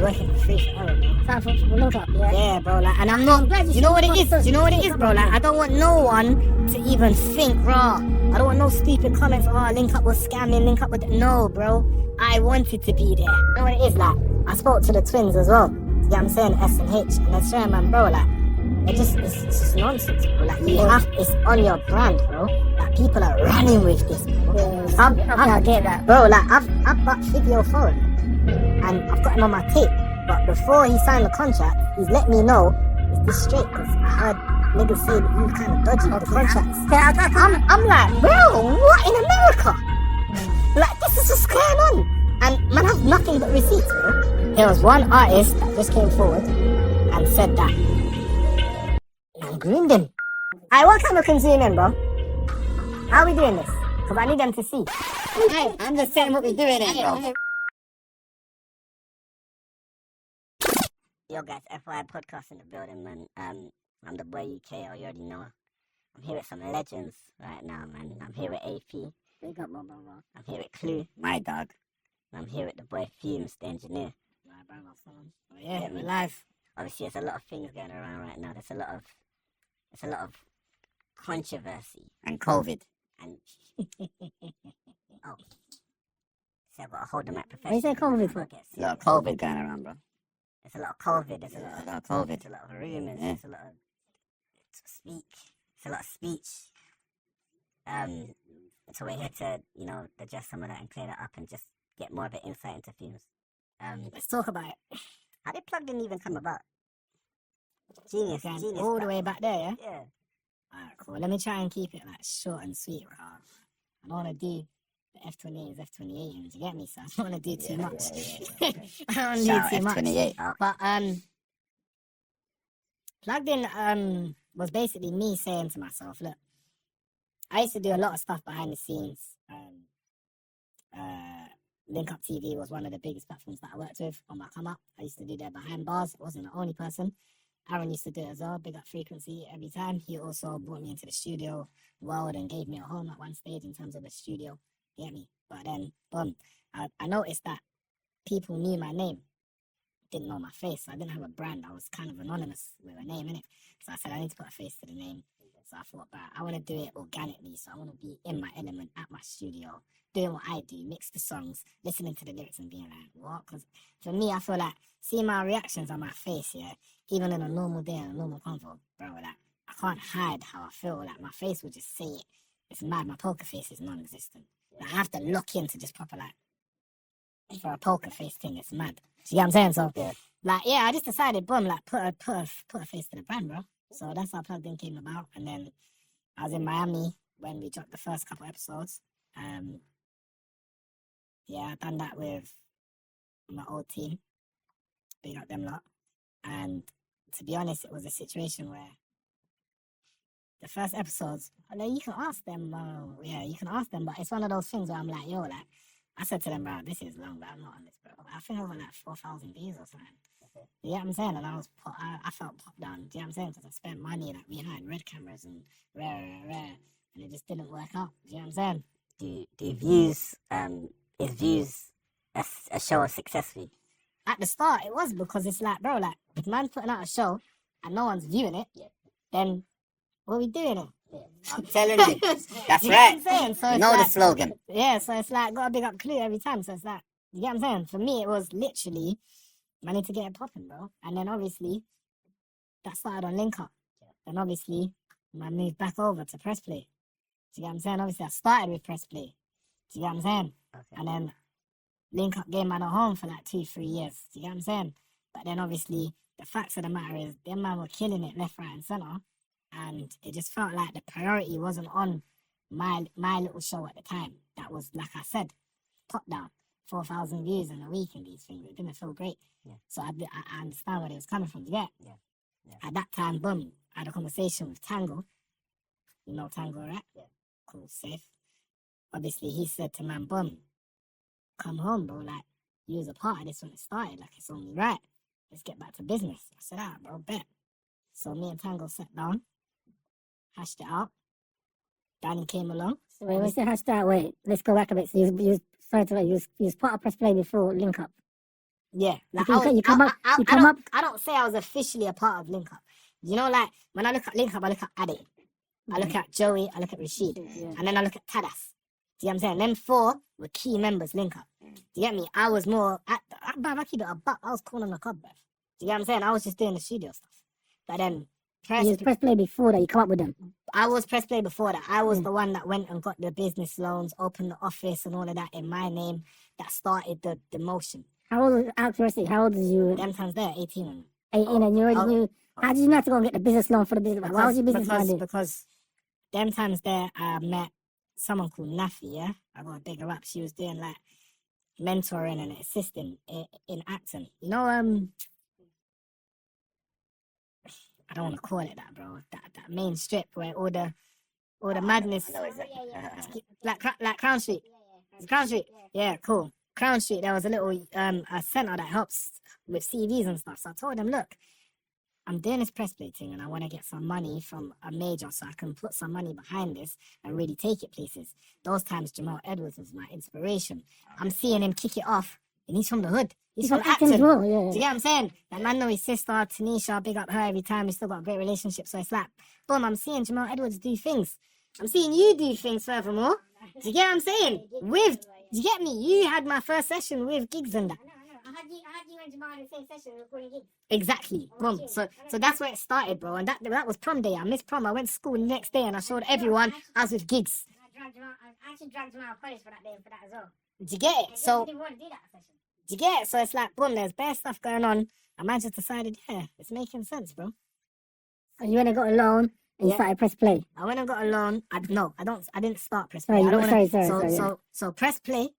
working for free for hours, bro. Sound for link up, yeah. Yeah, bro, like, and I'm not, you know what it is? You know what it is, bro? Like, I don't want no one to even think, raw. I don't want no stupid comments, link up was scamming, link up with, no, bro. I wanted to be there. You know what it is, like, I spoke to the twins as well. You know what I'm saying? S and H, and they're saying, man, bro, like, it's just nonsense, bro. Like, it's on your brand, bro. Like, people are running with this, bro. I get that. Bro, like, I've got video for him, and I've got him on my tape. But before he signed the contract, he's let me know, is this straight? Because I heard niggas say that you kind of dodgy with the contracts. I'm like, bro, what in America? Like, this is what's going on. And man, I have nothing but receipts, bro. There was one artist that just came forward and said that. And groomed him. Alright, what camera can zoom in, bro? How are we doing this? Because I need them to see. Hey, I'm just saying what we're doing here, bro. Yo guys, FYI podcast in the building, man. I'm the boy UK, you already know. I'm here with some legends right now, man. I'm here with AP. Big up, my brother. I'm here with Clue, my dog. And I'm here with the boy Fumez, the engineer. My brother, son. Oh, yeah, we're live. Obviously, there's a lot of things going around right now. There's a lot of controversy and COVID. And oh, so I've got to hold the mic professionally. What you say COVID for? There's a lot of COVID going around, bro. There's a lot of COVID. There's a lot of COVID. There's a lot of rumors. Yeah. There's a lot of speech. There's a lot of speech. So we're here to, digest some of that and clear that up and just get more of an insight into Fumez. Let's talk about it. How did Plugged In even come about? Genius. All the way back there, yeah? Yeah. Alright, cool. Let me try and keep it like short and sweet, bro. I don't want to do the F28s, F28s, you get me? So I don't want to do too much. I don't want to do too much. F28. But Plugged In was basically me saying to myself, look, I used to do a lot of stuff behind the scenes. Link Up TV was one of the biggest platforms that I worked with on my come up. I used to do that behind bars. I wasn't the only person. Aaron used to do it as well, big up Frequency every time. He also brought me into the studio world and gave me a home at one stage in terms of the studio. You get me? But then, boom, I noticed that people knew my name, didn't know my face. I didn't have a brand. I was kind of anonymous with a name, innit? So I said, I need to put a face to the name. So I thought, I want to do it organically. So I want to be in my element at my studio, doing what I do, mix the songs, listening to the lyrics and being like, what? Because for me, I feel like, see my reactions on my face, yeah, even in a normal day, in a normal convo, bro, like, I can't hide how I feel. Like, my face will just say it. It's mad. My poker face is non-existent. Like, I have to lock in to just proper, like, for a poker face thing, it's mad. Do you get what I'm saying? So, I just decided, boom, like, put a face to the brand, bro. So that's how Plugged In came about. And then I was in Miami when we dropped the first couple episodes. I done that with my old team. Big up them lot. And to be honest, it was a situation where the first episodes, you can ask them, you can ask them, but it's one of those things where I'm like, I said to them, bro, this is long, but I'm not on this, bro. I think I was like 4,000 views or something. You know what I'm saying? And I felt popped down. Do you know what I'm saying? Because I spent money that we had, red cameras and rare, and it just didn't work out. Do you know what I'm saying? Do views, is views a show of success for you? At the start, it was because it's like, bro, like, if man's putting out a show and no one's viewing it, then what are we doing it? Yeah. I'm telling you. That's right. So you know the slogan. Yeah, so it's like, got to big up Clue every time. So it's like, you get what I'm saying? For me, it was literally, I need to get it popping, bro. And then obviously, that started on Link Up. Yeah. Then obviously, I moved back over to Press Play. Do you get what I'm saying? Obviously, I started with Press Play. Do you get what I'm saying? Okay. And then Link Up gave man a home for like 2-3 years. Do you get what I'm saying? But then obviously, the facts of the matter is, them man were killing it left, right, and centre. And it just felt like the priority wasn't on my little show at the time. That was, like I said, top down. 4,000 views in a week and these things. It didn't feel great. Yeah. So I understand where it was coming from. Yeah. At that time, boom, I had a conversation with Tango. You know Tango, right? Yeah. Cool, safe. Obviously, he said to man, boom, come home, bro. Like, you was a part of this when it started. Like, it's only right. Let's get back to business. I said, bro, bet. So me and Tango sat down, hashed it out. Danny came along. So wait, what's the hashed out? Wait, let's go back a bit. So you was part of Press Play before Link Up. Yeah, like You come up. You come up. I don't say I was officially a part of Link Up. You know, like when I look at Link Up, I look at Ade, I look at Joey, I look at Rashid, and then I look at Tadas. Do you get what I'm saying? Then 4 were key members Link Up. Do you get me? I was more I keep it a buck. I was calling the club, bruv. Do you get what I'm saying? I was just doing the studio stuff. But then You was press play before that. You come up with them. I was press play before that. I was the one that went and got the business loans, opened the office and all of that in my name. That started the motion. How old? Out curiosity, how old was you? Them times there, 18. 18, and you already knew. How did you know to go and get the business loan for the business? Why was your business minded? Because them times there, I met someone called Nafi, yeah? I got a bigger up. She was doing like mentoring and assisting in acting. You know, I don't want to call it that, bro. That main strip where all the madness, like Crown Street. It's Crown Street. Yeah, cool. Crown Street. There was a little a center that helps with CVs and stuff. So I told them, look, I'm doing this press play thing and I want to get some money from a major so I can put some money behind this and really take it places. Those times Jamal Edwards was my inspiration. I'm seeing him kick it off and he's from the hood. He's from acting as well, yeah. Do you get what I'm saying? That man know his sister, Tanisha, big up her every time. We still got a great relationship. So it's like, boom, I'm seeing Jamal Edwards do things. I'm seeing you do things furthermore. Do you get what I'm saying? Do you get me? You had my first session with gigs and that. I had you and Jamal in the same session recording gigs. Exactly. Boom. So that's where it started, bro. And that was prom day. I missed prom. I went to school the next day and I showed everyone I was with gigs. I actually dragged Jamal college for that day for that as well. Do you get it? So didn't want to do that session. do you get it? So it's like, boom, there's bare stuff going on. And man just decided, yeah, it's making sense, bro. And you went and got a loan and you started press play. I went and got a loan. I didn't start press play. So press play,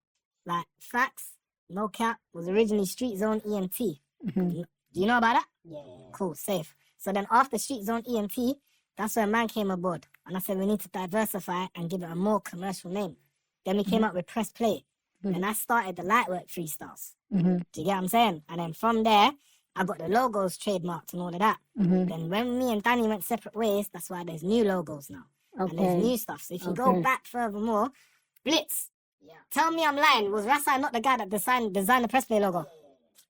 like facts, no cap, was originally Street Zone ENT. Mm-hmm. Do you know about that? Yeah. Cool, safe. So then after Street Zone ENT, that's when man came aboard. And I said, we need to diversify and give it a more commercial name. Then we came up with press play. Mm-hmm. And I started the Lightwork freestyles. Mm-hmm. Do you get what I'm saying? And then from there, I got the logos trademarked and all of that. Mm-hmm. Then when me and Danny went separate ways, that's why there's new logos now. Okay. And there's new stuff. So if you go back furthermore, Blitz. Yeah. Tell me I'm lying. Was Rasa not the guy that designed the press play logo?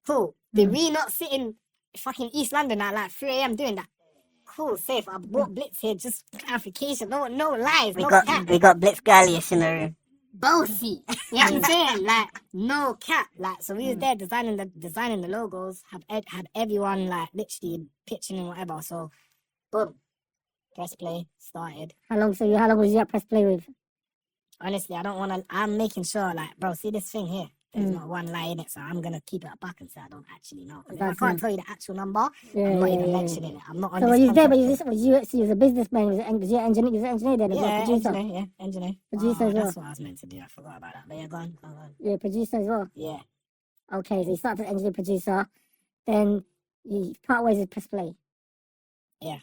Cool. Did we not sit in fucking East London at like 3 a.m. doing that? Cool, safe. I brought Blitz here, just clarification. No lies. We got Blitz Gallius in the room. Bossy. You know what I'm saying? Like, no cap. Like, so we was there designing the logos, had everyone like literally pitching and whatever. So, boom. Press play started. How long was you at press play with? Honestly, I'm making sure, like, bro, see this thing here? There's not one lie in it, so I'm going to keep it a back and say I don't actually know. Because if I can't tell you the actual number, I'm not even mentioning it. I'm not on so this. So you was there, but you was a businessman, was you an engineer then? Yeah, producer? Engineer. Producer as well. That's what I was meant to do. I forgot about that. But yeah, go on. Yeah, producer as well? Yeah. Okay, so you started as engineer, producer, then you part ways with press play. Yeah.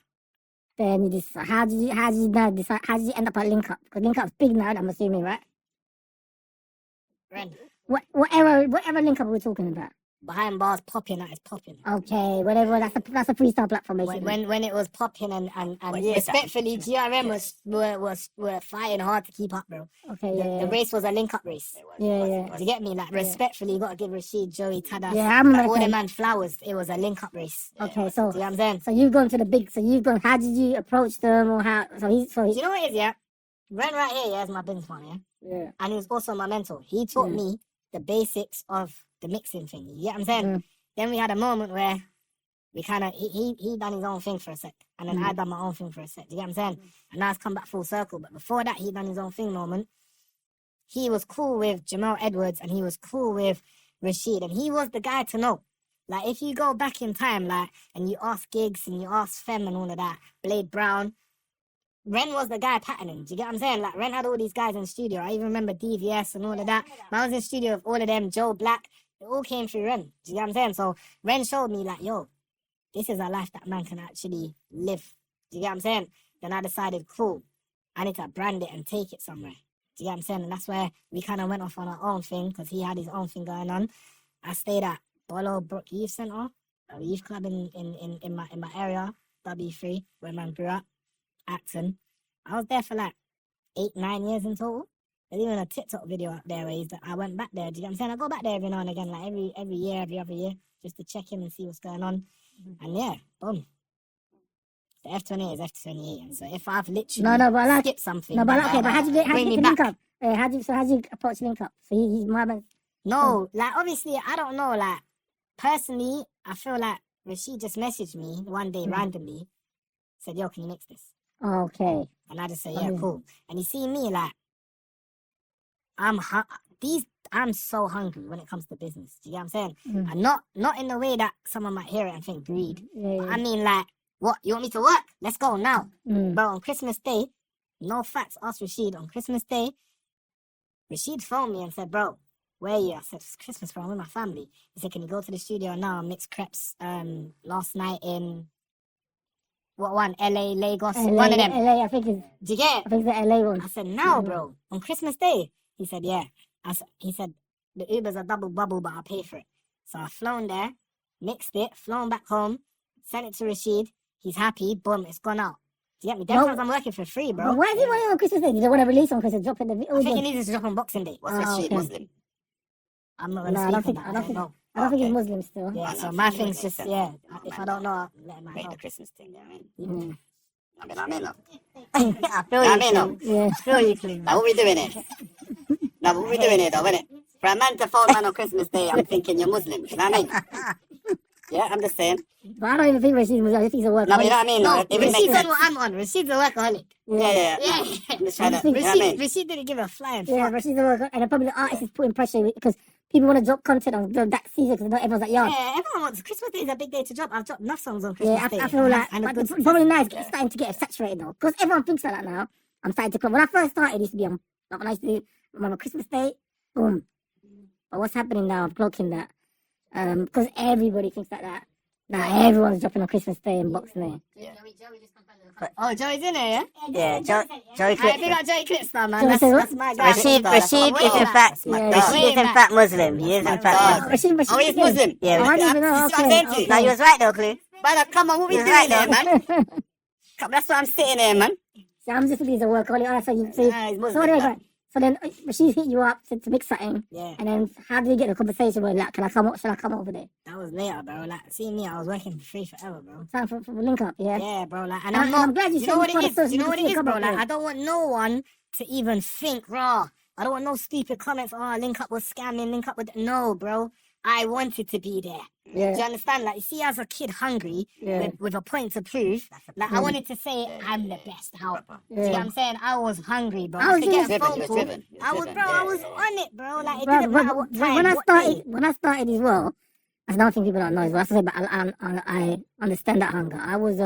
Then you just, how did you end up at Link Up? Because Link Up's big now, I'm assuming, right? Ren. Whatever Link Up we're talking about. Behind bars popping, that is popping. Okay, whatever. That's a freestyle platform, basically. When it was popping and respectfully, GRM were fighting hard to keep up, bro. Okay, the race was a link up race. Yeah. Do you get me? Like respectfully, you gotta give Rashid, Joey, Tadas, all the man flowers. It was a link up race. Okay, so do you know what I'm saying? So you've gone to the big. How did you approach them, or how? So he. Do you know what it is? Yeah, Ren right here, yeah, is my business partner. Yeah. And he was also my mentor. He taught me the basics of the mixing thing. You get what I'm saying? Then we had a moment where we kind of, he done his own thing for a sec. And then I done my own thing for a sec. Do you get what I'm saying? And now it's come back full circle. But before that, he done his own thing moment. He was cool with Jamal Edwards and he was cool with Rashid. And he was the guy to know. Like, if you go back in time, like, and you ask Gigs and you ask Fem and all of that, Blade Brown, Ren was the guy patterning. Do you get what I'm saying? Like, Ren had all these guys in the studio. I even remember DVS and all of that. I was in the studio with all of them, Joe Black. It all came through Ren. Do you get what I'm saying? So Ren showed me, like, yo, this is a life that man can actually live. Do you get what I'm saying? Then I decided, cool, I need to brand it and take it somewhere. Do you get what I'm saying? And that's where we kind of went off on our own thing because he had his own thing going on. I stayed at Bolo Brook Youth Centre, a youth club in my area, W3, where man grew up. Acting. I was there for like 8-9 years in total. There's even a TikTok video up there where I went back there. Do you get what I'm saying? I go back there every now and again, like every year, every other year, just to check in and see what's going on. And yeah, boom. The F28 is F28. And so if I've literally skipped something, but how do you bring me get back. link up? How do you approach link up? So he's Mohammed. No, like obviously I don't know. Like personally, I feel like Rashid just messaged me one day randomly, said, "Yo, can you mix this?" Okay. And I just said, "Yeah, cool." And you see me like, I'm so hungry when it comes to business. Do you get what I'm saying? And not in the way that someone might hear it and think greed. But I mean like, what, you want me to work? Let's go now. But on Christmas Day, no facts, ask Rashid. On Christmas Day, Rashid phoned me and said, "Bro, where are you?" I said, "It's Christmas, bro, I'm with my family." He said, "Can you go to the studio now and mix crepes last night in what one? LA, Lagos, one of them." LA, I think it's. Do you get it? I think it's the LA one. I said, "No, bro. On Christmas Day." He said, "Yeah." He said, "The Uber's a double bubble, but I'll pay for it." So I flown there, mixed it, flown back home, sent it to Rashid. He's happy. Boom, it's gone out. Do you get me? Them times I'm working for free, bro. But why is he wanting on Christmas Day? Did they want to release on Christmas? Drop in the video? I think he needs to drop on Boxing Day. What's Rashid Muslim? I'm not going to speak on that. I don't think he's Muslim still. Yeah, so my thing's just, yeah, if I don't know, I'll let him Make know. the Christmas thing, you know what I mean? I feel you, Yeah. I feel you, Clean. Now what we doing here? Now what we doing here though, innit? For a man to phone man on Christmas Day, I'm thinking you're Muslim, you know what I mean? Yeah, I'm just saying. But I don't even think Rashid's Muslim. I think he's a worker. No, but you know what I mean? No, It would make Rashid's on sense. what I'm on. Rashid's a workaholic. Yeah. Yeah. I'm just trying to, you know what I mean? Rashid didn't give a flying Yeah, fuck. Rashid's a worker. And probably the artist is putting pressure because people want to drop content on that season because not everyone's like, yo. Yeah, everyone wants Christmas Day is a big day to drop. I've dropped enough songs on Christmas Yeah, Day. I feel like, and a but good the success. problem now is it's starting to get saturated though. Because everyone thinks like that now. I'm starting to come. When I first started, it used to be, like when I used to do, remember Christmas Day, boom. But what's happening now, I'm clocking that. Because everybody thinks like that. Now everyone's dropping on Christmas Day and Boxing Day. Oh, Joey's in there, yeah? Yeah, Joey Alright, Clip. big up Joey Clips now, man. Joey said That's my guy. Rashid is in fact, Rashid is in fact Muslim. He is in fact Muslim. Rashid, Oh, he's Muslim. Oh, I didn't even know. This is what I'm saying to you. Now, you was right though, Clue. Brother, come on, what we You're doing right, there, though. man? Come, that's why I'm sitting here, man. So I'm just thinking he's a workaholic. Oh, so He's so Muslim. anyway, so then Rashid hit you up to mix something. Yeah, And then how did you get the conversation where like, shall I come over there? that was later, bro. Like, see me, I was working for free forever, bro. Time for a link up, yeah? Yeah, bro. Like, and And I'm not. I'm glad you You said know what you it saw is? the You know what social it is, bro? media Like, come I don't want no one to even think raw. I don't want no stupid comments. Oh, link up with scamming. Link up with no, bro. I wanted to be there. Yeah. Do you understand? Like, you see, as a kid, hungry with a point to prove. Like, I wanted to say I'm the best out. Do you know what I'm saying? I was hungry, bro. I was to get a driven, phone you was call. driven. I was, bro. I was on it, bro. Like, it Bro, didn't matter what time. when I what started, day. when I started as well, that's another thing people don't know as well. But I understand that hunger. I was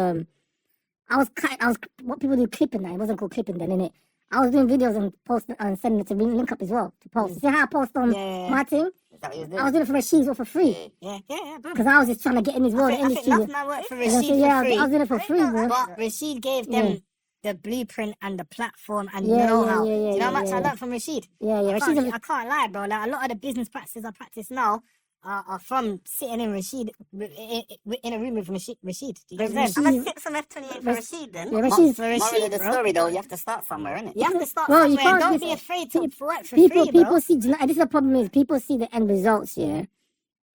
what people do clipping that. It wasn't called clipping then, innit? I was doing videos and posting and sending it to link up as well to post. See how I post on my thing? Is that what you was I was doing? doing it for Rashid's or for free Yeah, bro. because I was just trying to get in his world, the I think industry. enough man worked for And I Rashid said, yeah, for free. I was doing it for free, bro. But Rashid gave them the blueprint and the platform and Yeah, know-how. yeah, yeah, Do you know how yeah, much yeah. I learned from Rashid? Yeah, I Rashid's can't, I can't lie, bro. Like, a lot of the business practices I practice now are from sitting in Rashid in a room with Rashid. Do you get what I'm saying? I'm gonna sip some F28 for Rashid then. Yeah, Rashid's. For Moral of Rashid, the bro. story though, you have to start somewhere, innit? You have to start Bro, you somewhere. can't Don't just- be afraid to work for People free, bro. see, this is the problem is people see the end results, yeah.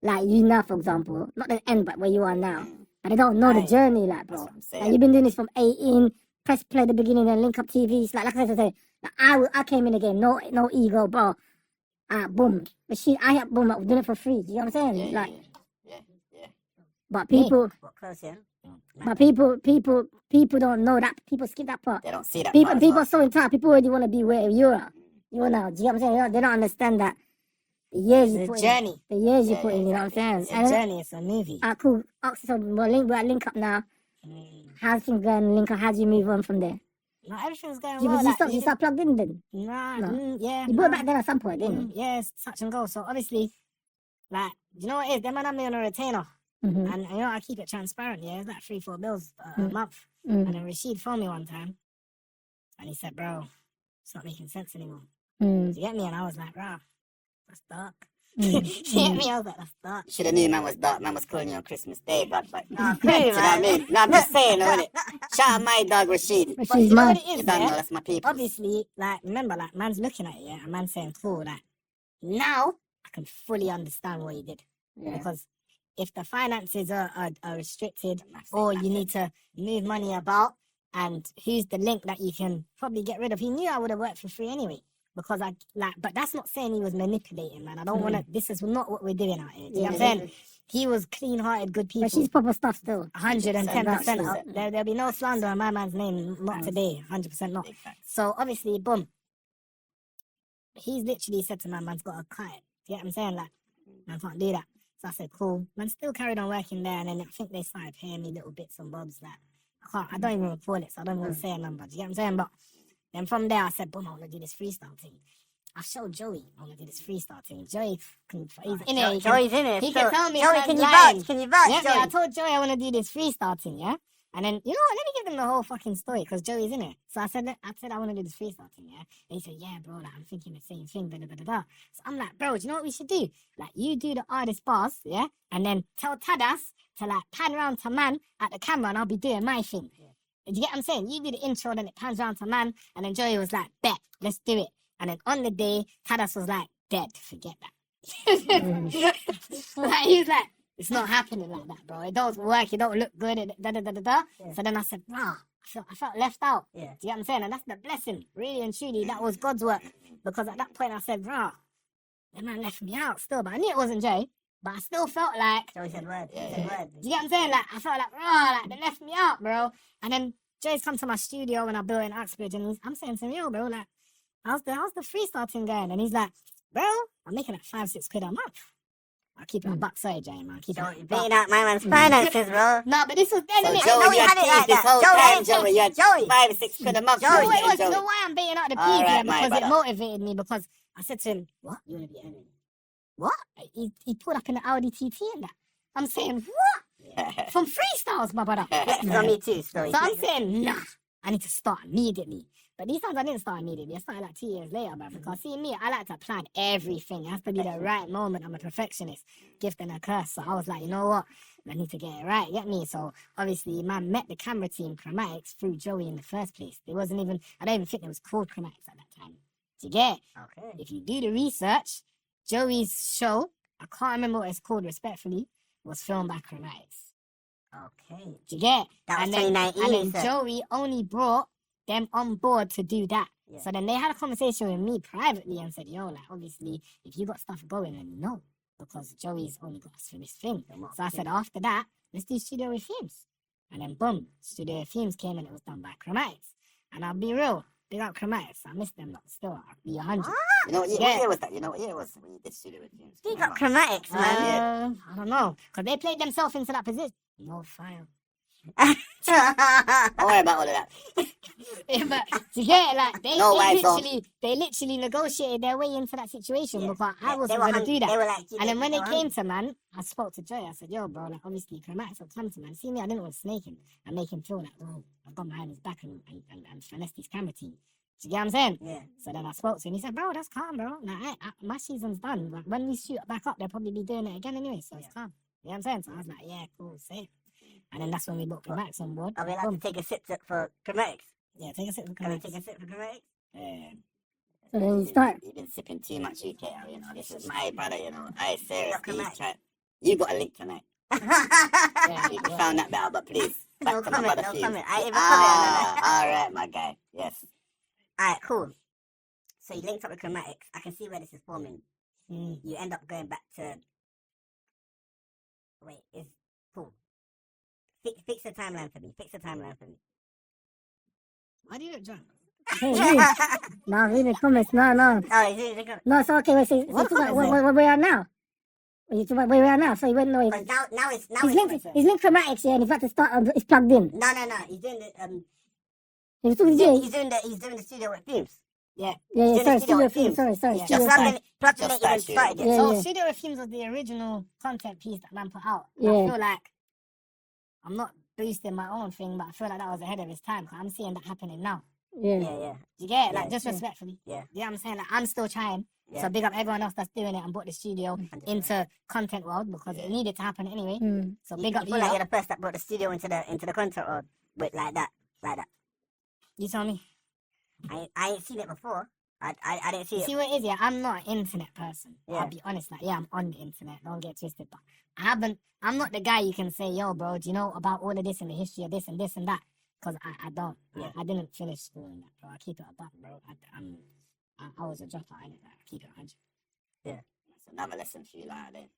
Like you now, for example, not the end, but where you are now. And they don't know the Right. journey, like, bro. That's what I'm Like, saying. you've been doing this from 18, press play at the beginning, then link up TV. It's like I said, like, I came in the game, no ego, bro. Boom. Rashid, boom, I was doing it for free. You know what I'm saying? Yeah, Like, yeah. but people, What close, yeah? but people don't know that. People skip that part. They don't see that People part as are well. so entitled. People already want to be where you are. You are now. Do you know what I'm saying? They don't understand that the years you It's a put in. journey. The years you put in, you know what I'm saying? It's a journey. It's a movie. Cool. So we're at link up now. How's things going? Link up. How do you move on from there? No, everything's going You, well. you start plugged in then. Nah, No. yeah. You bought it back then at some point, didn't you? Yeah, it's touch and go. So obviously, like, you know what it is? Them man have me on a retainer. Mm-hmm. And you know, I keep it transparent, yeah. It's like 3-4 bills a month. And then Rashid phoned me one time and he said, bro, it's not making sense anymore. Do you get me? And I was like, bro, that's dark. You get me? I was like, that's dark. Should have knew man was dark. Man was calling you on Christmas Day, but Nah, do you cool, know what I man. mean? No, I'm just saying, though, innit? Shout out my dog Rashid. But She's you know mad. what it You is, don't know, yeah? that's my people. Obviously, like, remember, like, man's looking at it, yeah? And man's saying, cool, like, now I can fully understand what he did. Yeah. Because if the finances are restricted or you need to move money about, and who's the link that you can probably get rid of? He knew I would have worked for free anyway. Because I like, but that's not saying he was manipulating, man. I don't want to. This is not what we're doing out here. Do you know what I'm saying? He was clean-hearted, good people. But she's proper stuff still. 110%. There'll be no slander on my man's name. Not today. 100% not. So obviously, boom. He's literally said to my man's got to cut it. Do you get what I'm saying? Like, man can't do that. So I said, cool. Man still carried on working there, and then I think they started paying me little bits and bobs. Like, I don't even recall it, so I don't want to say a number. Do you get what I'm saying? But then from there, I said, boom, I want to do this freestyle thing. I showed Joey I want to do this freestyle thing. Joey, he's in it. Joey's in it. He can tell me. Joey, can you vouch? Can you vouch, Yeah, Joey? I told Joey I want to do this freestyle thing, yeah? And then, you know what, let me give them the whole fucking story, because Joey's in it. So I said I want to do this freestyle thing, yeah? And he said, yeah, bro, like, I'm thinking the same thing, da da da da da. So I'm like, bro, do you know what we should do? Like, you do the artist bars, yeah? And then tell Tadas to, like, pan round to man at the camera, and I'll be doing my thing. Do you get what I'm saying? You do the intro, then it pans round to man, and then Joey was like, bet, let's do it. And then on the day, Tadas was like, dead, forget that. Like, he was like, it's not happening like that, bro. It don't work, it don't look good, da da da da da. Yeah. So then I said, I felt left out. Yeah. Do you get what I'm saying? And that's the blessing, really and truly. That was God's work. Because at that point I said, the man left me out still. But I knew it wasn't Jay. But I still felt like, Joey said word. He said word. do you get what I'm saying? Like, I felt like, they left me out, bro. And then Jay's come to my studio when I built in Uxbridge, and I'm saying to him, yo, bro, like, how's the freestyle thing going? And he's like, bro, I'm making like 5-6 quid a month. I'll keep it a buck, sorry, Jay, man. Keep Joey it beating out my man's finances, bro. No, but this was then, So innit? Joey, Joey you had it like this that. whole time, Joey. You had Joey. 5-6 quid a month. Joey. You know what it was? You Joey. know why I'm beating out the All peas right, here? my Because it brother. motivated me, because I said to him, what? You want to be earning? What? He pulled up in the Audi TT and that. I'm saying, what? From freestyles, my brother. Flexes on me too, so So I'm saying, nah, I need to start immediately. But these times I didn't start immediately. I started like 2 years later, man. Because see me, I like to plan everything. It has to be the right moment. I'm a perfectionist, gift and a curse. So I was like, you know what? I need to get it right. Get me? So obviously, man met the camera team, Chromatics, through Joey in the first place. It wasn't even, I don't even think it was called Chromatics at that time. Do you get it? Okay. If you do the research, Joey's show, I can't remember what it's called respectfully, was filmed by Chromatics. Okay. Do you get it? That was And then 2019, And you then said. Joey only brought them on board to do that. Yeah. So then they had a conversation with me privately and said, yo, like, obviously, if you got stuff going, then no, because Joey's only got us for this thing. So I said, after that, let's do Studio with Fumes. And then boom, Studio with Fumes came and it was done by Chromatics. And I'll be real, big up Chromatics. I miss them, but still, I'll be 100. You know what Yeah. year was that? You know what year it was when you did Studio with Fumes? He got chromatics, man. I don't know, because they played themselves into that position. No file. Don't worry about all of that. Yeah, but to get it, like No white zone. they literally negotiated their way into that situation, Yeah. because I They wasn't were gonna hungry. do that. They were like, And then when they it were came to man, I spoke to Joy. I said, yo, bro, like, obviously, Chromatics will come to man. See me, I didn't want to snake him and make him feel like, oh, I've got behind his back and finesse his camera team. Do you get what I'm saying? Yeah. So then I spoke to him. He said, bro, that's calm, bro. Like, my season's done. Like, when we shoot back up, they'll probably be doing it again anyway, so it's calm. You know what I'm saying? So I was like, yeah, cool, safe. And then that's when we brought Chromatics on board. Are we allowed to Boom. take a sip for chromatics? Yeah, take a sip of Can we Chromatics. take a sip for chromatics? So then you start. You've been sipping too much UK, you know. This is my brother, you know. I You're seriously correct. try. You got a link tonight. Yeah, You yeah. found that better, but please. Back No to my comment, brother, no please. comment. I ain't even comment on that. Alright, my guy. Yes. Alright, cool. So you linked up with chromatics. I can see where this is forming. Mm. You end up going back to. Wait, is cool. Fix the timeline for me. Fix the timeline for me. Why do you look drunk? Hey, you. No, read the comments. No. Oh, is it? No, it's okay. Wait, so What comment is where we are now? You talking about where we are now? So he went, no, But now it's he's linked Chromatics, yeah, and he's about to start, it's plugged in. No. He's doing the He was talking to Jay. he's doing the studio with Fumes. Yeah. Yeah, sorry, Studio studio with film, Fumes. sorry, Yeah. studio Just film. plugging it even started yet. Yeah, So yeah. Studio with Fumes was the original content piece that man put out. And Yeah. I feel like I'm not boosting my own thing, but I feel like that was ahead of its time. 'Cause I'm seeing that happening now. Yeah. Yeah. Do you get it? Yeah. Like, just respectfully. Yeah. You know what I'm saying? Like, I'm still trying. Yeah. So big up everyone else that's doing it and brought the studio 100%. into content world because Yeah. it needed to happen anyway. Mm. So You big up feel you like lot. you're the person that brought the studio into the content world, but like that. You tell me. I ain't seen it before. I didn't see You it. see what it is? Yeah, I'm not an internet person. Yeah. I'll be honest. Like, yeah, I'm on the internet. Don't get twisted. But I'm not the guy you can say, yo, bro, do you know about all of this and the history of this and this and that? Because I don't. Yeah. I didn't finish school and that, bro. I keep it a buck, bro. I was a dropout in it. Like, I keep it 100. It's another lesson for you, like that.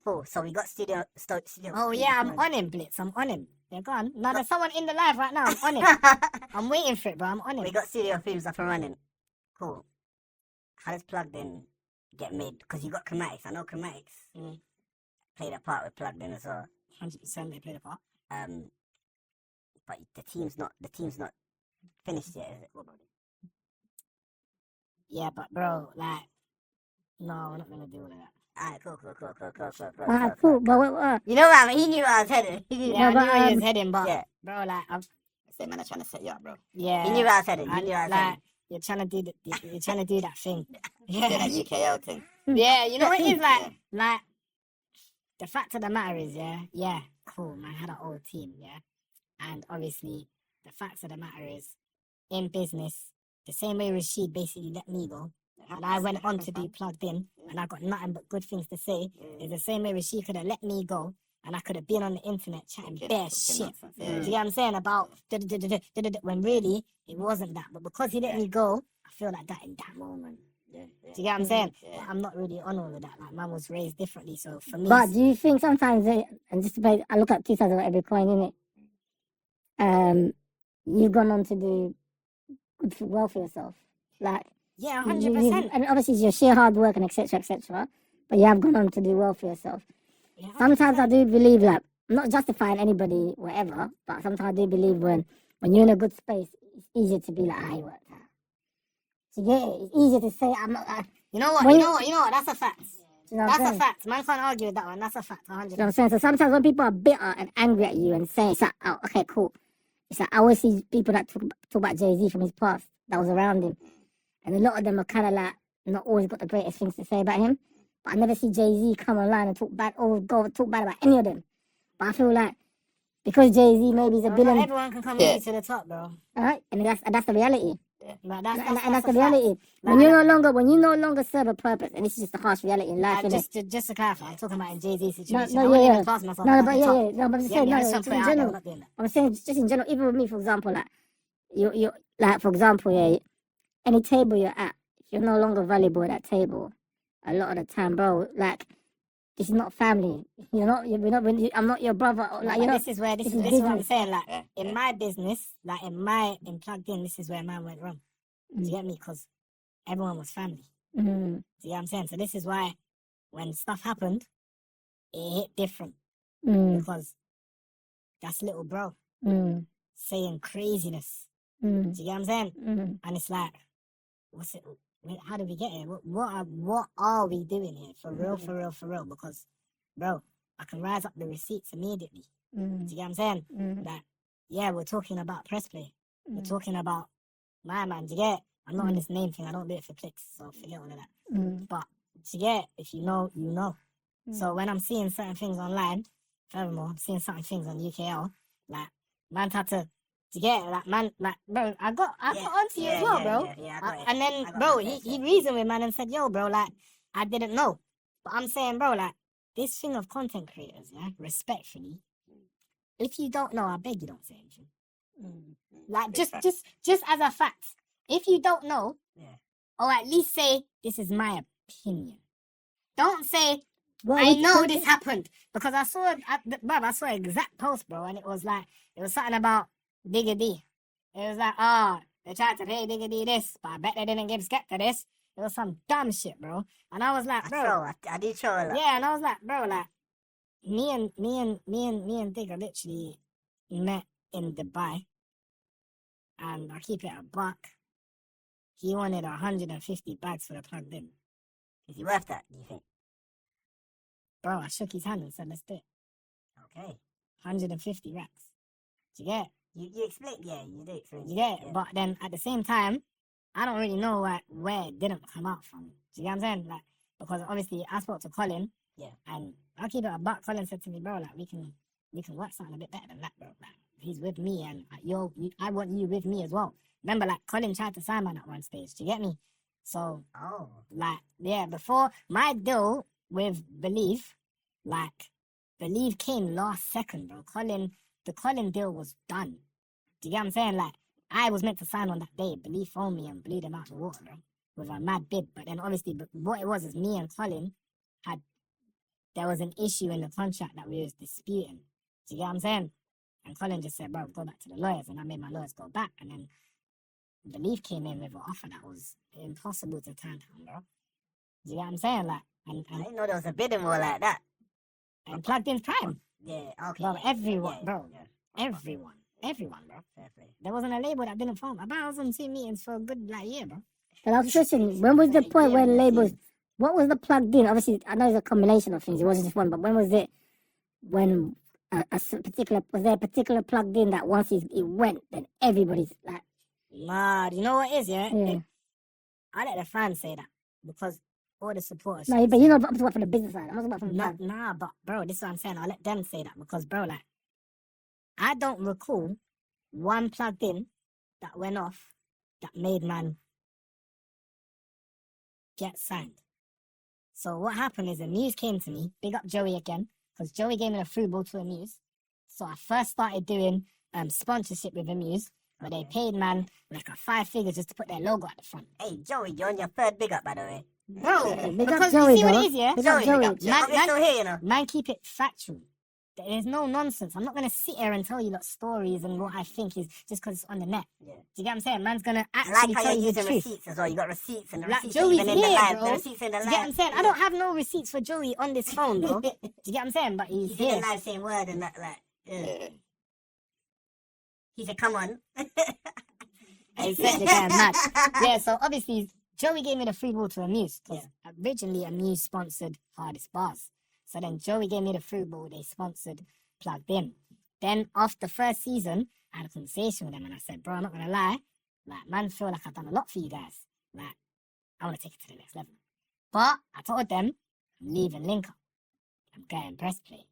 Cool. So we got studio. Oh, yeah, I'm on him, Blitz. I'm on him. Yeah, go on. Now, there's someone in the live right now. I'm on him. I'm waiting for it, bro. I'm on We him. got studio themes up and running. Cool. How does Plugged In get made? Because you got Chromatics. I know Chromatics played a part with Plugged In as well. 100% they played a part. But the team's not finished yet, is it? Yeah, but, bro, like, no, we're not going to do all of that. Alright, cool. Cool. But what? You know what? He knew where I was headed. He knew. Yeah, I but, knew where he was heading, but, Yeah. bro, like, Say, man, I'm trying to set you up, bro. yeah. He knew where I was headed. He And, knew where I was like, headed. you're trying to do that thing. Yeah, that UKL thing. Yeah, you know what it is like the fact of the matter is, yeah, cool, man, I had an old team, yeah. And obviously the fact of the matter is, in business, the same way Rashid basically let me go, and I went on to do Plugged In, and I got nothing but good things to say, is the same way Rashid could have let me go, and I could have been on the internet chatting bare shit. Do you get what I'm saying? About when really it wasn't that. But because he let me go, I feel like that in that moment. Do you get what I'm saying? But I'm not really on all of that. Like, man was raised differently. So for me, But do you think sometimes, and just about, I look at two sides of every coin, innit? You've gone on to do well for yourself. Like, yeah, you- 100%. and obviously it's your sheer hard work and etc. But you have gone on to do well for yourself. Yeah, Sometimes I do believe, like, I'm not justifying anybody, whatever, but sometimes I do believe when you're in a good space, it's easier to be like, I worked hard. So yeah, it's easier to say, I'm not. You know what? When You you- know what? You know what? That's a fact. You know what I'm That's a saying? fact. Man can't argue with that one. That's a fact. 100%. You know what I'm saying? So sometimes when people are bitter and angry at you and say, it's like, oh, okay, cool. It's like, I always see people that talk about Jay-Z from his past that was around him. And a lot of them are kind of like, not always got the greatest things to say about him. But I never see Jay-Z come online and talk bad about any of them. But I feel like, because Jay-Z maybe is a Bro, villain, not everyone can come with you to the top, bro. alright? And that's the reality. But And that's that's a the fact. reality. When you no longer serve a purpose, and this is just the harsh reality in life, innit? Just to clarify, I'm talking about in Jay-Z's situation. No, I wouldn't yeah. even class myself No, as but the top. no, but I'm just Yeah, saying, I no, just just put it in out there, general. I'm not doing that. I'm saying just in general, even with me, for example, like you like for example, yeah, any table you're at, if you're no longer valuable at that table, a lot of the time, bro, like this is not family. I'm not your brother. Or, like, But you know, this is what I'm business. saying. Like in my business, like in Plugged In, this is where man went wrong. Do you get me? Because everyone was family. Mm. Do you get what I'm saying? So this is why when stuff happened, it hit different Mm. because that's little bro Mm. saying craziness. Mm. Do you get what I'm saying? Mm. And it's like, what's it? How did we get here? What are we doing here? For real? Because, bro, I can rise up the receipts immediately. Do Mm. you get what I'm saying? Mm. That, yeah, we're talking about press play. We're Mm. talking about my man. Do you get it? I'm not on this name thing. I don't do it for clicks, so forget all of that. Mm. But do you get it? If you know, you know. So Mm. when I'm seeing certain things online, furthermore, I'm seeing certain things on UKL, like, man had to get it, like, man, like, bro, I got onto you as well, bro. Yeah, I got it. And I then, got bro, what you're he saying. reasoned with man and said, yo, bro, like, I didn't know. But I'm saying, bro, like, this thing of content creators, yeah, respectfully, if you don't know, I beg you don't say anything. Like, Big just as a fact, if you don't know, Yeah. or at least say, this is my opinion. Don't say, Well, I we- know we- this happened because I saw an exact post, bro, and it was something about Digga D. It was like, they tried to pay Digga D this, but I bet they didn't give Skepta this. It was some dumb shit, bro. And I was like, bro, I do troll a lot. yeah, and I was like, bro, like, me and Digga literally met in Dubai, and I keep it a buck. He wanted 150 bags for the Plugged In. Is he worth that, do you think? Bro, I shook his hand and said, let's do it. Okay. 150 racks. Do you get it? You explain, yeah, you do explain. Yeah, but then at the same time, I don't really know where it didn't come out from. Do you get what I'm saying? Like, because obviously I spoke to Colin, Yeah. and I'll keep it a buck. Colin said to me, bro, like we can work something a bit better than that, bro. Like, he's with me, and I want you with me as well. Remember, like Colin tried to sign man at one stage. Do you get me? So, Oh. like, yeah, before my deal with Believe, like, Believe came last second, bro. The Colin deal was done. Do you get what I'm saying? Like, I was meant to sign on that day. Believe phoned me and blew them out the water, bro, with a mad bid. But then obviously, what it was is me and Colin there was an issue in the contract that we was disputing. Do you get what I'm saying? And Colin just said, bro, go back to the lawyers. And I made my lawyers go back. And then Believe came in with an offer that was impossible to turn down, bro. Do you get what I'm saying? Like, I didn't know there was a bidding war like that. and Plugged In's Prime. Yeah, okay. Bro, everyone, Yeah, bro. yeah. Everyone, bro. Fair play. There wasn't a label that didn't phone. I was on 2 meetings for a good, like, year, bro. But I was questioning, when was the point where labels, what was the plugged in? Obviously, I know it's a combination of things. It wasn't just one, but when was it, when was there a particular plugged in that once it went, then everybody's like, Nah, you know what it is, yeah? yeah. I let the fans say that because all the supporters. No, but you know, I'm talking about from the business side. I'm talking about from the Nah, plug. nah, but bro, this is what I'm saying. I'll let them say that because, bro, like, I don't recall one plugged in that went off that made man get signed. So what happened is Amuse came to me, big up Joey again, because Joey gave me a free ball to Amuse. So I first started doing sponsorship with Amuse, but they paid man like a 5 figures just to put their logo at the front. Hey, Joey, you're on your third big up, by the way. Bro, Big up because Joey, you see what bro. it is, yeah? Big up Joey. Big up. I'm still here, you know. Man, keep it factual. There's no nonsense. I'm not going to sit here and tell you lot stories and what I think is just because it's on the net. Yeah. Do you get what I'm saying? Man's going to I actually like how tell you're you the using truth. receipts as well. You got receipts and the Like, receipts Joey's even in the here, live. bro. The receipts in the Do live. you get what I'm saying? I don't have no receipts for Joey on this phone, bro. Do you get what I'm saying? But he's He's in here. the live saying word and that, like, he said, come on. He said the guy mad. Yeah, so obviously, Joey gave me the free ball to Amuse. Because originally, Amuse sponsored Hardest Bars. So then Joey gave me the free ball. They sponsored Plugged In. Then after the first season, I had a conversation with them and I said, bro, I'm not going to lie. Like, man, feel like I've done a lot for you guys. Like, I want to take it to the next level. But I told them, I'm leaving Link Up. I'm getting Press Play.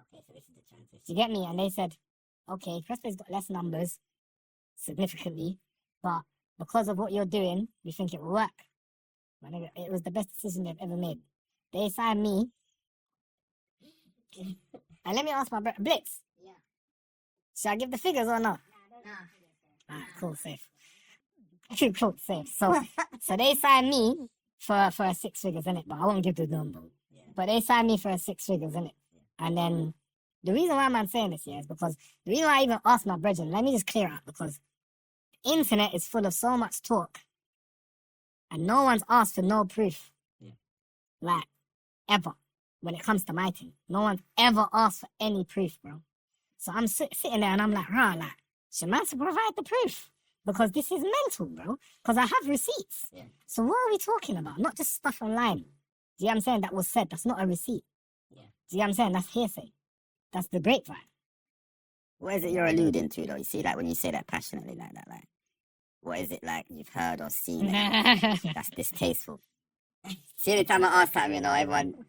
Okay, so this is the transition. Do you get me? And they said, okay, Press Play's got less numbers, significantly, but because of what you're doing, we think it will work. My nigga, it was the best decision they've ever made. They signed me. And let me ask my brother, Blitz. Yeah. Should I give the figures or not? Nah. Alright, cool, safe. Cool, safe. So they signed me for a 6 figures, innit? But I won't give the number. Yeah. But they signed me for a 6 figures, innit? And then the reason why I'm saying this here is because the reason why I even asked my brethren, let me just clear out, because the internet is full of so much talk and no one's asked for no proof. Yeah. Like, ever. When it comes to my thing, no one's ever asked for any proof, bro. So I'm sitting there and I'm like, rah, like, should man to provide the proof? Because this is mental, bro. Because I have receipts. Yeah. So what are we talking about? Not just stuff online. Do you know what I'm saying? That was said. That's not a receipt. Yeah. Do you know what I'm saying? That's hearsay. That's the grapevine. What is it you're alluding to, though? You see, like, when you say that passionately like that, like, what is it, like, you've heard or seen that's distasteful? See, the time I ask that, you know, everyone...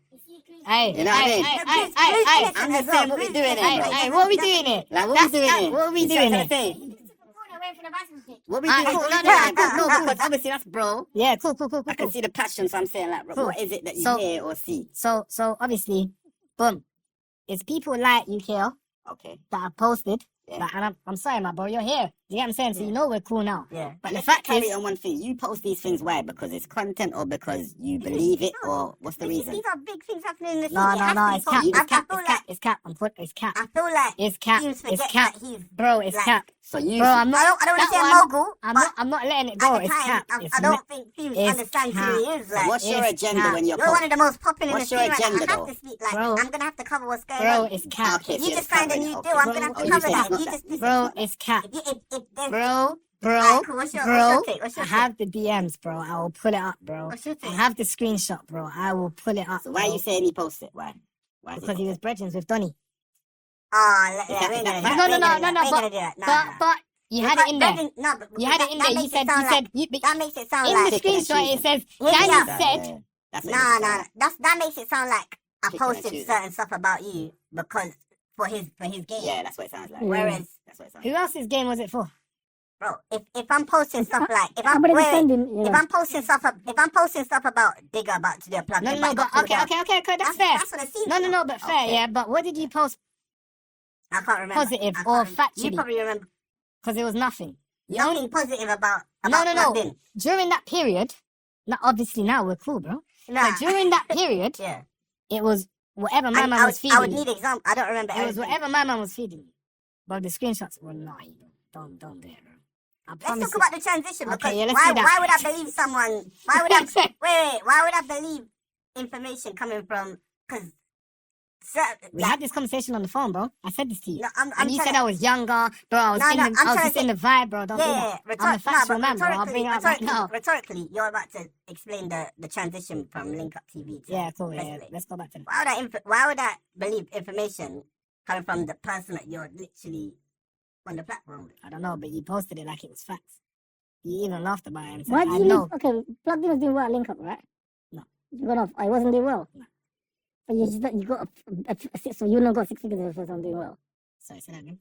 Hey, You know what I mean? hey, I'm just saying what we doing here, bro. hey, what are we doing here? Like, what we doing here? What are we You see doing what here? I'm saying? What we Alright, doing? cool. No, because obviously that's bro. Yeah, cool. I can see the passion, so I'm saying, like, bro, Cool. what is it that you So- hear or see? So obviously, boom. It's people like UKL Okay. that have posted. Yeah. Like, and I'm sorry, my bro, you're here. You get what I'm saying? So you know we're cool now. Yeah. But the let's fact carry is, on one thing. You post these things why? Because it's content or because you believe it, or what's the reason? These are big things happening in the no, it's cap. You It's just cap. feel It's cap. It's cap. It's cap. I feel like It's cap. Fumez It's forgets cap. that he's. Bro, it's like- cap. So you. Bro, I'm not. I don't want to say that a one- mogul. I'm not letting it go. At the It's time, cap. I don't think Fumez it's understands cap. who he is. Like, What's your it's agenda cap. when you're you're one of the most popular What's in the your scene right now. agenda, I though? have to speak. Like, Bro. I'm gonna have to cover what's going Bro, on. it's cap. Okay, If so you you're just signed a covering new it. deal, I'm gonna have Oh, to you cover said that. it's not You that. just listen. Bro, it's cap. If there's Bro, Alright, cool. What's your take? What's your I take? have the DMs, bro. I will pull it up, bro. What's your I take? have the screenshot, bro. I will pull it up. So why are bro. you saying he posted? Why? Why is Because he was brethren with Donny. Oh, Is that- we ain't is that gonna do fact? that. No, We ain't no, gonna do no, that. We no, ain't gonna do that. Nah. but you had it in there. No, but You had it in there. You said, but that makes it sound in like the screenshot it says, Hear me Danny out. said, That's what nah, it nah. is. That makes it sound like I Picking and posted choosing. certain stuff about you because for his game. Yeah, that's what it sounds like. Whereas, That's what it sounds who like. else's game was it for? bro, if I'm posting stuff like if I'm But wait, defending, you if know. I'm posting stuff about Digger about to do a plug, No, but okay, that's fair. That's what it seems. No, but fair, Okay. yeah. But what did you post I can't remember. positive I can't or remember. You factually? probably remember Because it was nothing. You only nothing positive about No. Blackpink. during that period. Not obviously now we're cool, bro. Nah. But during that period, Yeah. it was whatever my And man was feeding I would me. need example. I don't remember It was everything. whatever my man was feeding me. But the screenshots were lying. Don't do it, bro. I Let's promise talk about the transition Okay, because yeah, let's do that. why would I believe someone? Why would I wait? Why would I believe information coming from? Because we had this conversation on the phone, bro. I said this to you. No, I'm and you trying said to- I was younger, bro. I was, No, in no, the, I'm I was trying just to in the vibe, bro. Don't do yeah, that. I'm a factual man, bro. I'll bring it up right now. rhetorically, you're about to explain the transition from Link Up TV to Yeah, cool. Yeah, Presley. let's go back to that. Why would I believe information coming from the person that you're literally on the platform with? I don't know, but you posted it like it was facts. You even laughed about it and said, Why I did you know. leave? Okay, Plugged In was doing well at Link Up, right? No. You got off. I wasn't doing well. No. But you got a six, so you not got 6 figures if I'm doing well. Sorry, say that again.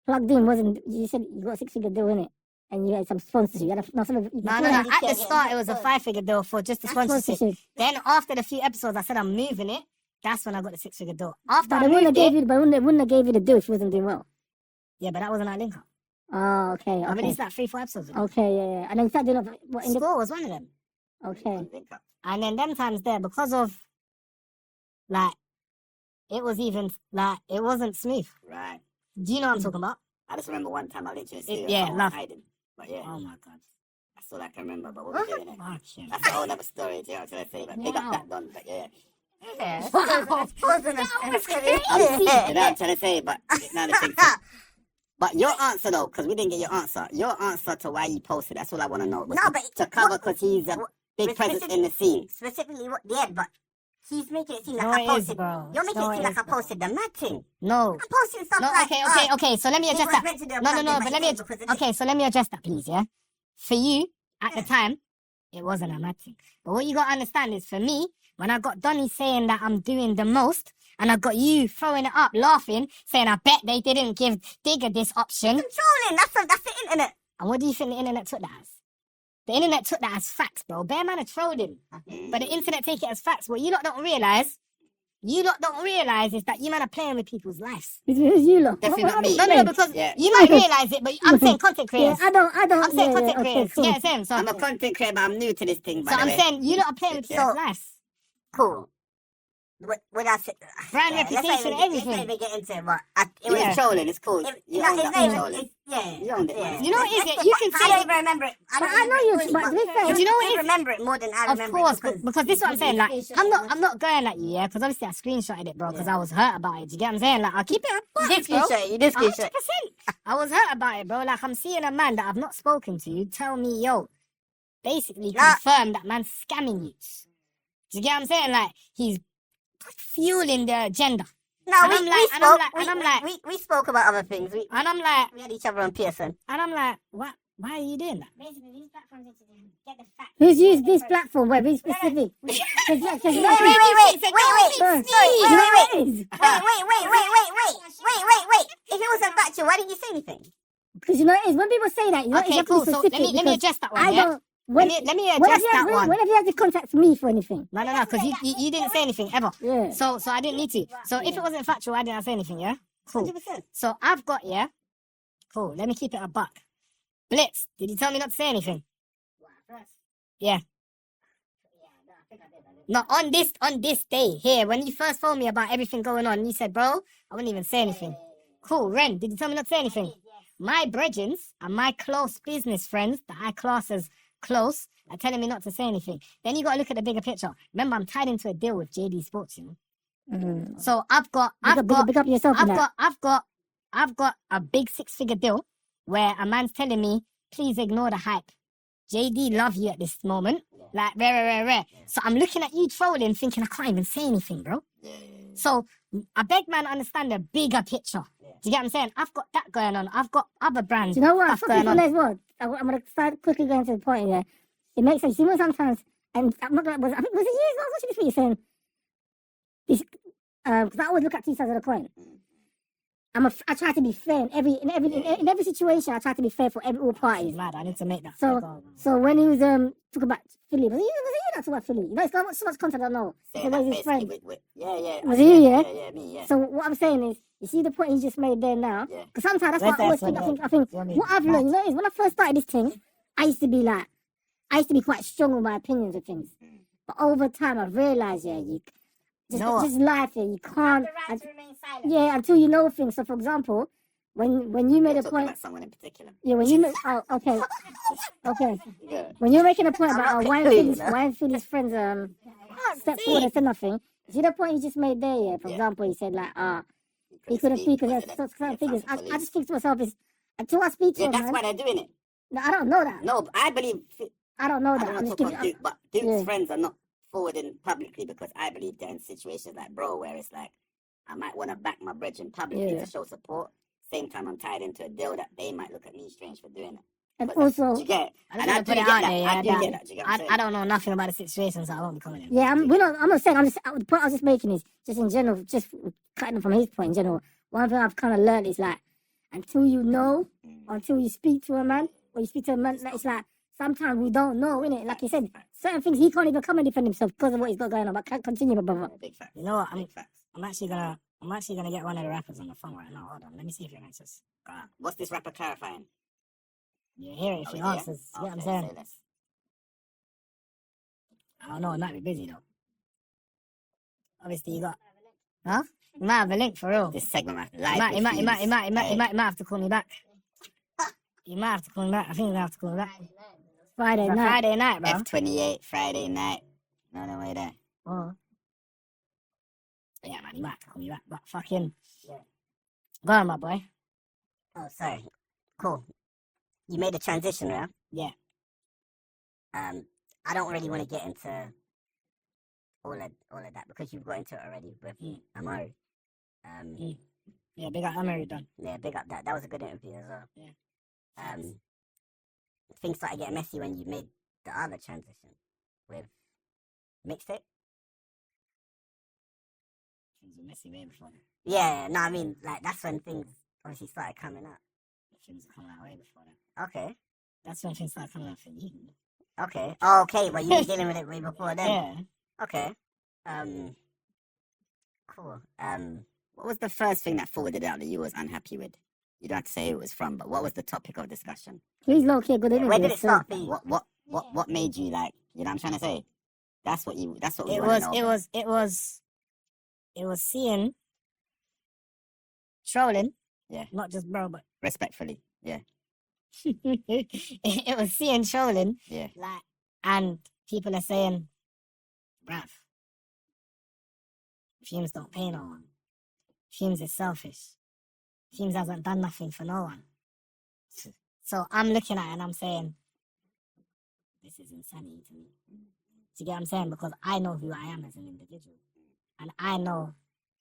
Plugged In wasn't. You said you got a 6-figure deal in it, and you had some sponsorship. You had No. At the start, it was a 5-figure deal for just the sponsorship. Then after the few episodes, I said I'm moving it. That's when I got the 6-figure deal. After But I they wouldn't have moved gave it, you. But they wouldn't have gave you the deal if you wasn't doing well. yeah, but that wasn't our link up. Oh, okay. I Okay. released like 3-4 episodes. Ago. Okay, yeah. And then you started doing what in the. Score was one of them. Okay. And then them times there, because of like, it was even like it wasn't smooth. Right. Do you know what I'm talking about? I just remember one time I literally see Yeah, I was love. hiding. But yeah, Oh my god. that's all I can remember. But what we doing it? Fuck yeah. That's a whole other story. Do you know what I'm trying to say? But big Wow. up that done. But yeah. Yeah. Wow. You know what I'm trying to say? But now the thing. But your answer though, because we didn't get your answer. Your answer to why you posted. That's all I want to know. Was No, but to cover because he's a big presence in the scene. Specifically, what? Yeah, but he's making it seem like No, I it is, posted. bro. You're making No, it seem it like is, I bro. posted the mad thing. No. I'm posting stuff No, like. okay. So let me he address was that. meant to do a No, plug in, but let me. he didn't because of this. Okay, so let me address that, please. Yeah. For you, at the time, it wasn't a mad thing. But what you gotta understand is, for me, when I got Donny saying that I'm doing the most, and I got you throwing it up, laughing, saying I bet they didn't give Digger this option. Controlling. That's the internet. And what do you think the internet took that as? The internet took that as facts, bro. Bear man had trolled him. But the internet take it as facts. What you lot don't realise is that you man are playing with people's lives. Who's you lot? Definitely What- not what- me. No, because Yeah. you might realise it, but I'm saying content Yeah, creators. I don't. I'm saying yeah, content okay, creators. cool. You get what I'm saying? So, I'm a content creator, but I'm new to this thing. By so the I'm way. saying you lot are playing with Yeah. people's lives. Cool. What I said. Brand reputation, everything. Let's not even get into it, but It was Yeah. trolling. It's cool. You owned that trolling. yeah. You owned it, Yeah. man. You know what it is? You can I see don't it. even remember it. I know you, but to be fair, Do you know what it is? remember it more than I Of remember course, it because this is what I'm saying. Like, I'm not going at you, yeah, because obviously I screenshotted it, bro, because I was hurt about it. Do you get what I'm saying? Like, I'll keep it You did bro. screenshot it. You did screenshot 100%. I was hurt about it, bro. Like, I'm seeing a man that I've not spoken to tell me, yo, basically Nah. confirm that man's scamming you. Do you get what I'm saying? Like, he's fueling the agenda. No, And we, I'm we like- spoke. and I'm like- we, and I'm we- like- we, we spoke about other things. We And I'm like, had each other on Pearson. what? Why are you doing that? Basically, these platforms need to get the facts. who's used this platform? Where be specific? Wait, Wait, wait, wait, wait, Sorry. wait. Wait. If it wasn't factual, why didn't you say anything? Because you know it is when people say that, you know, Okay, you have to cool. be So specific. let me because address that one, I yeah? don't. When, Let me when address have you that one. when have you had to contact me for anything? No, because you didn't say anything ever. Yeah. So I didn't need to. So if it wasn't factual, why didn't I say anything, yeah? Cool. 100%. So I've got, yeah? Cool, let me keep it a buck. Blitz, did you tell me not to say anything? Yeah. No, on this day, here, when you first told me about everything going on, you said, bro, I wouldn't even say anything. Cool, Ren, did you tell me not to say anything? My brethrens and my close business friends that I class as close are telling me not to say anything. Then you got to look at the bigger picture. Remember, I'm tied into a deal with JD Sports, you know? Mm. So I've got Big up yourself in that. I've got a big 6-figure deal where a man's telling me, please ignore the hype. JD love you at this moment. Like, rare. So I'm looking at you trolling, thinking I can't even say anything, bro. So I beg man to understand the bigger picture. Do you get what I'm saying? I've got that going on. I've got other brands. Do you know what? stuff Fucking going on. Fumez was. I'm gonna start quickly going to the point here. It makes sense. You know sometimes, and I'm not gonna. I think was it you as well? What should be saying? This, because I always look at two sides of the coin. I try to be fair in every situation. I try to be fair for all parties. Mad. I need to make that. So when he was talking about Philly, was it you that talked about Philly? You know, it's not so much content I don't know. Saying So that his friend. yeah. Was it you, yeah? Yeah, me, yeah. So what I'm saying is, you see the point he just made there now? Yeah. Because sometimes that's what I always think. I think what I've learned, you know, is when I first started this thing, I used to be quite strong with my opinions of things. But over time, I've realized, just life, you can't. Until you know things. So, for example, when you made a point about someone in particular. Yeah, when you make okay. Yeah. When you're making a point about why clearly, Philly's friends step forward and said nothing. See the point you just made there, yeah? For example, he said like he couldn't speak because there's certain figures. I just think to myself is until I speak to him, that's man. why they're doing it. No, I don't know that. No, but I believe. I don't know I that. don't I'm want just to talk giving. about Duke, but Duke's friends are not forwarding publicly because I believe they're in situations like bro, where it's like I might want to back my brethren publicly to show support. Same time, I'm tied into a deal that they might look at me strange for doing it. And also, you get it? And I do get that. I do get that. You get what I'm saying? I don't know nothing about the situation, so I won't be coming in. yeah, I'm not saying. The point I was just making is just in general, just cutting from his point in general. One thing I've kind of learned is like until you speak to a man or you speak to a man, it's like sometimes we don't know, innit? Like he said, certain things he can't even come and defend himself because of what he's got going on. But can't continue, my brother. Big facts. You know what? Big facts. I'm actually gonna get one of the rappers on the phone right now. Hold on, let me see if he answers. What's this rapper clarifying? You hear it if he answers. You get what I'm saying? I don't know. It might be busy though. Obviously, you got. Huh? You might have a link for real. This segment might He might have to call me back. You might have to call me back. I think he's gonna have to call me back. Friday night, bro. F28 Friday night. No way there. Oh. Yeah, man, he might have to call me back. But fucking. Go on, my boy. Oh, sorry. Cool. You made a transition, right? Yeah. I don't really want to get into all of that because you've got into it already with Amari. Yeah, big up Amari done. Yeah, big up that. That was a good interview as well. Yeah. Things started getting messy when you made the other transition with mixtape. Things were messy way before that. Yeah, no, I mean, like, that's when things obviously started coming up. Things were coming out way before that. Okay. That's when things started coming out for you. Okay. Oh, okay, but you were dealing with it way before then. Yeah. Okay. Cool. What was the first thing that forwarded out that you was unhappy with? You don't have to say who it was from, but what was the topic of discussion? He's low key good interview. Where did it start? What made you like? You know what I'm trying to say? That's what we It was seeing trolling. Yeah. Not just bro, but Respectfully. Yeah. it was seeing trolling. Yeah. Like, and people are saying, bruv, Fumez don't pay no one. Fumez is selfish. Fumez hasn't done nothing for no one. So I'm looking at it and I'm saying, this is insanity to me. Do you get what I'm saying? Because I know who I am as an individual. And I know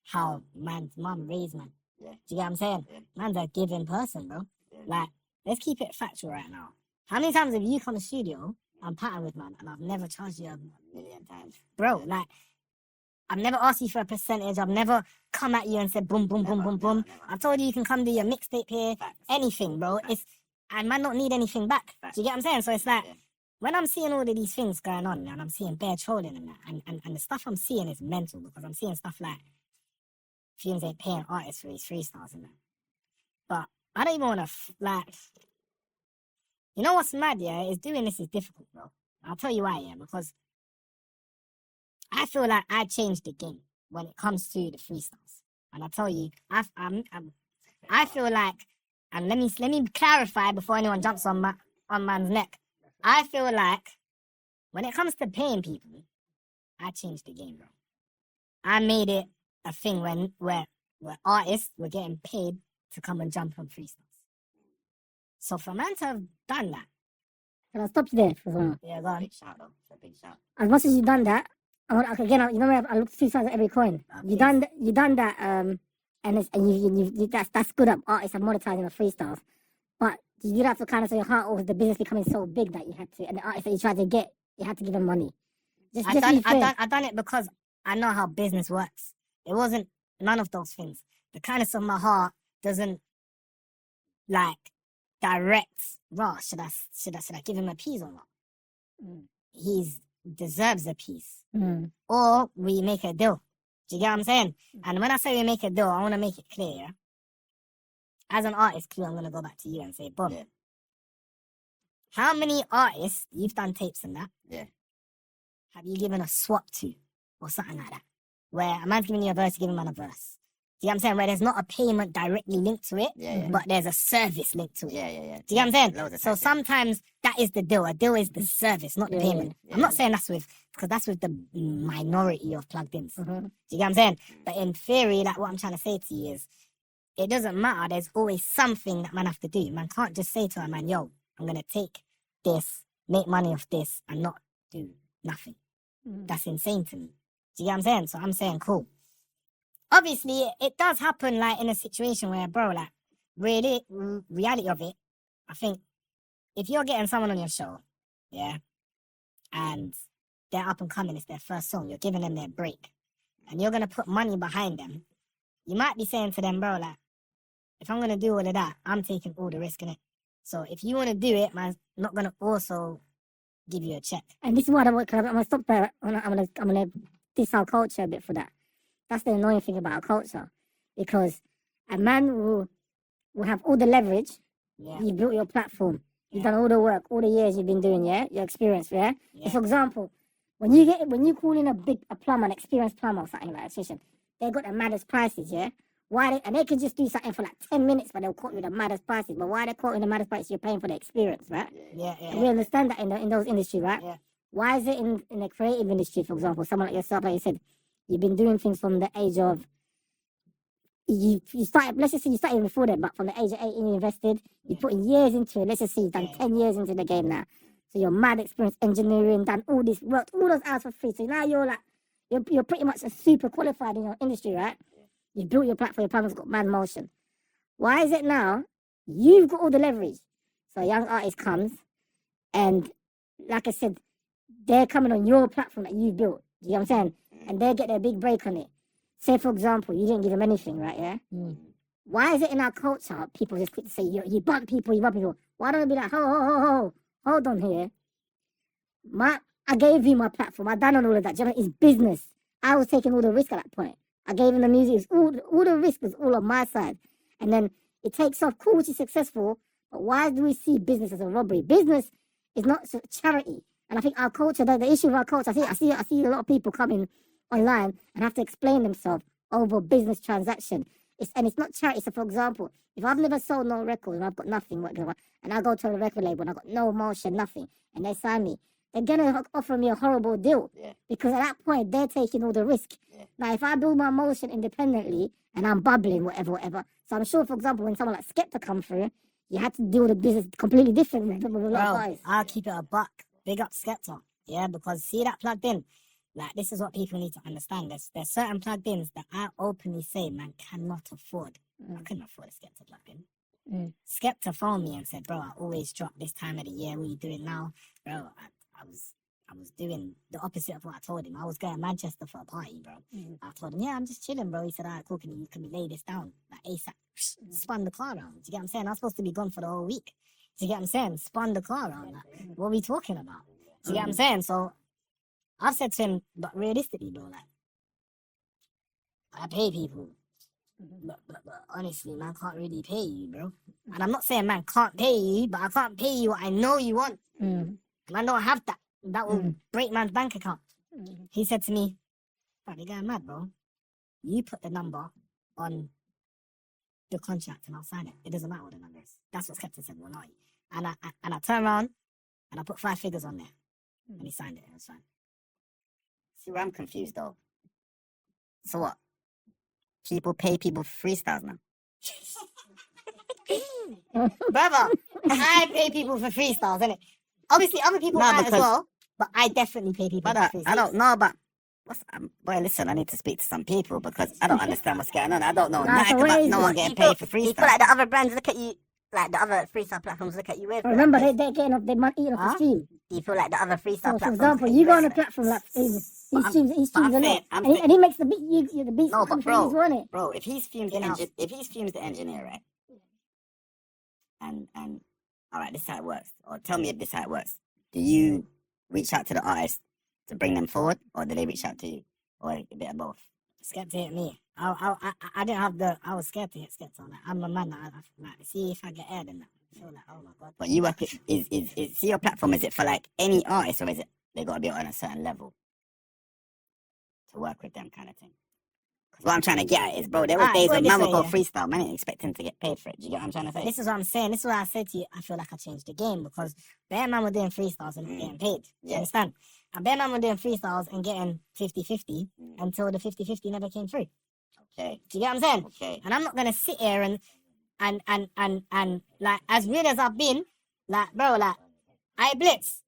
how man's mum raised man. Yeah. Do you get what I'm saying? Yeah. Man's a giving person, bro. Yeah. Like, let's keep it factual right now. How many times have you come to the studio and patterned with man and I've never charged you A million times. bro, like, I've never asked you for a percentage. I've never come at you and said boom, boom, boom, boom, boom. Never. I've told you can come do your mixtape here, Facts. anything, bro. Facts. And man don't need anything back. Facts. Do you get what I'm saying? So it's like, Yeah. when I'm seeing all of these things going on and I'm seeing bare trolling and that, and the stuff I'm seeing is mental because I'm seeing stuff like Fumez ain't paying artists for these freestyles and that. But I don't even want to, like, you know what's mad, yeah? Is doing this is difficult, bro. I'll tell you why, yeah, because I feel like I changed the game when it comes to the freestyles. And I tell you, I feel like, and let me clarify before anyone jumps on man's neck. I feel like when it comes to paying people, I changed the game, bro. I made it a thing where artists were getting paid to come and jump on freestyles. So for a man to have done that, Can I stop you there for a moment? yeah, go on. Big shout though. It's a big shout. As much as you've done that, again, you know, I look two sides of every coin. You done that, and that's good up artists are monetizing the freestyles. But you did have to kind of say your heart, or was the business becoming so big that you had to, and the artists that you tried to get, you had to give them money. I done it because I know how business works. It wasn't none of those things. The kindness of my heart doesn't like direct. Raw, should I give him a piece or not? He deserves a piece, or we make a deal. Do you get what I'm saying? And when I say we make a deal, I want to make it clear. Yeah? As an artist, Clue, I'm gonna go back to you and say, Bob, how many artists you've done tapes and that? Have you given a swap to or something like that? Where a man's giving you a verse, you give him a verse. Do you know what I'm saying? Where there's not a payment directly linked to it, but there's a service linked to it. Do you know what I'm saying? So sometimes that is the deal. A deal is the service, not the payment. I'm not saying because that's with the minority of plugged-ins. Do you get what I'm saying? But in theory, like what I'm trying to say to you is, it doesn't matter. There's always something that man have to do. Man can't just say to a man, yo, I'm going to take this, make money off this, and not do nothing. That's insane to me. Do you get what I'm saying? So I'm saying, cool. Obviously, it does happen like in a situation where, bro, like, really, reality of it, I think if you're getting someone on your show, and they're up and coming, it's their first song, you're giving them their break, and you're going to put money behind them, you might be saying to them, bro, like, if I'm going to do all of that, I'm taking all the risk in it. So if you want to do it, man's not going to also give you a check. And this is what I'm going to stop there. I'm going to diss our culture a bit for that. That's the annoying thing about our culture. Because a man will have all the leverage. You built your platform. You've done all the work, all the years you've been doing, your experience, So for example, when you call in a plumber, an experienced plumber or something like that, electrician, they got the maddest prices, and they can just do something for like 10 minutes, but they'll quote you the maddest prices. But why they quoting the maddest prices? You're paying for the experience, right? And we understand that in those industries, right? Why is it in the creative industry, for example, someone like yourself, like you said, you've been doing things from the age of, you started, let's just say you started before that, but from the age of 18 you invested, you put years into it. Let's just say you've done 10 years into the game now. So you're mad experienced engineering, done all this, worked all those hours for free. So now you're like, you're pretty much a super qualified in your industry, right? You've built your platform, your platform's got mad motion. Why is it now you've got all the leverage? So a young artist comes and, like I said, they're coming on your platform that you've built. You know what I'm saying? And they get their big break on it. Say, for example, you didn't give them anything, right? Why is it in our culture, people just quick to say, you bump people, Why don't they be like, hold on here. I gave you my platform. I done on all of that. Do you know, it's business. I was taking all the risk at that point. I gave him the music. All the risk was all on my side. And then it takes off. Cool, which is successful. But why do we see business as a robbery? Business is not charity. And I think our culture, the issue of our culture, I see a lot of people coming online and have to explain themselves over business transaction. It's not charity. So, for example, if I've never sold no record and I've got nothing, and I go to a record label and I've got no motion, nothing, and they sign me, they're going to offer me a horrible deal. Because at that point, they're taking all the risk. Now, if I build my motion independently and I'm bubbling, whatever. So I'm sure, for example, when someone like Skepta come through, you had to deal the business completely different with a lot of guys. I'll keep it a buck. Big up Skepta. Because see that plugged in? Like, this is what people need to understand. There's certain plugins that I openly say, man, cannot afford. I couldn't afford a Skepta plugin. Skepta phoned me and said, bro, I always drop this time of the year. What are you doing now? Bro, I was doing the opposite of what I told him. I was going to Manchester for a party, bro. I told him, I'm just chilling, bro. He said, all right, cool, can we lay this down? Like, ASAP. Spun the car around. Do you get what I'm saying? I'm supposed to be gone for the whole week. Do you get what I'm saying? Spun the car around. Like, what are we talking about? Do you get what I'm saying? So, I've said to him, but realistically, bro, like, I pay people. But honestly, man, can't really pay you, bro. And I'm not saying man can't pay you, but I can't pay you what I know you want. Man don't have that. That will break man's bank account. He said to me, "Bro, you're going mad, bro. You put the number on the contract and I'll sign it. It doesn't matter what the number is." That's what Skepta said, well, not you. And I turned around and I put 5 figures on there. And he signed it and it was fine. See where I'm confused though. So what? People pay people for freestyles now. Brother, I pay people for freestyles, innit? Obviously, other people might as well, but I definitely pay people for freestyles. I don't know, but Boy, listen, I need to speak to some people because I don't understand what's going on. I don't know Nah, nothing so where about is no it? one getting Do you paid for do you freestyle. feel like the other brands look at you, like the other freestyle platforms look at you weird? for Remember, that? they're getting off their money, eating off the Huh? stream. Do you feel like the other freestyle So, for platforms? example, look at you go on weird a for that? platform like he But streams a I'm lot, saying, and he makes the beat. The beats no, come but from his one it. bro, if he's Fumes the In-house. engineer, right? And all right, this is how it works. Or tell me if this is how it works. Do you reach out to the artist to bring them forward, or do they reach out to you, or a bit of both? Scared to hit me. I didn't have the. I was scared to hit Skepta. Like, I'm a man. Like, see if I get aired in that. I feel like, oh my god. But you work it is see your platform, is it for like any artist, or is it they gotta be on a certain level to work with them kind of thing? Because what I'm trying to get at is, bro, there was Alright, days put it when this man would way, go yeah. freestyle, man ain't expecting to get paid for it. Do you get what I'm trying to say? This is what I'm saying. This is what I said to you. I feel like I changed the game because Bear Man were doing freestyles and getting paid. You Yeah. understand? And Bear Man were doing freestyles and getting 50-50 Mm. until the 50-50 never came through. Okay, Do you get what I'm saying? okay. And I'm not gonna sit here and like as weird as I've been, like bro, like I blitz.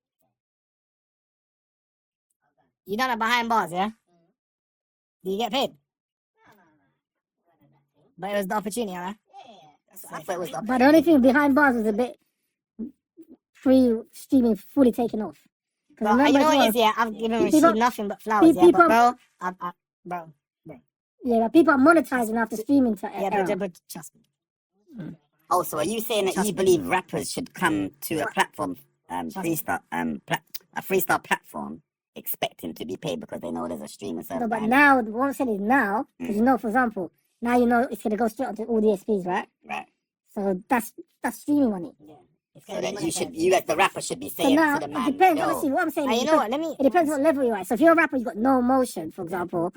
You done it behind bars, yeah? Do you get paid? But it was the opportunity, right? I thought it was the But the only thing behind bars was a bit free streaming fully taken off. 'Cause But you remember know as what well, it is, yeah? I've given people- received nothing but flowers, yeah. people- But bro, yeah, but people are monetizing after streaming to yeah, era. but trust me. Oh, so are you saying that Trust you me. believe rappers should come to a platform, Trust me. freestyle, a freestyle platform, expecting to be paid because they know there's a stream and stuff? No, but now, what I'm saying is now, because you know, for example, now you know it's going to go straight onto all DSPs, right? Right. So that's streaming money. So that you as the rapper should be So saying now, to the it man, depends, yo, honestly, what I'm saying And is you know what? Let me. it depends what level you're at. So if you're a rapper, you've got no motion, for example,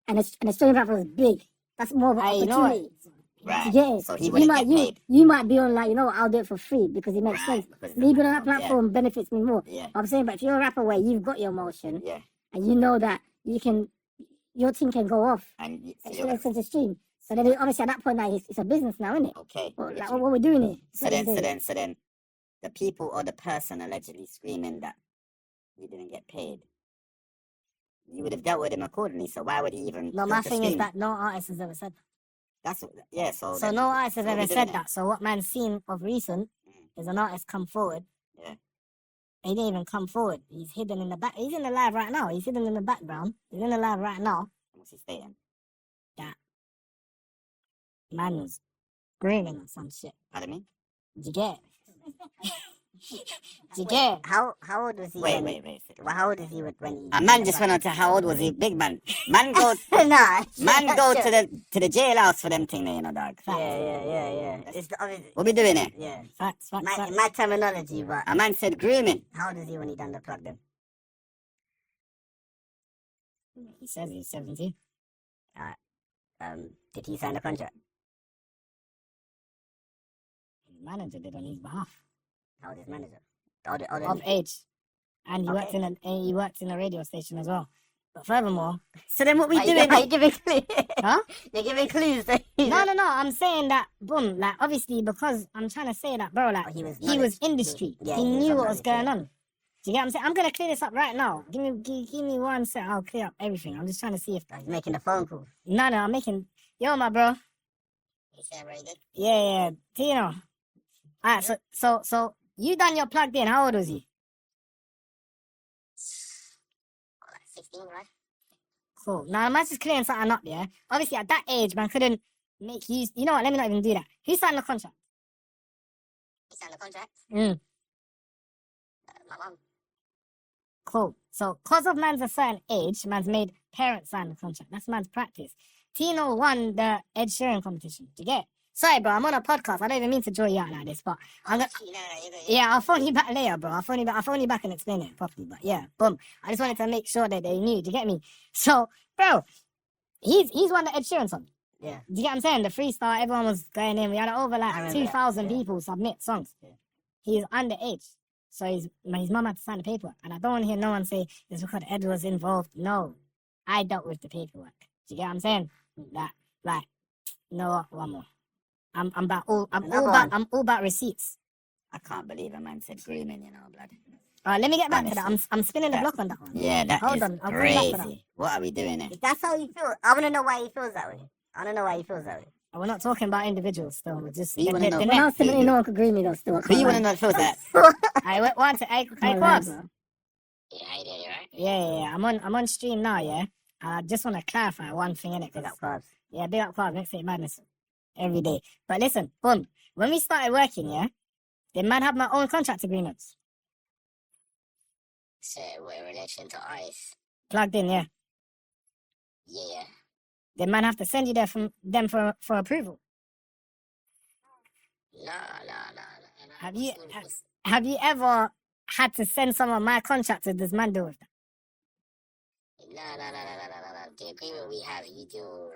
and a streaming platform is big, that's more of an You know what? opportunity. right. To get it. So he you wouldn't might get paid. you might be on like, you know what, I'll do it for free because it makes Right, sense. because Me the being on that platform, platform benefits me more. Yeah. I'm saying, but if you're a rapper where you've got your motion Yeah. and you know that your team can go off And so and you're, send to stream. So then obviously at that point now it's a business now, isn't it? okay. Like what we're doing here. So then, the people or the person allegedly screaming that you didn't get paid, you would have dealt with him accordingly. So why would he even? No, go my to thing is scream? that no artist has ever said that. That's what, yeah. So So no artist has what ever we doing said then? that. So what man's seen of recent is an artist come forward. Yeah. He didn't even come forward. He's hidden in the back. He's in the live right now. He's hidden in the background. He's in the live right now. What's he stating? Man was screaming or some shit. Pardon me? Did you get it? Did you get it? How old was he? Wait. Well, how old is he when he? A man just went on to how old was he? Big man. Man go Nah. man go to the jailhouse for them thing there, you know, dog. Yeah. It's What we doing here? yeah. Facts. My terminology, but A man said grooming. how old is he when he done the plug then? He says he's 17. Did he sign the contract? His manager did on his behalf. How old is manager? Older Of age. And he worked in a radio station as well. But furthermore, So then what we Are you doing? giving- Are you giving clues? huh? You're giving clues. No. I'm saying that, boom, like, obviously, because I'm trying to say that, bro, like, He was he was industry. Yeah, he he was knew on what was knowledge, going on. Do you get what I'm saying? I'm going to clear this up right now. Give me 1 sec. I'll clear up everything. I'm just trying to see if... He's making a phone call. No, I'm making... Yo, my bro. Yeah. Tino. Alright, so you done your plugged in. How old was he? 16, right? Cool. Now, I'm just clearing something up, yeah? Obviously, at that age, man couldn't make use... You know what? Let me not even do that. Who signed the contract? He signed the contract. My mom. Cool. So, cause of man's a certain age, man's made parents sign the contract. That's man's practice. Tino won the Ed Sheeran competition. Do you get it? Sorry, bro. I'm on a podcast. I don't even mean to draw you out like this, but I'm gonna... Yeah, I'll phone you back later, bro. I'll phone you back and explain it properly. But yeah, boom. I just wanted to make sure that they knew. Do you get me? So, bro, he's won the Ed Sheeran song. Yeah. Do you get what I'm saying? The freestyle, everyone was going in. We had over I like remember 2,000 that, yeah. people submit songs. Yeah. He's underage. So his mum had to sign the paperwork. And I don't want to hear no one say it's because Ed was involved. No. I dealt with the paperwork. Do you get what I'm saying? No, one more. I'm all about receipts. I can't believe a man said grooming, you know, blood. Let me get back to that. Honestly. I'm spinning the block on that one. Yeah, that Hold is on, I'll come back to that. crazy. What are we doing here? If that's how he feels, I want to know why he feels that way. I don't know why he feels that way. We're not talking about individuals still. We're just You wanna know When net. I was 17, no one could agree with me though. Still, I Who can't you want to lie. know that feels that? I want to. Hey, Can't lie, Quabs. bro. Yeah, I did, right? Yeah. I'm on stream now. Yeah. I just want to clarify one thing in it. Big up, Quabs. Yeah, big up Quabs. Next State Madness every day. But listen, boom. When we started working, yeah, they might have my own contract agreements So we're in relation to ice. plugged in. Yeah, Yeah. they might have to send you there from them for approval. No. Have you ever had to send some of my contractors this man do with that? No. The agreement we have, you do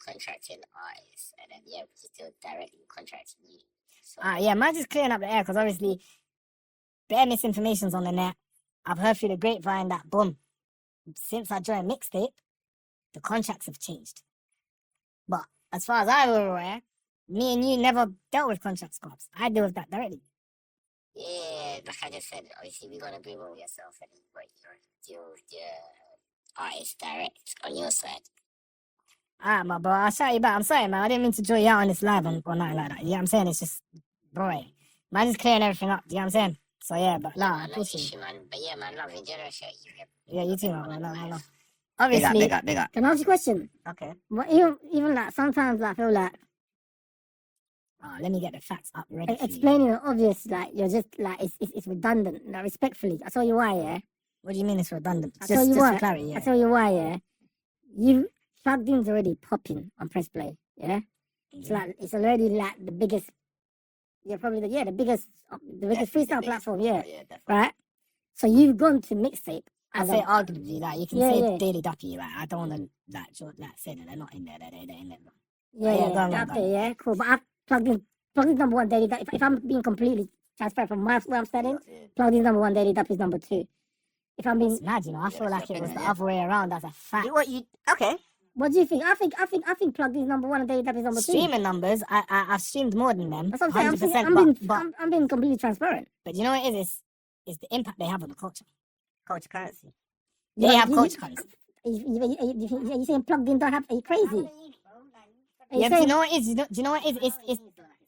contracting ice, and then yeah, we just do directly contracting you. So Yeah, man, just clearing up the air because obviously, bare misinformation's on the net. I've heard through the grapevine that boom, since I joined Mixtape, the contracts have changed. But as far as I was aware, me and you never dealt with contract scopes. I deal with that directly. yeah, like I just said, obviously we got to agree with yourself and what you deal with the artist direct on your side. Alright, my bro, I'll shout you back. I'm sorry, man. I didn't mean to draw you out on this live or nothing like that. You know what I'm saying? It's just, boy, man, just clearing everything up. You know what I'm saying? So yeah, but nah, I No appreciate it. issue, man. But yeah, man, love and generous. Yeah, you too, my bro. No. Big Obviously, up. Can I ask you a question? Okay. But even like sometimes I feel like let me get the facts up ready. for you. explaining the obvious, like you're just like it's redundant. Like, respectfully, I tell you why. Yeah, What do you mean it's redundant? I Just tell you for what. clarity, yeah. I tell you why. Yeah, you plugged in's already popping on press play. Yeah, it's like it's already like the biggest. Yeah, probably the biggest freestyle platform. Yeah, definitely. right. So you've gone to mixtape. I say arguably, like you can Yeah, say yeah. Daily Duppy, like I don't want to like say that they're not in there, they're in there. Yeah, go on. okay, yeah, cool. But I've plugged in number one daily. If I'm being completely transparent from where I'm studying, plugged in number one daily. That is number two. If I'm being, It's mad, you know. I feel that's like your it was the opinion, other way around as a fact. Okay. what do you think? I think plugged in number one and daily. That is number two. Streaming numbers, I've streamed more than them, That's what I'm saying. 100%. I'm being completely transparent. But you know what it is? It's the impact they have on the culture. Culture currency. They have You- culture currency. You saying plugged in don't have? Are you crazy? Are you Yeah, do you saying? know what it is? Do you know what it is? It's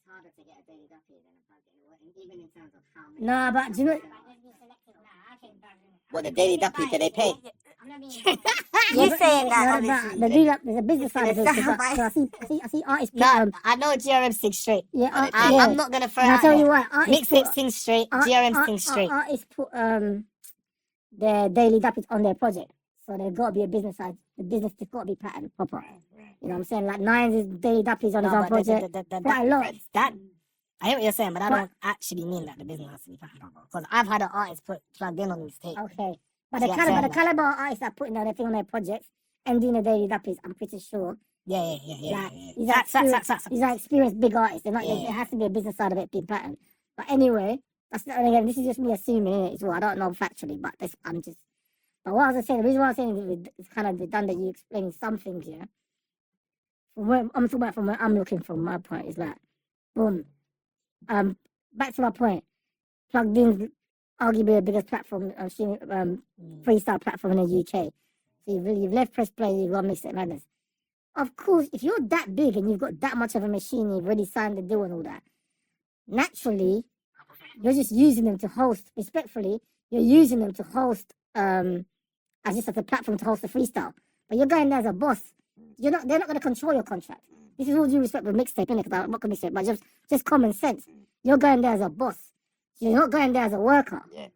harder to get a daily duppy than a plug-in, even in terms of how many. No, but do you know? What the daily duppy do they pay? You saying that, No, obviously. but there's a business side of it. It's Because I see artists. Nah, I know GRM sings straight. Yeah, I- I'm not gonna throw it And I out tell you there. what, artists Mixtape put, sings straight, GRM sings straight. artists put their daily duppies on their project, so there's got to be a business side. The business has got to be patterned proper. You know what I'm saying? Like Nines is daily duppies on his own project. Quite a lot. That I hear what you're saying, but I But- don't actually mean that the business has to be patterned proper. Because I've had an artist plugged in on his tape. Okay, but the Yeah, caliber, fair the caliber of artists that putting their thing on their projects and doing the daily duppies, I'm pretty sure. Yeah. Like, Facts. these are experienced big artists. They're not. Yeah. There has to be a business side of it being patterned. But anyway, that's not, again. This is just me assuming it as well. I don't know factually, but I'm just. But what I was saying, the reason why I'm saying it's kind of redundant. You explaining some things, yeah. From where I'm talking about, from where I'm looking from my point is like, boom. Back to my point. Plugged in, arguably the biggest platform, freestyle platform in the UK. So you've left press play, you've got Mixtape Madness. Of course, if you're that big and you've got that much of a machine, you've already signed the deal and all that, naturally, you're just using them to host, respectfully, you're using them to host, as just as a platform to host a freestyle. But you're going there as a boss. They're not going to control your contract. This is all due respect with Mixtape, innit? Because I'm not going to say it, but just common sense. You're going there as a boss. You're not going there as a worker. Yeah.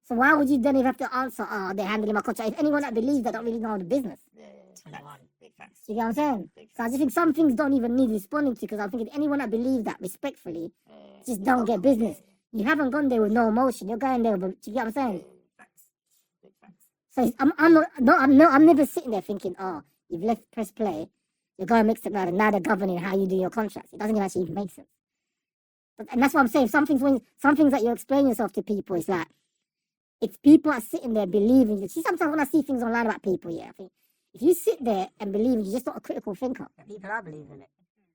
So why would you then even have to answer, they're handling my contract? If anyone that believes that don't really know the business. Big facts. You get what I'm saying? So I just think some things don't even need responding to, because I'm thinking anyone that believes that respectfully just don't get business. You haven't gone there with no emotion. You're going there with, you get what I'm saying? Big facts. So I'm never sitting there thinking, you've left press play, you're going to mix it now, and now they're governing how you do your contracts. It doesn't even actually make sense. And that's what I'm saying. Some things that you explain yourself to people, it's like, it's people are sitting there believing. You see, sometimes when I see things online about people, I think if you sit there and believe, you're just not a critical thinker. People are believing it.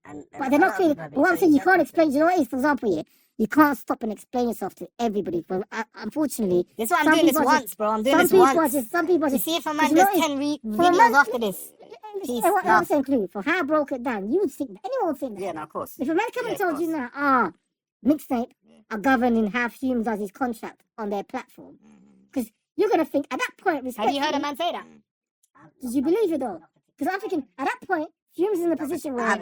But they're not clear. But what I'm saying, you can't explain. You know what it is? For example, yeah, you can't stop and explain yourself to everybody. But unfortunately, This is what I'm doing this once, bro. I'm doing this once. Some people You just. see if a man does 10 videos after this. Peace. What I'm saying, Clue, for how I broke it down, you would think that anyone would think that. Yeah, no, of course. If a man come and told you now, mixtape are governed in how Fumez does his contract on their platform, because you're gonna think at that point. Have you heard a man say that? Did you believe it though? Because I'm thinking at that point, Fumez is in a position where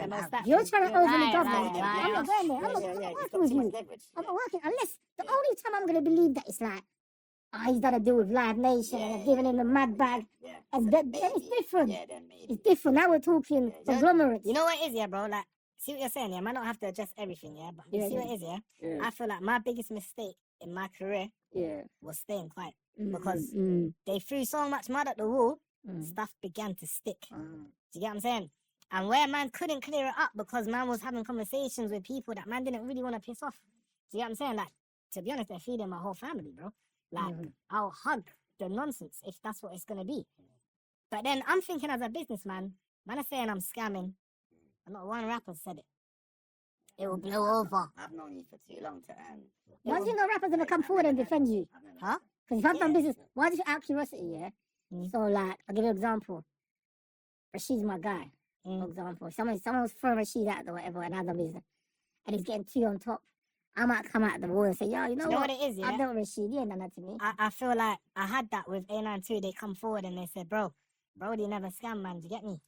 you're trying to overly govern. I'm not going there. I'm not working with you. I'm not working unless the only time I'm gonna believe that it's like, he's done a deal with Live Nation and they're giving him the mad bag. And then it's different. It's different. Now we're talking conglomerates. You know what it is, yeah, bro? Like, see what you're saying, yeah? I might not have to adjust everything, yeah? But you see what it is, yeah? I feel like my biggest mistake in my career was staying quiet. Because they threw so much mud at the wall, stuff began to stick. Do you get what I'm saying? And where man couldn't clear it up because man was having conversations with people that man didn't really want to piss off. Do you get what I'm saying? Like, to be honest, they're feeding my whole family, bro. Like, I'll hug the nonsense if that's what it's going to be. But then I'm thinking as a businessman, man is saying I'm scamming. And not one rapper said it. It will blow over. I've known you for too long to Why do you know rappers ever come forward and defend you? Huh? Because if I've done business, why just out of curiosity, yeah? So, like, I'll give you an example. Rashid's my guy, for example. Someone was throwing Rashid out or whatever, and I've done business. And he's getting two on top. I might come out of the wall and say, yo, you know what it is, yeah? I dealt with Rashid, he ain't done that to me. I feel like I had that with A92. They come forward and they said, bro, Brody never scam, man. Do you get me?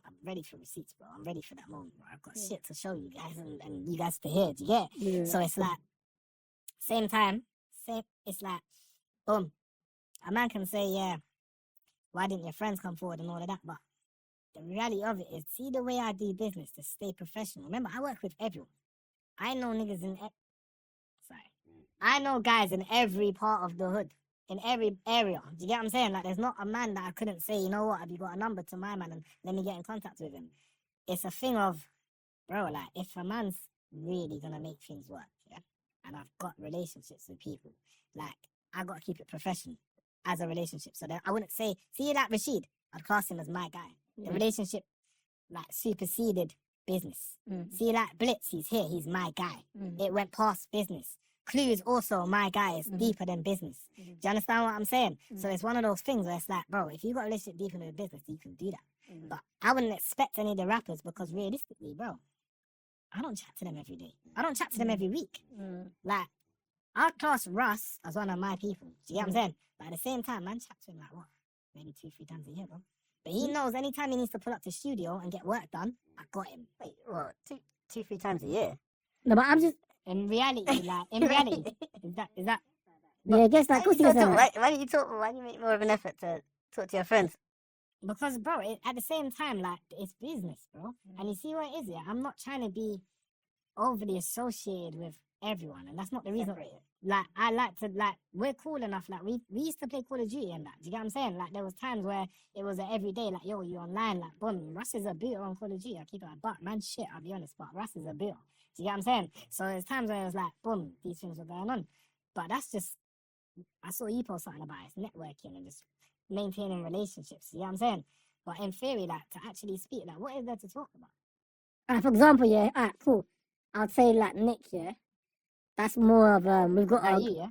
I'm ready for receipts, bro. I'm ready for that moment, bro. I've got shit to show you guys and you guys to hear. Do you get? Yeah. So it's like, it's like, boom. A man can say, yeah, why didn't your friends come forward and all of that? But the reality of it is, see the way I do business to stay professional. Remember, I work with everyone. I know niggas I know guys in every part of the hood, in every area. Do you get what I'm saying? Like, there's not a man that I couldn't say, you know what, have you got a number to my man and let me get in contact with him. It's a thing of, bro, like, if a man's really gonna make things work, yeah, and I've got relationships with people, like, I gotta keep it professional as a relationship. So then I wouldn't say, see that Rashid, I'd class him as my guy. The relationship, like, superseded business. See that Blitz, he's here, he's my guy. It went past business. Clue is also my guy, it's deeper than business. Do you understand what I'm saying? So it's one of those things where it's like, bro, if you got a relationship deeper than business, you can do that. But I wouldn't expect any of the rappers because realistically, bro, I don't chat to them every day. I don't chat to them every week. Like, I'll class Russ as one of my people. Do you get what I'm saying? But at the same time, man, chat to him like, what? Maybe 2-3 times a year, bro. But he knows anytime he needs to pull up to the studio and get work done, I got him. Wait, what? 2-3 times a year? No, but I'm just... In reality, like, is that? Yeah, I guess that. Why do you make more of an effort to talk to your friends? Because, bro, at the same time, like, it's business, bro. And you see what it is, yeah? I'm not trying to be overly associated with everyone, and that's not the reason. Like, I like to, like, we're cool enough. Like, we used to play Call of Duty and that. Do you get what I'm saying? Like, there was times where it was an everyday, like, yo, you online, like, boom, Russ is a booter on Call of Duty. I keep it a buck, man, shit, I'll be honest, but Russ is a booter. Do you get what I'm saying? So there's times where it was like, boom, these things were going on. But that's just, I saw you post something about it, networking and just maintaining relationships. You know what I'm saying? But in theory, like, to actually speak, like, what is there to talk about? For example, yeah, cool. I'd say, like, Nick, yeah. That's more of, we've got... you, yeah?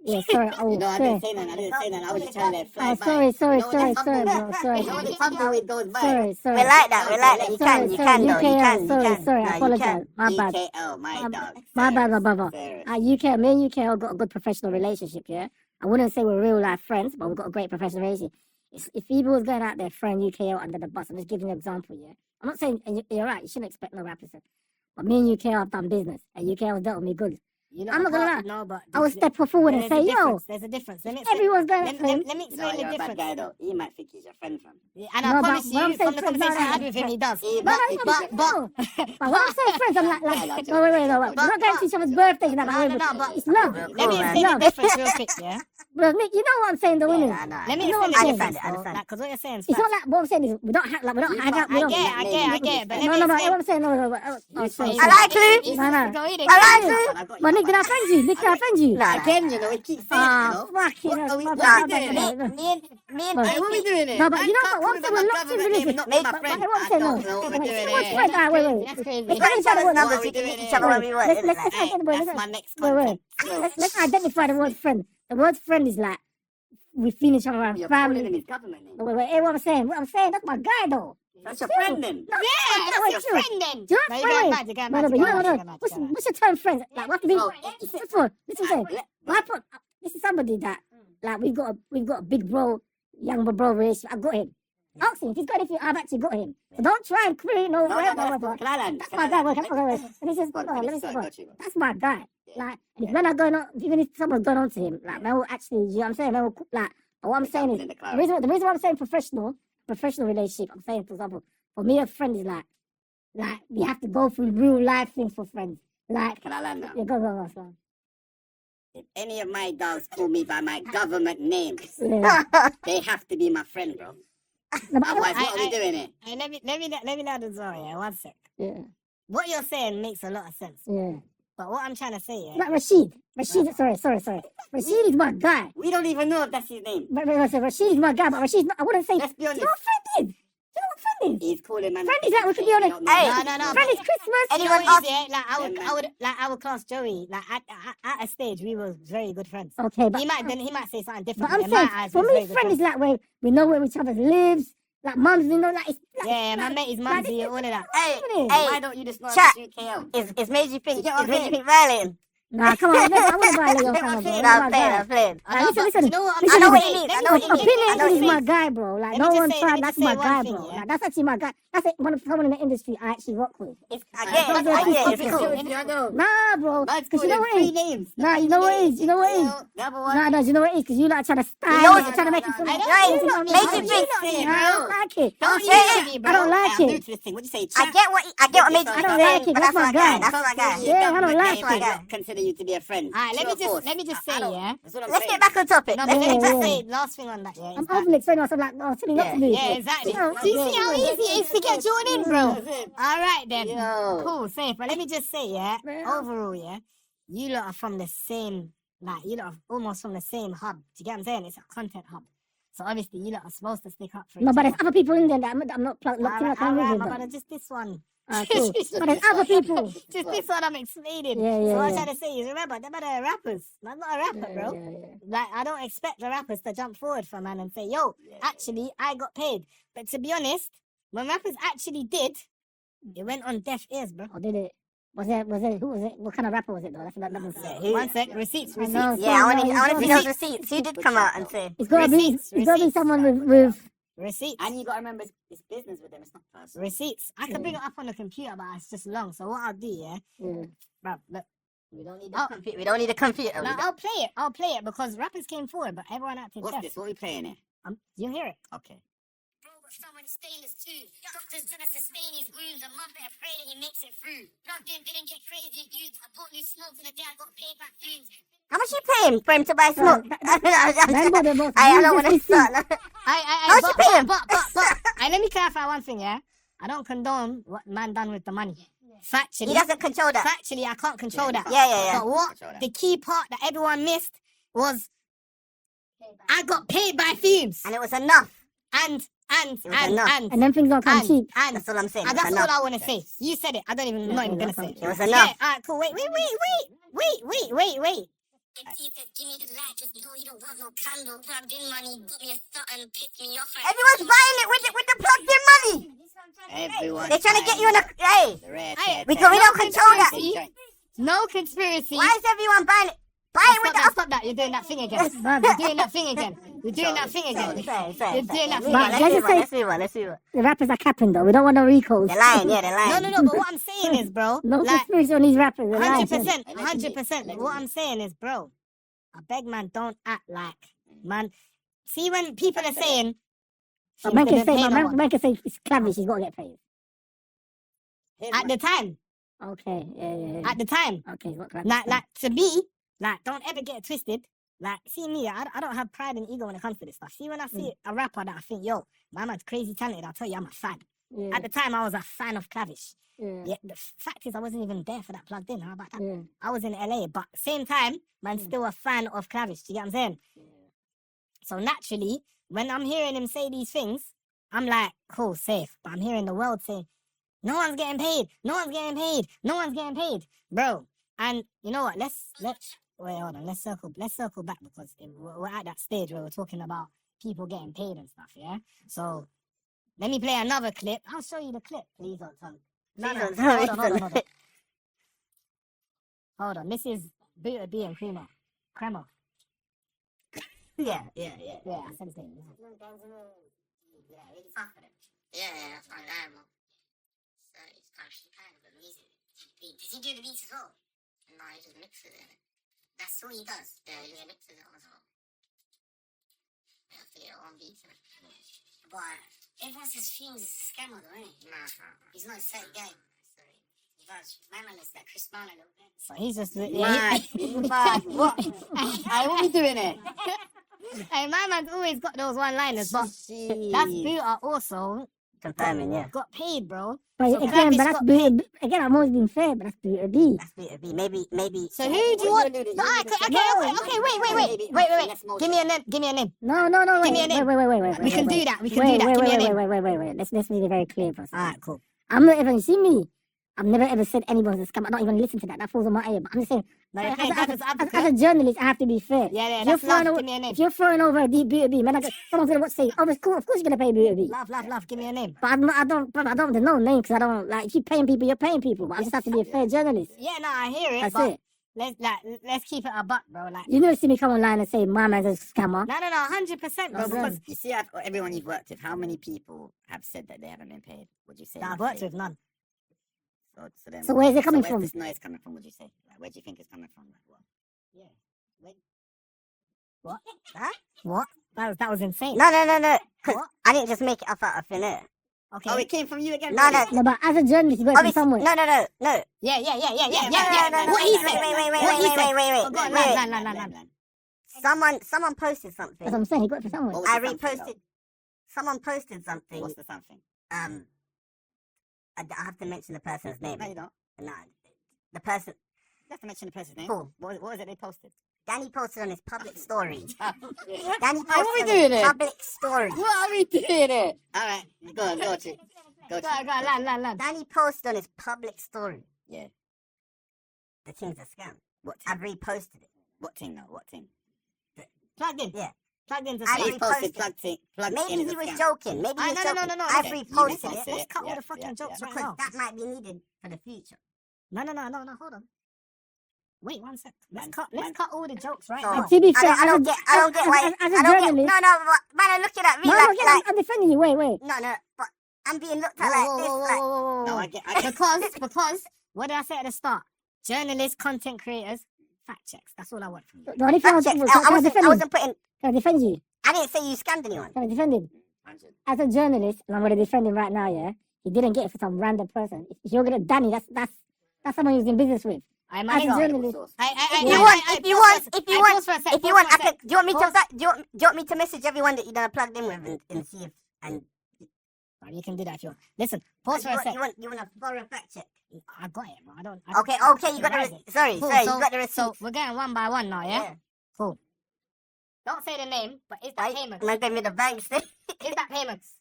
Yeah, sorry. Oh, no, I didn't say that. I was just trying to fly by. Sorry, Sorry. bro. Sorry. You know the problem with those vibes? Sorry. We like that. You can. Sorry, I apologize. My bad. UKL, my dog. My bad, my brother. Me and UKL got a good professional relationship, yeah? I wouldn't say we're real life friends, but we've got a great professional relationship. If people was going out there throwing UKL under the bus, I'm just giving you an example, yeah? I'm not saying, and you're right, you shouldn't expect no rappers. But me and UKL have done business, and UKL has dealt with me good. I'm not gonna lie. No, but I would step forward and say, yo, there's a difference. Everyone's going at him. Let me explain the difference. Guy, though. He might think he's your friend, fam. Yeah, and I promise you, from the conversation I had with him, he does. But when I'm saying friends, I'm like, wait, we're not going to each other's birthdays. But it's love. Let me explain the difference real quick, yeah? But Nick, you know what I'm saying, though, innit? Let me explain the difference, because what you're saying is it's not like what I'm saying is we don't hang out. I get it. But no, what I'm saying, no. I like Clue. I like Clue. Nick, did I offend you? Nick, did I offend you? Nah, Again, you know, we keep saying it, you Ah, know. fucking What hell. are we My doing? bad, me my bad. and Hey, what are we doing here? No, but Man you know can't what I'm call saying? my We're locked in government name, religion. not be my But friend. what I'm I saying, don't no. know what we're doing Someone's here. friend. Wait. That's crazy. we got each other's What numbers. are we We can doing meet each here? other when we want. Let's innit? Like, Hey, identify. that's my next Wait. content. Let's identify the word friend. The word friend is like we feel each other around You're calling him family. his government name. Wait. Hey, what I'm saying, that's my guy though. That's your friend then. No, Yeah, that's your chill. friend then. Do you No, know you wait. get mad, you get mad, No, you but get you mad, know, you get mad, you get mad. what's your term friends? Like, what have to be? Oh, Listen, what I'm saying. This is somebody that, like, we've got a big bro, younger bro relationship. I've got him. Ask him if he's got anything. I've actually got him. So don't try and create no whatever. Can I land? That's my guy. Wait. And he says, Go on, let me finish. say, Got you. that's my guy. Like, if men are going on, even if someone's going on to him, like, man will actually, you know what I'm saying? Man will, like, but what I'm saying is, the reason why I'm saying professional relationship, I'm saying, for example, for me, a friend is like we have to go through real life things for friends. Like, Can I land now? yeah, go. If any of my dogs call me by my government name, Yeah. they have to be my friend, bro. No, but Otherwise, what are we doing here? Hey, let me know the story, yeah, 1 sec. yeah. What you're saying makes a lot of sense. Yeah. But what I'm trying to say, yeah, Like Rashid, sorry. Rashid is my guy. We don't even know if that's his name. But Rashid is my guy, but Rashid's not, I wouldn't say, Let's be you honest. know what friend is? You know what friend is? He's calling man. Friend is like, we could be on a, Hey. No. friend is Christmas. You know Anyone what ask? it is, yeah? Like I would class Joey. Like at a stage, we were very good friends. Okay, but He might say something different. But I'm in my saying, eyes, for we was me, very good friend is friends. like where we know where each other lives, like mums, you know, like it's like, Yeah, my mate is mumsy, all of that. Hey, Isn't it? hey, Why don't you just know Chat. it's UKL? it's made you think. You get what It's I'm made you saying? think violating. Nah, come on, I wouldn't violate your family, bro. No, That's I'm my playing. guy. I'm playing. I know, listen, but listen. you know what? Listen, I know what listen. you mean. Let I me know what just- you mean. Opinion I know what is you my mean. guy, bro. Like, Let me no just one say- tried. let me That's just my say one guy, thing, bro. yeah? Like, that's actually my guy. That's it. One of someone in the industry I actually work with. I get it. It's cool. I know. Nah, bro. Man's Because you know calling what it 3 is? names. Nah, you know what it is? You know what it is? Number one. Nah, you know what it is? Because you like trying to style know it, what- trying to make it no, so no, much. Right, You know what I mean? make Nah, you think. I don't like it. Don't Yeah, use yeah. me, bro. I don't like I'm new it. to this thing. What do you say? I Chat? get what made you I think. don't like it. But That's my guy. That's my guy. Yeah, I don't like it. Not consider you to be a friend. Alright, let True me just say, I don't- yeah. That's what I'm Let's saying. get back on topic. No, Let's but let me get just back. say last thing on that, yeah. I'm is that- overly explaining myself like, oh, telling you not to do it. Yeah, exactly. You know, Do you see how easy it is to get drawn in, bro? That's it. All right then. Yo. Cool, safe. But let me just say, yeah, Yeah. overall, yeah, you lot are from the same, like, you lot are almost from the same hub. Do you get what I'm saying? It's a content hub. So obviously, you lot are supposed to stick up for No, each but other. there's other people in there that I'm not locked in like I'm Alright, with my them. brother, just this one. Cool. But there's other people. Just this one I'm explaining. Yeah, so yeah, what I'm yeah. trying to say is, remember, they're better rappers. I'm not a rapper, bro. Yeah. Like, I don't expect the rappers to jump forward for man and say, yo, actually, I got paid. But to be honest, when rappers actually did, it went on deaf ears, bro. Oh, did it? Was it? Who was it? What kind of rapper was it though? That doesn't say. One sec, receipts. I know, Yeah, I no, want to it's see gotta those receipts. Who did come out and say? It's gotta be. Receipts, It's gotta be receipts. someone with. Receipts. And you got to remember, it's business with them. It's not personal. Receipts. I can bring it up on the computer, but it's just long. So what I'll do, yeah, Yeah. bro, look. We don't need a computer. We don't need a computer. No, I'll play it because rappers came forward, but everyone acted What's deaf. this? What are we playing here? You hear it? Okay. Bro got someone stainless too. Doctors gonna sustain his wounds. A mum better pray that he makes it through. Plugged in, didn't get crazy used. I bought new smokes and the day I got paid back fumes. How much you pay him for him to buy smoke? Remember the most I don't want to useless start. I, How'd you pay him? But, let me clarify one thing, yeah? I don't condone what man done with the money. Factually. He doesn't control that. Factually, I can't control that. Yeah. But what Control that. the key part that everyone missed was I got paid by fumes. And it was enough. And was enough. And then things don't come cheap. and That's all I'm saying. and It's that's enough. all I want to say. You said it. I don't even, I'm not even going to say it. It was Yeah, enough. alright, cool. Wait. And he said, give me the light, just know you don't want no candle. Plugged in money, got me a something, pissed me off. Everyone's buying it with the plugged in money. Everyone. They're trying to get you in a. Hey, The red Hey, hair we tag. don't control that. No conspiracy. Why is everyone buying it? Buy it with the. Stop that. You're doing that thing again. You're doing that thing again. You're doing that thing again. Sorry. You're doing that thing But again. let's just Let's see one. The rappers are capping though. We don't want no recalls. They're lying. Yeah, they're lying. No. But what I'm saying is, bro, No like conspiracy on these rappers. They're lying. 100%. What I'm saying is, bro, I beg man, don't act like man. See when people are saying, But man can didn't pay say, no one. man can say it's Clavish. He's got to get paid. At the time, Okay. Yeah. at the time, Okay. What Clavish? like to me, like don't ever get it twisted. Like, see me, I don't have pride and ego when it comes to this stuff. See, when I see a rapper that I think, yo, my man's crazy talented, I'll tell you, I'm a fan. Yeah. At the time, I was a fan of Clavish. Yeah, the fact is I wasn't even there for that plugged in. How about that? Yeah. I was in LA, but same time, man, still a fan of Clavish. Do you get what I'm saying? So naturally, when I'm hearing him say these things, I'm like, cool, safe. But I'm hearing the world say, no one's getting paid. No one's getting paid. No one's getting paid, bro. And you know what? Let's wait, hold on. Let's circle back because we're at that stage where we're talking about people getting paid and stuff. Yeah. So let me play another clip. I'll show you the clip. Please don't tell me. No, Please no, don't tell hold me. on. Hold on. This is Butter B and Crema. Yeah. Yeah, I said his name. Yeah, really fuck with him. Yeah, that's my guy, man. So he's kind of amazing. Does he do the beats as well? No, he just mixes it. That's all he does. Yeah, he just mixes it as well. You have to get your own beats in it. But everyone says Fumez is a scammer though, ain't he? Nah. He's not a set guy. He does. My man is that Chris Brown a little bit. So he's just Man, what? I won't be doing it. Hey, my man's always got those one-liners, but that's Butter also Confirming, yeah. got paid, bro. But So again, Clavish but that's got Butter. Again, I'm always being fair, but that's Butter B. That's B. Maybe. So who do you want? No, okay, wait. Give me a name. No. Give me a name. Wait. We can do that. Give me a name. Wait. Let's make it very clear for us. Alright, cool. I'm not even, you see me? I've never ever said anyone's a scam. I don't even listen to that. That falls on my ear. But I'm just saying, No, you're as, playing as, devil's as, advocate. as a journalist, I have to be fair. Yeah, If that's you're throwing love. over- Give me a name. If you're throwing over a deep Butter B, man, someone's gonna say, oh, it's cool. Of course you're gonna pay Butter B. Love. Give me a name. But I don't. There's no name because I don't like. If you're paying people, you're paying people. But I just have to be a fair journalist. Yeah, no, I hear it. That's but it. let's keep it a buck, bro. Like, You never see me come online and say my man's a scammer. no, 100%, bro. That's Because You see, everyone you've worked with, how many people have said that they haven't been paid? Would you say? I've worked with none. So where's it coming where's from? this noise coming from? Would you say? Like, where do you think it's coming from? Like, what? Yeah. Wait. What? Huh? What? That was insane. No. 'Cause What? I didn't just make it up out of thin air. Okay. Oh, it came from you again. No, really? No, but as a journalist, you got it from Obviously, somewhere. no. Yeah. No, What he wait, said? wait, What he said? wait. Oh, go on, land. Someone posted something. That's what I'm saying. He got it from somewhere. I reposted. Someone posted something. What's the something? I have to mention the person's name. No, you don't. Nah, the person. You have to mention the person's name. Cool. What was it they posted? Danny posted on his public story. Danny What posted are we on doing his it? public story. What are we doing it? All right, go on, Chick. Go, Go on, land. Danny posted on his public story. Yeah. The thing's a scam. What I've thing? reposted it. What thing? No, what thing? Plugged in. Yeah. Plugged into I something. He posted reposted. plugged Maybe in he as a was scam. joking. Maybe he was No. joking. Okay, I've you reposted reposted it Let's cut all Yeah, the fucking yeah, jokes yeah. right because now. that might be needed for the future. No, hold on. Wait 1 sec. Let's Man, cut all the jokes right So- now. To be fair, I don't get why. as a I don't get. journalist, No, but man, I'm looking at me no, like. I'm defending you. Wait. No, but I'm being looked at like this. Like, No, I get. Because what did I say at the start? Journalists, content creators, fact checks. That's all I want from you. The only thing fact check. can I I defend wasn't putting. Can I defend you? I didn't say you scammed anyone. Can I defend him? As a journalist, and I'm going to defend him right now, yeah? He didn't get it for some random person. If you're going to Danny, that's someone who's in business with. I'm As a a journalist, If you want, I can. Do you want me Pause. to? Do you want me to message everyone that you're plugged in with and see if and You can do that if you want. Listen, pause for a sec. you want a thorough fact check? I got it, bro. I don't. Okay, you got the receipt. Sorry, Cool, you so- got the receipt. So we're going one by one now, yeah? Yeah. Cool. Don't say the name, but is that Right? payments? Man, give me the bank statement. Is that payments?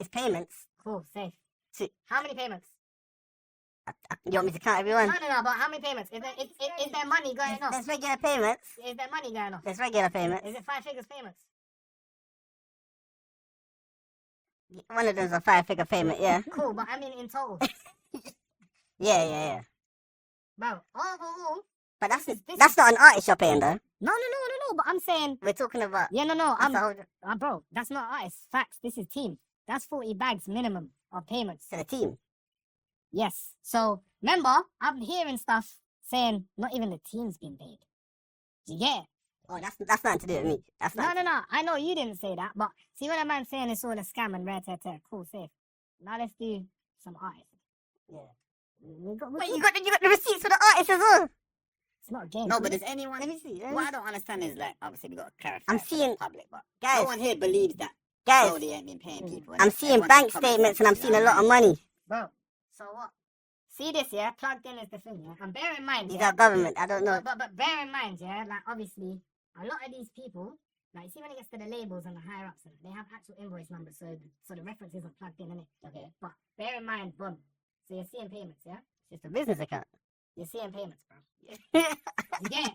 It's payments. Cool, safe. See. How many payments? You want me to count everyone? No, but how many payments? Is there money going off? There's regular payments. Is there money going off? There's regular payments. Is it 5 figures payments? One of them's a 5-figure payment. Yeah. Cool, but I mean in total. Yeah. Bro, overall. But This that's not an artist you're paying though. No, but I'm saying. We're talking about. Yeah, no, That's the whole bro, that's not artists. Facts, this is team. That's 40 bags minimum of payments. to the team. Yes. So remember, I'm hearing stuff saying not even the team's been paid. Do you get it? Oh, that's nothing to do with me. That's not. No. I know you didn't say that, but see when a man's saying it's all a scam and rare tear. Cool, safe. Now let's do some artists. Yeah. We got, Wait, you got the receipts for the artists as well. it's not a game. No, but does anyone? Let me see. What I don't understand is like obviously we got to clarify. I'm for seeing- the public, but Guys. no one here believes that. Guys, No, they ain't been paying people. I'm seeing bank statements and I'm seeing a lot of money. Bro, so what? See this, yeah? Plugged in is the thing, yeah? And bear in mind, These yeah? are government. I don't know. But bear in mind, yeah? Like, obviously, a lot of these people, like, you see when it gets to the labels and the higher ups, they have actual invoice numbers, so the reference isn't plugged in, innit? Okay. But bear in mind, boom. So you're seeing payments, yeah? It's just a business account. You're seeing payments, bro. You get it?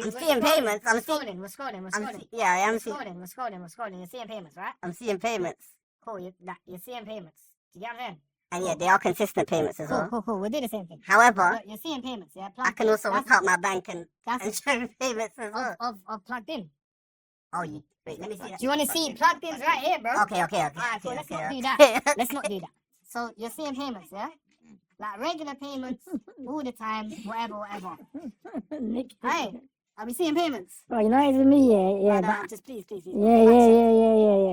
I'm seeing payments. I'm We're seeing. scrolling. Yeah, I am We're seeing. scrolling. You're seeing payments, right? I'm seeing payments. Cool. You're seeing payments. Do you get what I'm saying? And yeah, they are consistent payments as well. Cool. We'll do the same thing. However, Look, you're seeing payments, yeah? I can also whip out my bank and That's show payments as well. of plugged in. Oh, you wait. Let me see that. Do you want to see plugged ins right here, bro? Okay. Alright, cool. Okay, Let's okay, not do okay. that. Let's not do that. So you're seeing payments, yeah? Like regular payments all the time, whatever. Nick. Hey, are we seeing payments? Oh, you know it's with me, yeah, No, but just please. yeah.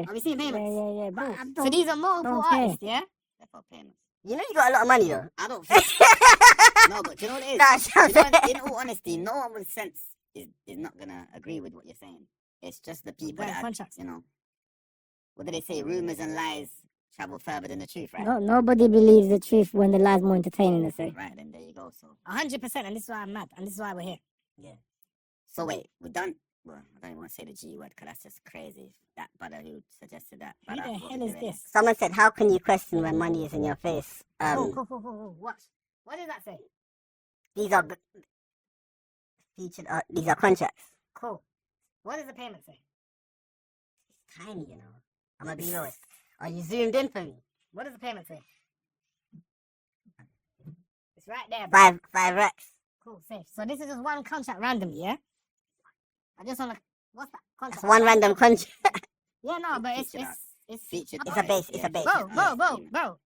Are we seeing payments? Yeah. But I So don't, these are multiple don't care. artists, yeah? Therefore payments. You know you got a lot of money though. I don't think. No, but do you know what it is? Nah, You know, in all honesty, no one with sense is not gonna agree with what you're saying. It's just the people Right, that contracts. you know. What do they say? Rumors and lies travel further than the truth, right? No, nobody believes the truth when the lie's more entertaining, they say. Right, then there you go. So 100%, and this is why I'm mad, and this is why we're here. So wait, we're done. Well, I don't even want to say the G word because that's just crazy. That brother who suggested that. Who brother, the what hell we're is doing this? Someone said, "How can you question when money is in your face?" Cool. What does that say? These are featured. These are contracts. Cool. What does the payment say? It's tiny, you know. I'm gonna be honest. Are you zoomed in for me? What does the payment say? It's right there, bro. Five racks. Cool, safe. So this is just one contract randomly, yeah? I just wanna. What's that contract? That's one random contract. Yeah, no, but Featured art. it's Featured It's a base. It's a base. Bro.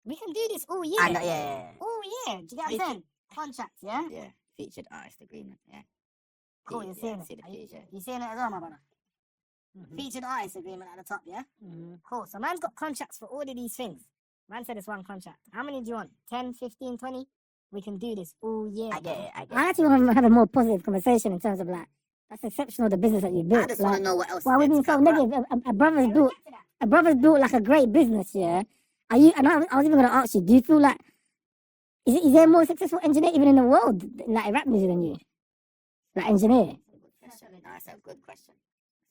We can do this all year. I know. Yeah. All year. Do you get what I'm saying? Contracts, yeah? Yeah, featured artist agreement. Yeah. Cool, you're seeing See it. the page, yeah. You seeing it as well, my brother? Featured artist agreement at the top, yeah? Cool. So man's got contracts for all of these things. Man said it's one contract. How many do you want? 10, 15, 20? We can do this all year. I get it. I actually want to have a more positive conversation in terms of like, that's exceptional, the business that you I built. just Like, want to know what else. why we it's being so got, bruh. negative? A brother's built like a great business, yeah? Are you, and I was even going to ask you, do you feel like, is there a more successful engineer even in the world, like rap music than you? Like engineer? That's a good question.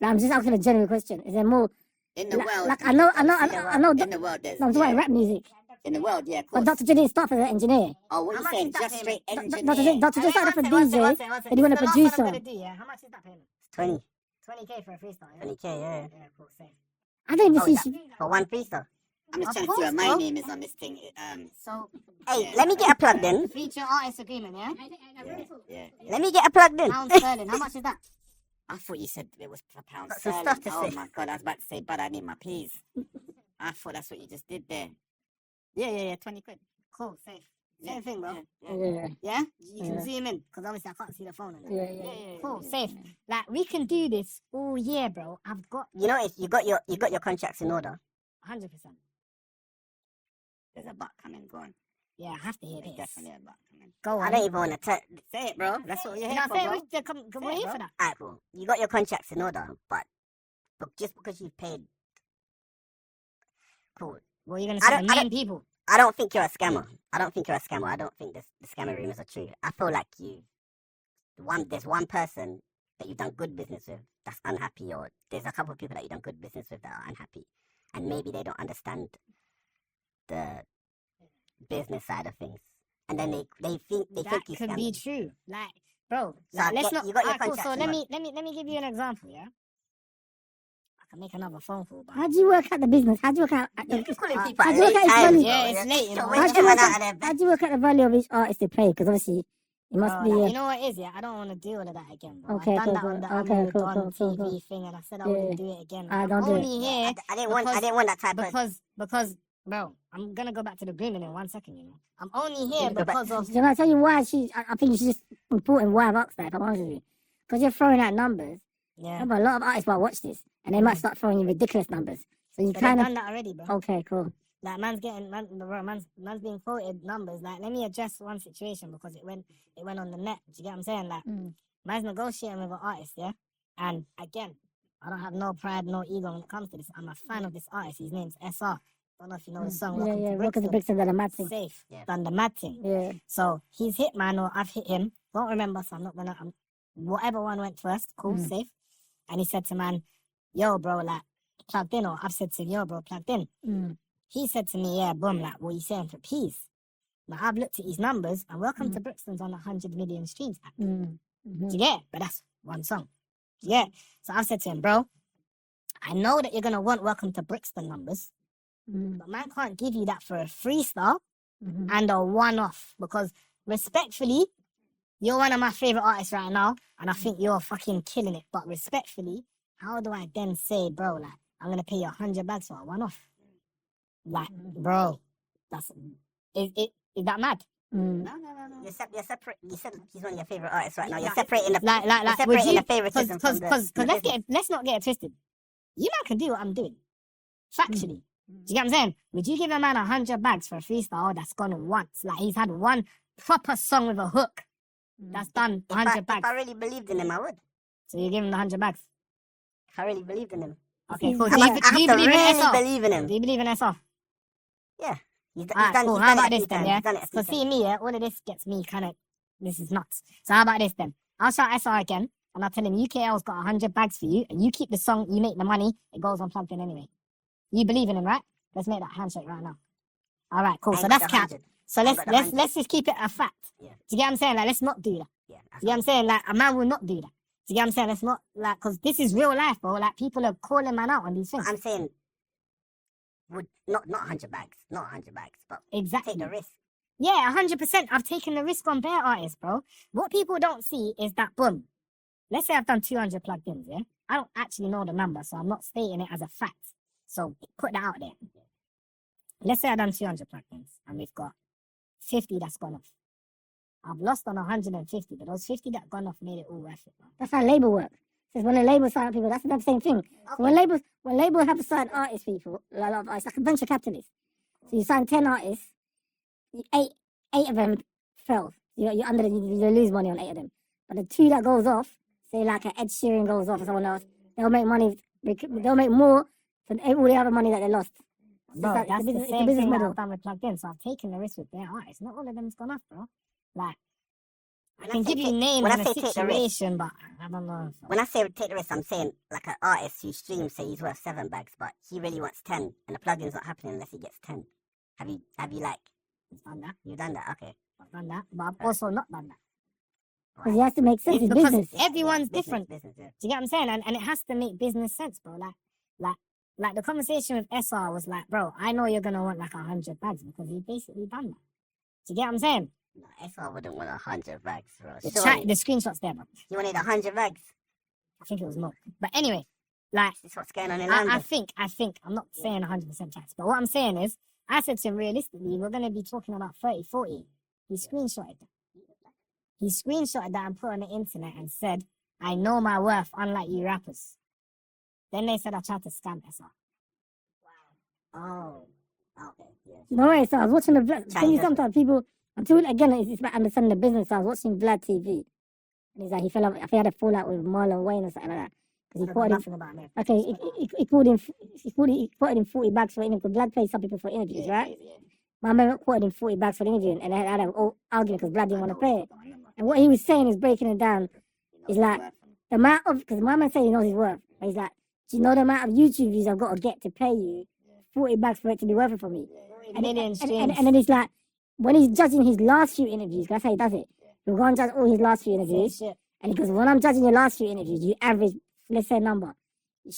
Like, I'm just asking a general question. Is there more, In the like, world, like I know, in the world, there's no, I'm talking about rap music. in the world, yeah, of But course. Dr. J didn't start as an engineer. Oh, what How you much saying? is that Just straight payment? engineer. Dr. J started off as a DJ, then you want a One producer. I'm gonna do, yeah? How much is that payment? 20. 20k for a freestyle, yeah? 20K. Yeah. Yeah, cool, safe. I don't even Oh, see yeah. For one freestyle. I'm just Of trying to see course, what my bro. name is on this thing. So, Hey, Yeah. let me get a plugged in. feature artist agreement, yeah? Yeah. Let me get a plugged in. Pound sterling. How much is that? I thought you said it was per pound Got some sterling. stuff to Oh say. my god, I was about to say, but I need my peas. I thought that's what you just did there. Yeah, 20 quid. Cool, safe. Yeah, Same thing, bro. Yeah. Yeah? You can Yeah. zoom in, because obviously I can't see the phone. And that. Yeah. Cool, safe. Like, we can do this all year, bro. I've got You know, you got your contracts in order. 100%. There's a butt coming, go on. Yeah, I have to hear There's this. definitely a butt coming. Go on. I don't even want to tell. Say it, bro. That's what you're You here know for, what I'm bro. saying? We're here for that. Alright, cool. You got your contracts in order, but just because you've paid, cool. Well, you're going to I say don't- the I main people. I don't think you're a scammer. I don't think the scammer rumors are true. I feel like there's one person that you've done good business with that's unhappy, or there's a couple of people that you've done good business with that are unhappy, and maybe they don't understand the business side of things, and then they think That you could be scamming. true. Like, bro, So like, let's get- not. you got your Alright, cool. So contracts let in me give you an example, yeah? I can make another phone call, but How do you work out the business? How do you work out? You're calling uh, people how at do you late work out times, each bro. Yeah, it's late, you know. You're How waking do you them work out out, of their how bed. do you work out the value of each artist they pay? Because obviously it must bro, be. like, you know what it is, yeah? I don't want to deal with that again, bro. Okay, I've done cool, that cool. on the Okay, I'm cool, Don cool, cool, TV cool. thing, and I said I Yeah. wouldn't do it again. Ah, I'm don't do it. only here I didn't want that type of. because, bro, I'm gonna go back to the agreement in 1 second, you know. I'm only here Go back. because of Can I tell you why I think she's just important why I've asked that, if I'm honest with you. Because you're throwing out numbers. yeah. Remember, a lot of artists might watch this and they might start throwing you ridiculous numbers. So you But they've kind of. done that already, bro. Okay, cool. Like man's being quoted numbers. Like, let me address one situation because it went on the net. Do you get what I'm saying? Like, man's negotiating with an artist, yeah. And again, I don't have no pride, no ego when it comes to this. I'm a fan of this artist. His name's SR. don't know if you know the song. Yeah, Welcome yeah. to Welcome to Brixton. Brixton, the mad thing. Safe. Yeah. Done the mad thing. Yeah. So he's hit man, or I've hit him. Don't remember, so I'm not gonna. Whatever one went first, cool, safe. And he said to man, "Yo, bro, like plugged in," or I've said to him, "Yo, bro, plugged in." Mm. He said to me, "Yeah, boom, like what you saying for peace?" Now I've looked at his numbers, and Welcome to Brixton's on 100 million streams. Mm. Do you get it? But that's one song. Do you get it? So I've said to him, "Bro, I know that you're gonna want Welcome to Brixton numbers, but man can't give you that for a freestyle and a one-off, because respectfully, you're one of my favorite artists right now, and I think you're fucking killing it. But respectfully, how do I then say, bro, like I'm gonna pay you 100 bags for a one-off? Like, bro, is that mad? No. You're separate. You said he's one of your favorite artists right now. You're Like- separating the Like, you're separating the favoritism from the business. let's not get it twisted. You man can do what I'm doing, factually. Do you get what I'm saying? Would you give a man 100 bags for a freestyle that's gone once? Like he's had one proper song with a hook that's done 100 If bags. I really believed in him, I would. So you give him the 100 bags. If I really believed in him. Okay, cool. I Do you have to believe in really SR? believe in him. Do you believe in SR? Yeah. He's Alright, done, cool. he's How done about it a this few then, times. yeah? He's done it a few Because times. see me, yeah, all of this gets me kind of, this is nuts. So how about this then? I'll shout SR again, and I'll tell him UKL's got 100 bags for you, and you keep the song, you make the money, it goes on plugged in anyway. You believe in him, right? Let's make that handshake right now. All right, cool. I So ain't that's got the cap. 100. So I let's got the let's 100. let's just keep it a fact. Yeah. Do you get what I'm saying? Like, let's not do that. Yeah. Do you get what I'm saying? Like, a man will not do that. Do you get what I'm saying? Let's not, like, because this is real life, bro. Like, people are calling man out on these things. I'm saying, would not 100 bags, not 100 bags, but Exactly. take the risk. Yeah, 100%. I've taken the risk on bare artists, bro. What people don't see is that, boom, let's say I've done 200 plugged ins, yeah? I don't actually know the number, so I'm not stating it as a fact. So put that out there. Let's say I've done 200 plugged ins, and we've got 50 that's gone off. I've lost on 150, but those 50 that gone off made it all worth it, bro. That's how label works. Because when a label sign people, that's the same thing. So when labels have to sign artists, people, a lot of artists, like a venture capitalist. So you sign 10 artists, eight of them fail. You're under you lose money on 8 of them. But the 2 that goes off, say like an Ed Sheeran goes off or someone else, they'll make money. They'll make more than all the other money that they lost. Bro, It's that's a the business same thing that model. I've done with plugged in. So I've taken the risk with their artists. Not all of them's gone off, bro. Like, I When can I say give you take- names when I and a say take the risk- situation, but I don't know. When I say take the risk, I'm saying like an artist whose streams say he's worth 7 bags, but he really wants 10, and the plugin's not happening unless he gets 10. Have you like I've done that. you've done that? Okay. I've done that. But I've also not done that. Because it has to make sense. It's It's because business. everyone's business, different. Business, yeah. Do you get what I'm saying? And it has to make business sense, bro. Like the conversation with SR was like, bro, I know you're gonna want like 100 bags because he basically done that. Do you get what I'm saying? No, SR wouldn't want 100 bags, bro. The Surely. the screenshot's there, bro. You wanted 100 bags. I think it was more. But anyway, like This is what's going on in London. I think I'm not saying 100% facts, but what I'm saying is, I said to him, realistically, we're gonna be talking about 30, 40. He screenshotted that. He screenshotted that and put on the internet and said, I know my worth, unlike you rappers. Then they said I tried to scam SR. Oh. Okay. Yeah. No way. So I was watching the Vlad. Chinese. Sometimes people, until again, it's about understanding the business. So I was watching Vlad TV. And he's like, he fell out, I think he had a fallout with Marlon Wayne or something like that. Because he I put know in, nothing about me. okay, he put in, he put in 40 bags for interview. Because Vlad pays some people for interviews, right? My man put in 40 bags for the interview, and they had an argument because Vlad didn't want to pay it. And what he was saying is breaking it down. Is like the amount of, because my man said he knows his worth, but he's like, do you know the amount of YouTube views I've got to get to pay you 40 bags for it to be worth it for me? Million streams. And then it's like, when he's judging his last few interviews, that's how he does it. He'll go and judge all his last few interviews. Shit. And he goes, when I'm judging your last few interviews, you average, let's say a number.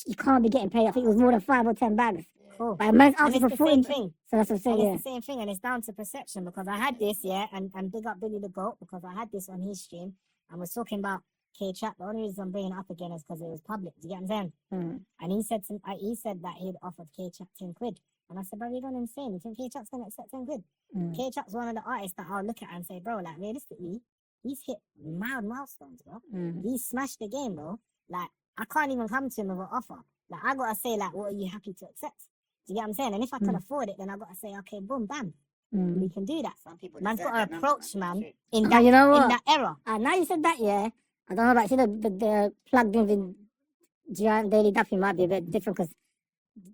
You can't be getting paid. I think it was more than 5 or 10 bags. Cool. But a man's And asking it's for the 40. same thing. So that's what I'm saying, And yeah. it's the same thing, and it's down to perception because I had this, yeah, and big up Billy the Goat because I had this on his stream and was talking about K-Trap. The only reason I'm bringing it up again is because it was public. Do you get what I'm saying? Mm. And he said that he'd offered K-Trap 10 quid. And I said, bro, you're going insane. You think K-Trap's going to accept 10 quid? Mm. K-Trap's one of the artists that I'll look at and say, bro, like, realistically, he's hit mad milestones, bro. Mm. He's smashed the game, bro. Like, I can't even come to him with an offer. Like, I got to say, like, what are you happy to accept? Do you get what I'm saying? And if I can afford it, then I got to say, okay, boom, bam. Mm. We can do that. Some people Man's deserve got to that number, approach, man. man, That's in Now, that, you know in what? that era. Now you said that, yeah. I don't know about, see the plugged in with Giant Daily Duffy might be a bit different because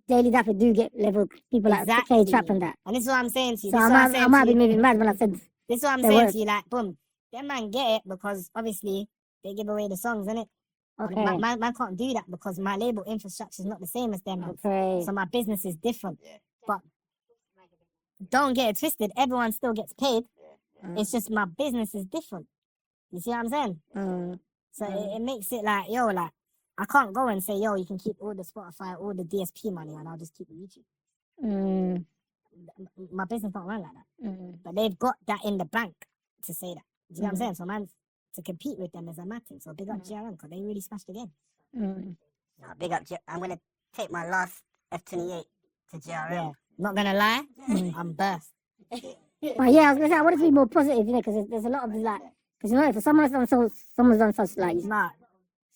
Daily Dapper do get level people like Exactly. K Trap and that. And this is what I'm saying to you. So This is I what I'm might, saying I to might be you. moving mad when I said This is what I'm their saying words. to you. Like, boom, them man get it because obviously they give away the songs, innit? okay, Man can't do that because my label infrastructure is not the same as them. okay. So my business is different. But don't get it twisted. Everyone still gets paid. It's just my business is different. You see what I'm saying? So it makes it like, yo, like, I can't go and say, yo, you can keep all the Spotify, all the DSP money, and I'll just keep the YouTube. My business don't run like that. But they've got that in the bank to say that. Do you know what I'm saying? So, man, to compete with them is a mad thing. So, big up GRM because they really smashed the game. Nah, big up. I'm gonna take my last F28 to JRM. Yeah. Not gonna lie, I'm burst. But yeah, I was gonna say I want to be more positive, you know, because there's a lot of like, because you know, if someone has done such like, Nah.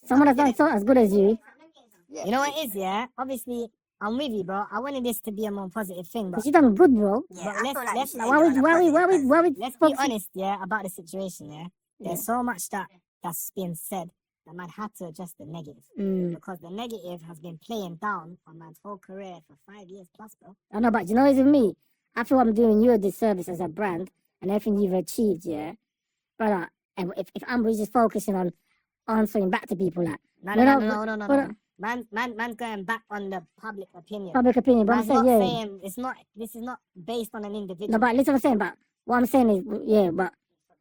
someone has done so as good as you, You know what it is, yeah? Obviously, I'm with you, bro. I wanted this to be a more positive thing, but because you done good, bro. Yeah, But I let's- feel like let's- you Like, should why be we on let's be focusing- honest, yeah, about the situation, yeah? There's so much that's being said that man had to address the negative. Because the negative has been playing down on man's whole career for 5 years plus, bro. I know, but you know, it's with me. I feel I'm doing you a disservice as a brand and everything you've achieved, yeah. But if I'm just focusing on answering back to people, like No. Man's going back on the public opinion. public opinion, but I'm Man's saying, not yeah. saying this is not based on an individual. No, but listen, what I'm saying, but what I'm saying is, yeah, but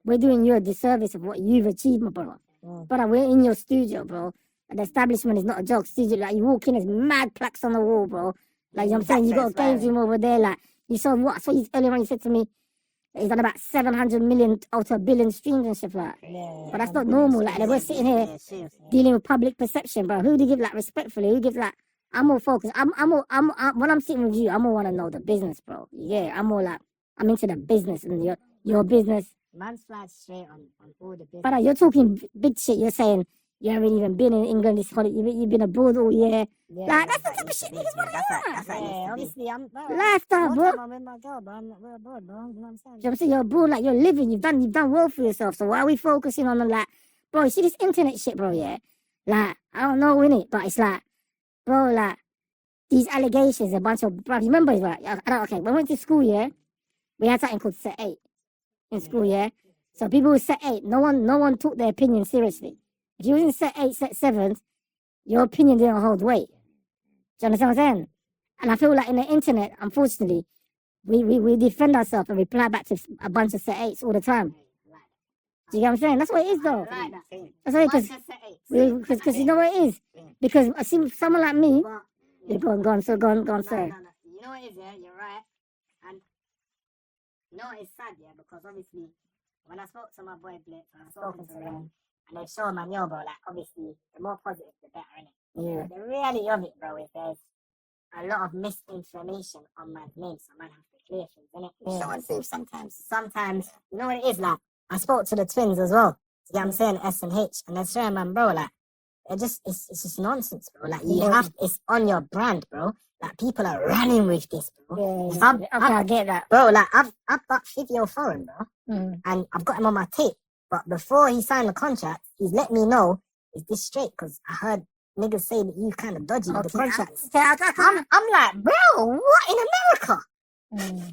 we're doing you a disservice of what you've achieved, my brother. But we're in your studio, bro. And the establishment is not a joke. Studio, like, you walk in, there's mad plaques on the wall, bro. Like, you know what I'm saying? You got a games room over there, like, you saw what? I saw you earlier on, you said to me, he's done about 700 million out of a billion streams and stuff like that. But that's not normal. Like, we're sitting here dealing with public perception, bro. Who do you give, like, respectfully? Who gives, like, I'm more focused. I'm when I'm sitting with you, I'm more want to know the business, bro. Yeah, I'm more like, I'm into the business and your business. Man's flies straight on all the business. But you're talking big shit. You're saying you haven't even been in England this holiday. You've been abroad all year. Like, that's the type of shit niggas want to hear. Yeah, obviously, I'm Lifestyle, bro. I'm with my girl, bro. We're abroad, bro. You know what I'm saying? You know what I'm saying? You're abroad, like, you're living. You've done well for yourself. So why are we focusing on, like, bro, you see this internet shit, bro, yeah? Like, I don't know, innit? But it's like, bro, like, these allegations, a bunch of, bro, you remember, right? Okay, when we went to school, yeah, we had something called Set 8 in school, yeah? So people with Set 8, no one took their opinion seriously. If you was in Set 8, Set 7, your opinion didn't hold weight. Do you understand what I'm saying? And I feel like in the internet, unfortunately, we defend ourselves and reply back to a bunch of Set 8s all the time. Do you get what I'm saying? That's what it is, though. That's what it is. Because you know what it is? Because I see someone like me, you're go on, sir. No. You know what it is, yeah? You're right. And you know what is sad, yeah? Because obviously, when I spoke to my boy Blitz, I've spoken to them, and they've shown my bro, like, obviously, the more positive, the better, innit? Yeah. But the reality of it, bro, is there's a lot of misinformation on my name, so man have to clear things, innit? So unsafe sometimes. Sometimes, you know what it is, like, I spoke to the twins as well. You get what I'm saying? S and H, and they're showing man, bro, like, it's just nonsense, bro. Like, it's on your brand, bro. Like, people are running with this, bro. I get that. Bro, like, I've got Fivio foreign, bro. And I've got him on my tape. But before he signed the contract, he's let me know, is this straight? Because I heard niggas say that you kind of dodgy with the contracts. I'm like, bro, what in America?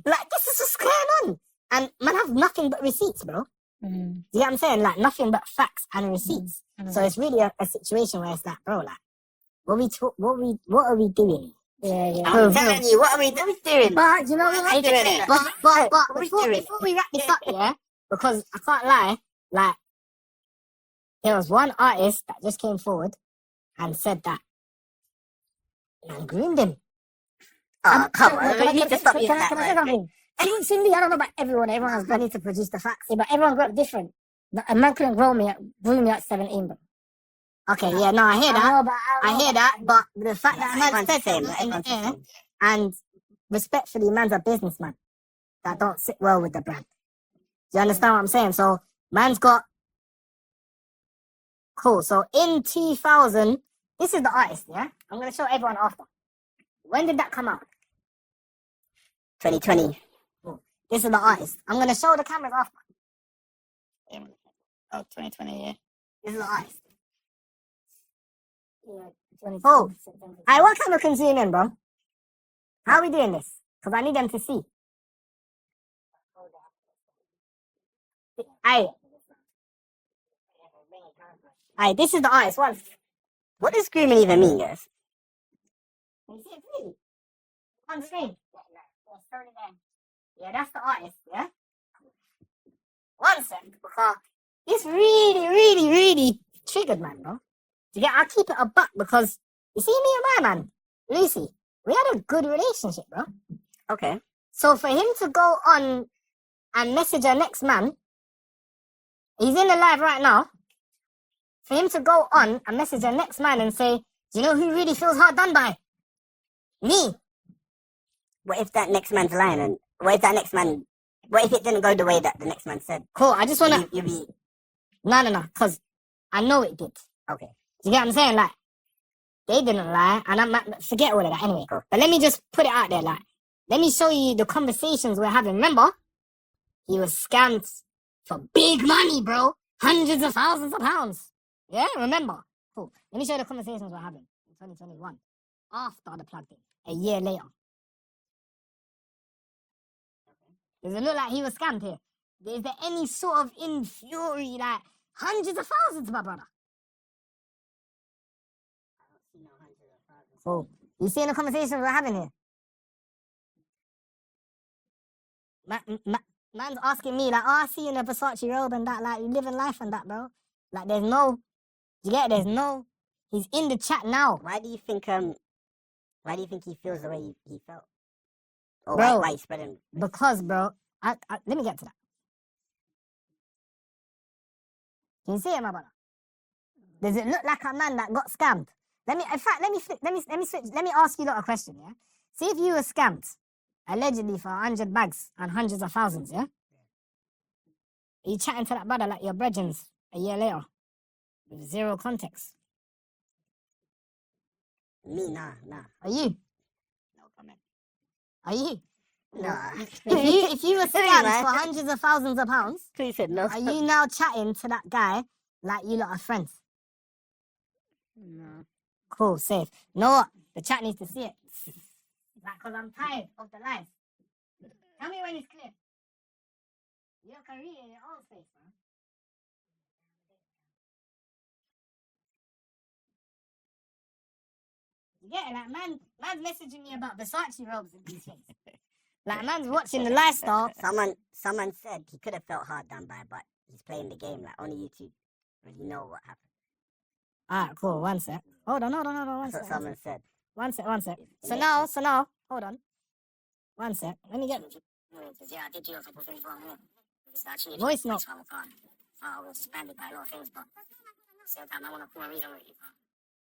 Like, this is what's going on. And man have nothing but receipts, bro. Do you know what I'm saying? Like, nothing but facts and receipts. So it's really a situation where it's like, bro, like, what are we doing? Yeah. I'm telling you, what are we doing? But you know what? But before we wrap this up, yeah, because I can't lie, like, there was one artist that just came forward and said that man groomed him. Oh, come on. We need to stop using Can I say that word. something? Cindy, I don't know about everyone. Everyone has I got need to produce the facts. yeah, but everyone grew up different. A man couldn't groom me at 17, bro. Okay, yeah, no, I hear that. I hear that, but the fact that man Everyone's said the same, that in the everyone's the air, same. and respectfully, man's a businessman that don't sit well with the brand. Do you understand what I'm saying? So, man's got cool. So in 2000, this is the artist, yeah? I'm gonna show everyone after. When did that come out? 2020. This is the artist. I'm gonna show the cameras after. Oh, 2020, yeah. This is the artist. Yeah, Oh, I what camera can zoom in, bro? How are we doing this? Because I need them to see. Aye. Aye, this is the artist. What does screaming even mean, guys? Can you see it clearly? On screen. Yeah, that's the artist, yeah? One sec, because it's really triggered, man, bro. Yeah, I'll keep it a buck because you see me and my man, Lucy, we had a good relationship, bro. Okay. So for him to go on and message our next man, he's in the live right now. For him to go on and message our next man and say, do you know who really feels hard done by? Me. What if that next man's lying? And what if it didn't go the way that the next man said? Cool, I just wanna... You be... No, because I know it did. Okay. You get what I'm saying? Like, they didn't lie, and forget all of that anyway. Cool. But let me just put it out there, like, let me show you the conversations we're having. Remember, he was scammed for big money, bro. Hundreds of thousands of pounds. Yeah, remember? Cool. Let me show you the conversations we're having in 2021. After the plug in, a year later. Does it look like he was scammed here? Is there any sort of in fury, like, hundreds of thousands, my brother? Cool. You seeing the conversations we're having here? Man's asking me, like, oh, I see you in a Versace robe and that, like, you living life and that, bro. Like, there's no, you get it? There's no, he's in the chat now. Why do you think he feels the way he felt? Or Bro, why he spread him? because, bro, let me get to that. Can you see it, my brother? Does it look like a man that got scammed? Let me ask you lot a question, yeah? See if you were scammed, allegedly for 100 bags and hundreds of thousands, yeah? Are you chatting to that brother like your brethrens a year later? With zero context. Me, nah. Are you? No comment. Are you? Nah. If you were Sorry, scammed man. for hundreds of thousands of pounds, Please said no. are you now chatting to that guy like you lot are friends? No. Cool, safe. You know what? The chat needs to see it. Like, because I'm tired of the lies. Tell me when it's clear. You can read it in your own space, man. You get it? Like, man's messaging me about Versace robes and these things. Like, man's watching the lifestyle. Someone said he could have felt hard done by, but he's playing the game. Like, only you two really know what happened. Alright, cool. One sec. Hold on. One That's sec. what someone said. One sec. So now, hold on. One sec. Let me get Yeah, I did do a couple things wrong here. It's actually voice note. I was suspended by a lot of things, but at the same time, I want to pull a reason with you.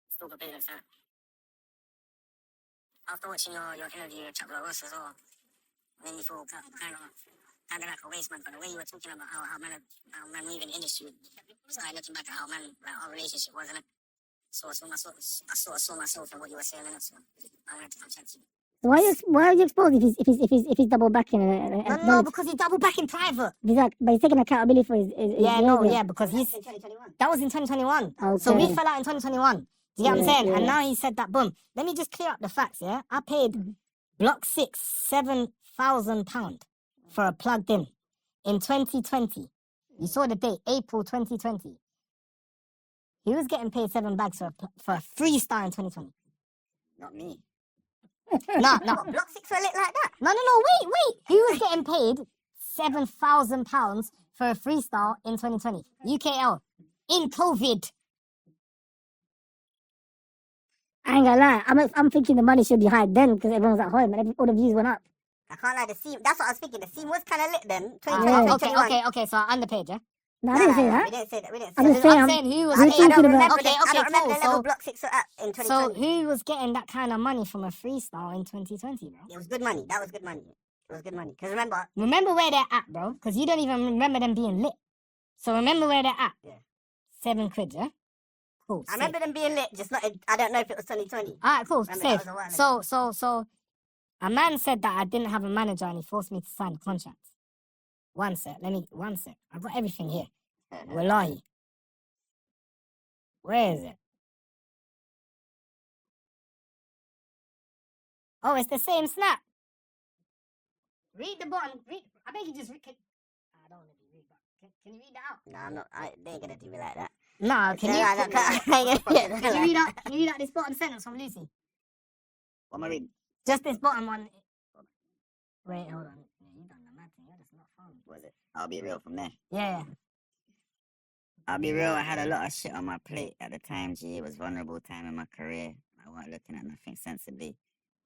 Still the business, huh? After watching your interview with Chapel Ross as well, made me feel kind of like a waste man. But the way you were talking about how man moving in the industry, started looking back at how man, like our relationship was, innit? So I sort of saw myself in what you were saying, innit? So I wanted to come chat to you. Why are you exposed if he's double backing? No, because he double back in private. But he's taking accountability for his Because that was in 2021. Okay. So we fell out in 2021. Do you get what I'm saying? Yeah. And now he said that, boom. Let me just clear up the facts, yeah? I paid Block 6 £7,000 for a plugged in 2020. You saw the date, April 2020. He was getting paid 7 bags for a freestyle in 2020. Not me. No. Block 6 were lit like that. No, wait. He was getting paid £7,000 for a freestyle in 2020. UKL. In COVID. I ain't gonna lie. I'm thinking the money should be high then because everyone was at home and all the views went up. I can't lie, the scene, that's what I was thinking. The scene was kind of lit then. 2020, Okay, so I'm underpaid, yeah? No, I didn't say that. We didn't say that. I'm just I'm saying. saying who was we're getting... talking I about. don't remember the level So, Block 6 were at in 2020. so who was getting that kind of money from a freestyle in 2020, bro? It was good money. That was good money. It was good money. Because Remember where they're at, bro? Because you don't even remember them being lit. So remember where they're at. Yeah. £7, yeah? Cool. I remember them being lit, just not. I don't know if it was 2020. Alright, cool. Remember, Safe. that was a while ago. So a man said that I didn't have a manager and he forced me to sign a contract. One sec. I've got everything here. Wallahi. Where is it? Oh, it's the same snap. Read the bottom. Read. I beg you just read. I don't want to be rude, but can you read that out? No, I'm not. They ain't gonna do me like that. No, can you? Can you read out? Can you read out this bottom sentence from Lucy? What am I reading? Just this bottom one. Wait, hold on. Yeah, you done the mad thing. Yeah, that's not fun. Was it? I'll be real from there. Yeah. I'll be real. I had a lot of shit on my plate at the time. Gee, it was vulnerable time in my career. I wasn't looking at nothing sensibly,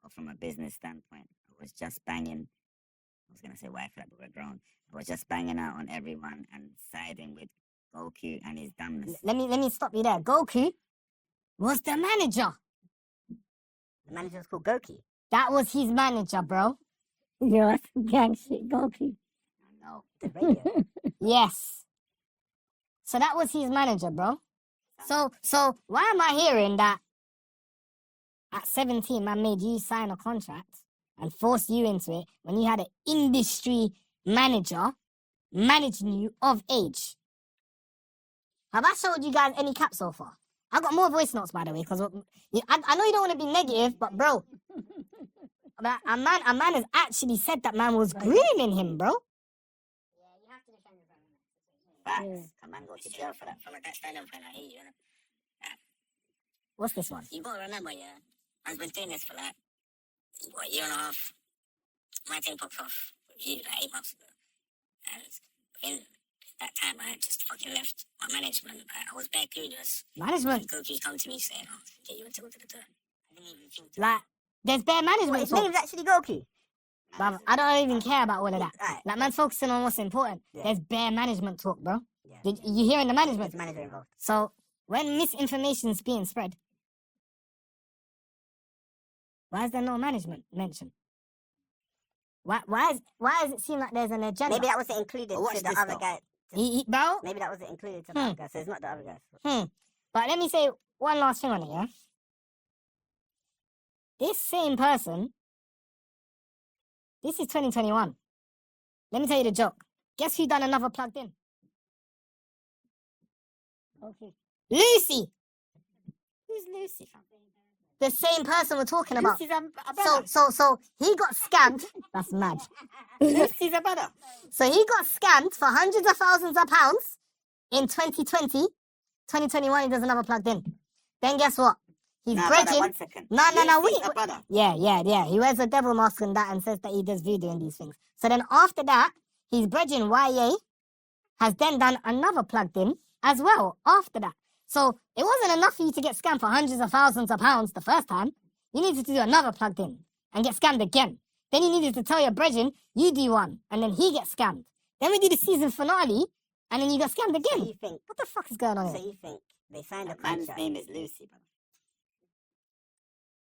or from a business standpoint. I was just banging. I was gonna say wife like, but we're grown. I was just banging out on everyone and siding with Goku and his dumbness. Let me stop you there. Goku was the manager. The manager was called Goku. That was his manager, bro. Yo, that's some gang shit, Goku. No, the radio. Yes. So that was his manager, bro. So why am I hearing that at 17 man made you sign a contract and forced you into it when you had an industry manager managing you of age? Have I showed you guys any cap so far? I got more voice notes, by the way, because I know you don't want to be negative, but bro, a man has actually said that man was grooming him, bro. Facts. A man go to jail for that. From a that standpoint, I hear you. What's this one? You gotta remember, yeah, I've been doing this for like, what, a year and a half. My thing popped off with you like 8 months ago. And in that time, I had just fucking left my management. I was bare clueless. Management? Goku's come to me saying, oh, get you into go to the door. I didn't even think to. Like, there's bare management. His name's actually Goku. Bruv, I don't even care about all of that. Right. Like, man's focusing on what's important. Yeah. There's bare management talk, bro. Yeah. Did you hearing the management? There's a manager involved. So, when misinformation's being spread, why is there no management mentioned? Why does it seem like there's an agenda? Maybe that wasn't included to the other guy. Bro? Maybe that wasn't included to the other guy, so it's not the other guy. But let me say one last thing on it, yeah? This same person, this is 2021. Let me tell you the joke. Guess who done another plugged in? Okay. Lucy! Who's Lucy? The same person we're talking about. Lucy's a brother. So he got scammed. That's mad. Lucy's a brother. So he got scammed for hundreds of thousands of pounds in 2020. 2021, he does another plugged in. Then guess what? He's bridging. 1 second. No, Lucy's wait. a brother. Yeah. He wears a devil mask and that and says that he does voodoo and these things. So then after that, his bridging YA has then done another plugged in as well after that. So it wasn't enough for you to get scammed for hundreds of thousands of pounds the first time. You needed to do another plugged in and get scammed again. Then you needed to tell your brethren, you do one, and then he gets scammed. Then we do the season finale, and then you got scammed again. So you think? What the fuck is going on So here? you think they signed a contract? Man's name is Lucy, brother.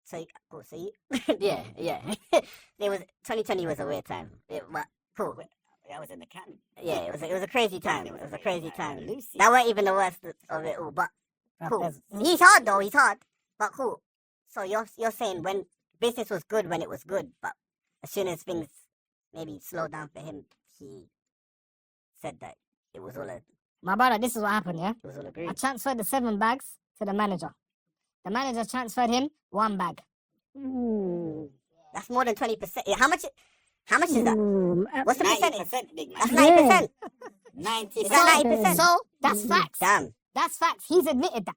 So you, yeah. There was 2020 was a weird time. Cool. I was in the can. Yeah, it was a crazy time. It was a crazy time. Lucy. That wasn't even the worst of it all, but cool. He's hard though. He's hard, but cool. So you're saying when business was good when it was good, but as soon as things maybe slowed down for him, he said that it was all My brother, this is what happened, yeah? it was all agreed. I transferred the 7 bags to the manager. The manager transferred him 1 bag. Ooh. That's more than 20%. How much is that? What's the percentage? 90%, big man. That's 90%. 90%. Is that 90%? So that's facts. Damn. That's facts. He's admitted that.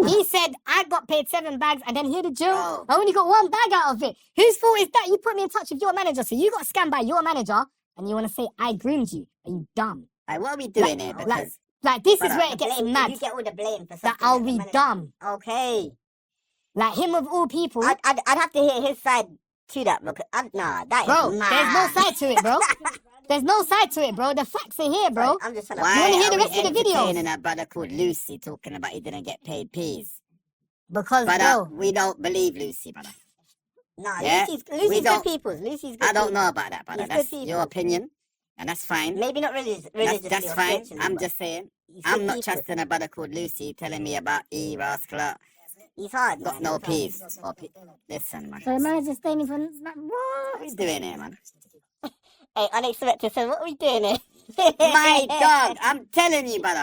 He said, I got paid 7 bags and then here the joke. Bro. I only got 1 bag out of it. Whose fault is that? You put me in touch with your manager. So you got scammed by your manager and you want to say, I groomed you. Are you dumb? Like, what are we doing here? Because Like this is Brother, where it gets blame, mad. You get all the blame for That something. I'll that the be manager- dumb. Okay. Like him of all people. I'd have to hear his side to that because that Bro, is mad. there's no side to it, bro. There's no side to it, bro. The facts are here, bro. I'm just trying to. why wanna hear are the we rest of the videos? entertaining a brother called Lucy talking about he didn't get paid peas? Because, Brother, bro, we don't believe Lucy, brother. Nah, Yeah? Lucy's We good don't- peoples. Lucy's good. I don't people. know about that, brother. He's good That's people. your opinion, and that's fine. Maybe not religiously. That's or fine. spiritually, I'm but just saying. he's I'm good not people. trusting a brother called Lucy telling me about rascal. He's hard. Got man, no he's hard. peas. Listen, man. So the manager's staying for What are we doing here, man? Hey, unexpected. So what are we doing here? My dog, I'm telling you, brother.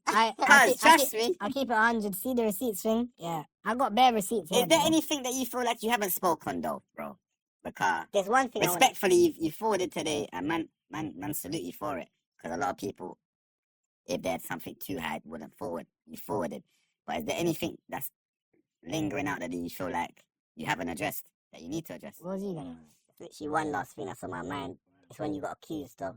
Cuz, trust me. I keep it 100. See the receipts thing? Yeah. I got bare receipts. Is there anything that you feel like you haven't spoken though, bro? Because There's one thing. respectfully, you forwarded today, and man, salute you for it. Because a lot of people, if they had something too hard, wouldn't forward. You forwarded. But is there anything that's lingering out that you feel like you haven't addressed that you need to address? What was he gonna? Literally one last thing that's on my mind. It's when you got accused of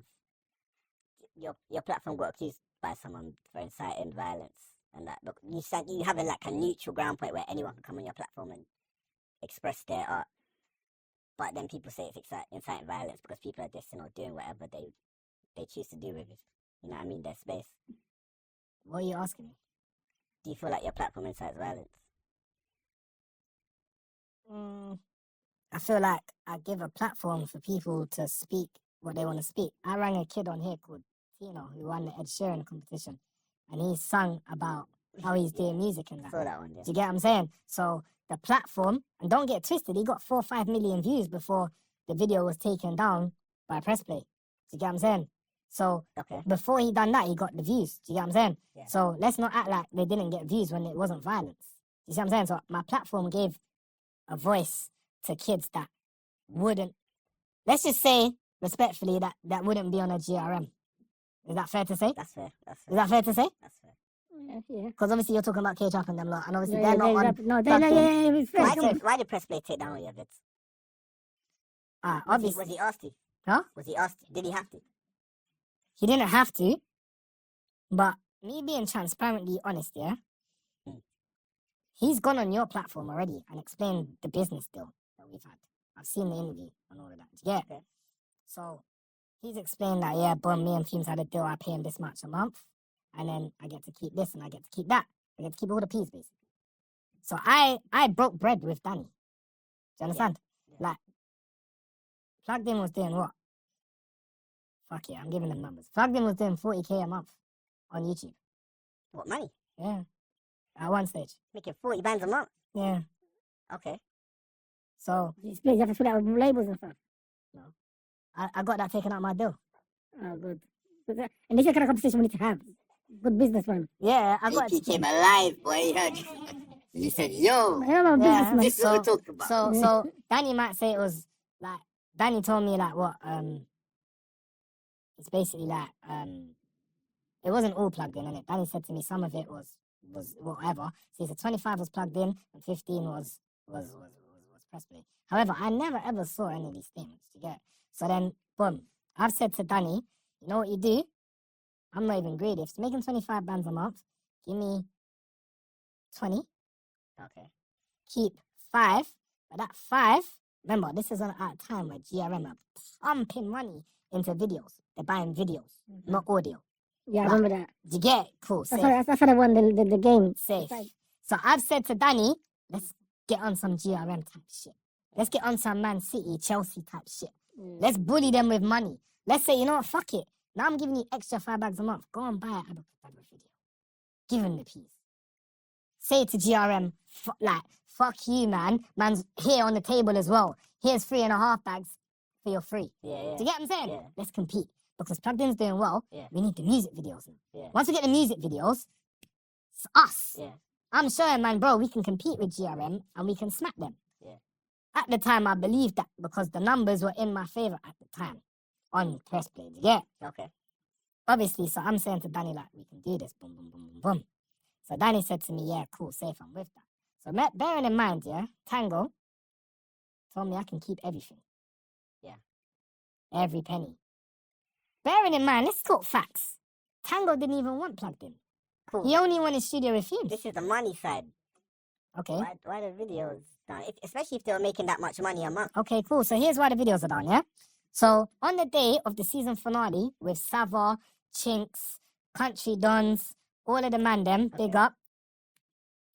your platform got accused by someone for inciting violence, and that look, you said you have like a neutral ground point where anyone can come on your platform and express their art, but then people say it's inciting violence because people are dissing or doing whatever they choose to do with it. You know what I mean? Their space. What are you asking me? Do you feel like your platform incites violence? I feel like I give a platform for people to speak what they want to speak. I rang a kid on here called Tino who won the Ed Sheeran competition, and he sung about how he's doing music and that. I saw that one. Yeah. Do you get what I'm saying? So the platform, and don't get twisted, he got 4 or 5 million views before the video was taken down by press play. Do you get what I'm saying? So before he done that, he got the views. Do you get what I'm saying? Yeah. So let's not act like they didn't get views when it wasn't violence. You see what I'm saying? So my platform gave a voice to kids that wouldn't, let's just say respectfully, that wouldn't be on a GRM. Is that fair to say? That's fair. Is that fair to say? That's fair. Yeah. Because obviously you're talking about K-Trap and them lot, and obviously Yeah, they're not on. No, they're not. Yeah, it's fair. Why did press play take down all your vids? Obviously, Was he asked to? Huh? Was he asked to? Did he have to? he didn't have to, but me being transparently honest, yeah, he's gone on your platform already and explained the business deal that we've had. I've seen the interview and all of that. Yeah. Okay. So he's explained that, yeah, boom, me and Fumez had a deal. I pay him this much a month, and then I get to keep this and I get to keep that. I get to keep all the P's, basically. So I broke bread with Danny. Do you understand? Yeah. Like, Plugged In was doing what? Fuck yeah, I'm giving them numbers. Plugged In was doing 40k a month on YouTube. What, money? Yeah. At one stage. Making 40 bands a month? Yeah. Okay. So You have to put out with labels and stuff. I got that taken out of my deal. Oh, good. And this is the kind of conversation we need to have. Good businessman. Yeah, I got He came alive, boy. You said, yo, I'm a businessman. this is what we're talking about. So Danny might say it was like, Danny told me like what, it's basically like, it wasn't all plugged in, innit? Danny said to me some of it was whatever. So he said 25 was plugged in and 15 was press play. However, I never ever saw any of these things, you get? So then, boom, I've said to Danny, you know what you do? I'm not even greedy. If it's making 25 bands a month, give me 20. Okay. Keep 5. But that 5, remember, this is at a time where GRM are pumping money into videos. They're buying videos, not audio. Yeah, I remember that. Do you get it? Cool, safe. That's how they won the game. Safe. So I've said to Danny, let's get on some GRM type shit. Let's get on some Man City, Chelsea type shit. Let's bully them with money. Let's say, you know what, fuck it. Now I'm giving you extra 5 bags a month. Go and buy an Abracadabra video. Give him the piece. Say to GRM, fuck you, man. Man's here on the table as well. Here's 3.5 bags for your free. Yeah. Do you get what I'm saying? Yeah. Let's compete. Because Plugged In's doing well, Yeah. we need the music videos now. Yeah. Once we get the music videos, it's us. Yeah. I'm showing, man, bro, we can compete with GRM and we can smack them. Yeah. At the time, I believed that because the numbers were in my favor at the time on press play. Yeah. Okay. Obviously, so I'm saying to Danny, like, we can do this. Boom, boom, boom, boom, boom. So Danny said to me, yeah, cool, safe, I'm with that. So bearing in mind, yeah, Tango told me I can keep everything. Yeah. Every penny. Bearing in mind, let's talk facts. Tango didn't even want Plugged In. Cool. He only wanted studio with Fumez. This is the money side. Okay. Why the videos down? Especially if they were making that much money a month. Okay, cool. So here's why the videos are done, yeah? So on the day of the season finale with Sava, Chinks, Country Dons, all of the man them, big up.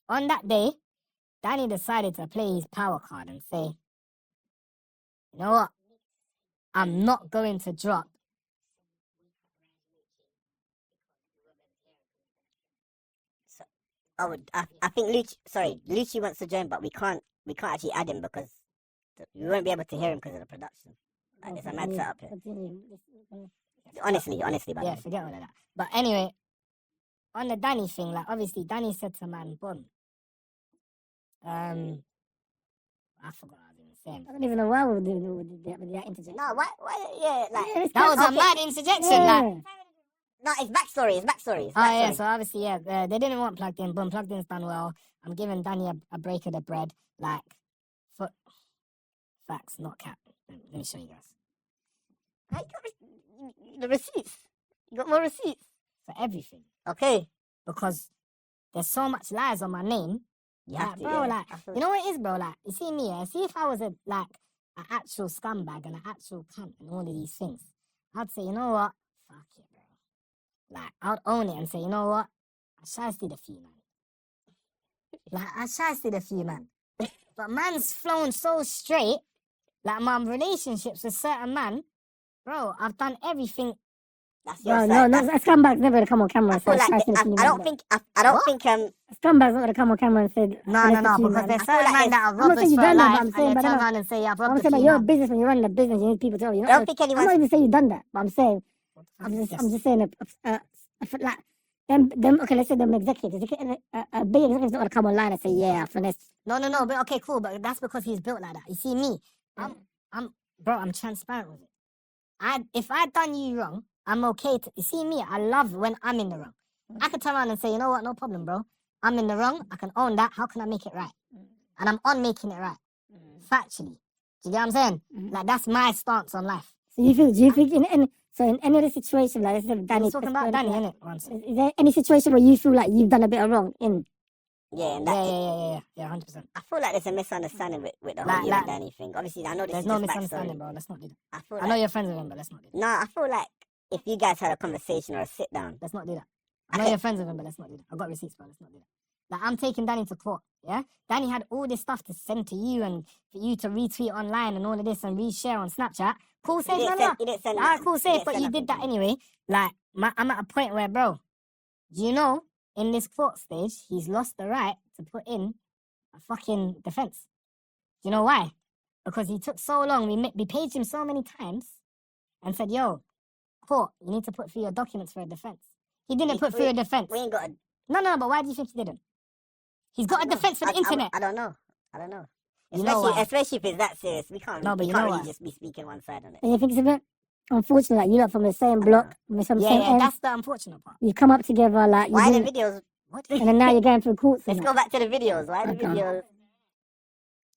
On that day, Danny decided to play his power card and say, you know what? I'm not going to drop. I think Lucci wants to join, but we can't actually add him because we won't be able to hear him because of the production. It's a mad setup here. Honestly, by the Yeah, way. forget all of that. But anyway, on the Danny thing, like obviously Danny said to man, boom. I forgot what I was even saying. I don't even know why we did that interjection. No, why, yeah, like, Yeah, it's That was a okay. mad interjection. Yeah. Like, no, it's backstory, it's backstory. oh yeah, so obviously they didn't want plugged in. Boom, plugged in's done well. I'm giving Danny a break of the bread. Like, for facts, not cap. Let me show you guys. Hey, you got the receipts. You got more receipts. For everything. Okay. Because there's so much lies on my name. You have to, bro, yeah. like, you know what it is, bro? Like, you see me, yeah? See if I was an actual scumbag and an actual cunt and all of these things, I'd say, you know what? Fuck it, bro. Like, I'd own it and say, you know what? I shiested a few, man. Like, I shiested a few, man. But man's flown so straight. Like, my relationships with certain man, bro, I've done everything. That's your No, side. no, a scumbag's never gonna come on camera I and feel say, like "Shiesty the I female," don't though. think a Scumbag's not gonna come on camera and say, No, "Shiesty the because female." there's I feel certain like men that are I'm not robbers saying you for done that, life but I'm and saying, they but turn I don't- around and say, I've I'm robbed a saying, but you're a female. business when you're running a business, you need people to tell you. I don't think I'm not anyone's. even saying you've done that, but I'm saying, I'm just saying, I feel like them. Okay, let's say them executives. A big executive's not gonna come online and say, "Yeah, I finessed." No, but okay, cool, but that's because he's built like that. You see me, I'm transparent with it. If I done you wrong, I'm okay to, you see me, I love when I'm in the wrong. I could turn around and say, you know what, no problem, bro. I'm in the wrong, I can own that, how can I make it right? And I'm on making it right. Factually. Do you get what I'm saying? Like, that's my stance on life. So do you think in any other situation, like let's say Danny, He's talking about Danny, innit? is there any situation where you feel like you've done a bit of wrong in? Yeah, and that, Yeah, 100%. I feel like there's a misunderstanding with the whole Like- you like- and Danny thing. Obviously, I know this There's is no just misunderstanding, backstory. bro, let's not do that. I feel I know like you're friends with him, but let's not do that. I feel like if you guys had a conversation or a sit down, Let's not do that. I know Okay. you're friends with him, but let's not do that. I've got receipts, bro. Let's not do that. Like, I'm taking Danny to court, yeah? Danny had all this stuff to send to you and for you to retweet online and all of this and reshare on Snapchat. Cool, safe, no. he didn't send Alright, nothing. cool, He safe, didn't but send you did that nothing. anyway. Like, I'm at a point where, bro, do you know, in this court stage, he's lost the right to put in a fucking defense. Do you know why? Because he took so long, we paged him so many times and said, yo, court, you need to put through your documents for a defense. He didn't put through a defense. We ain't got a. No, but why do you think he didn't? He's got a defense for the internet. I don't know. You know why? Especially if it's that serious, we can't. No, but we you can't know really why? just be speaking one side on it. And you think it's a bit unfortunate, like you're from the same block, from the same Yeah, ends. that's the unfortunate part. You come up together, like you Why the didn't- videos? and then now you're going through courts. Let's and go that. back to the videos. Why the Okay. videos?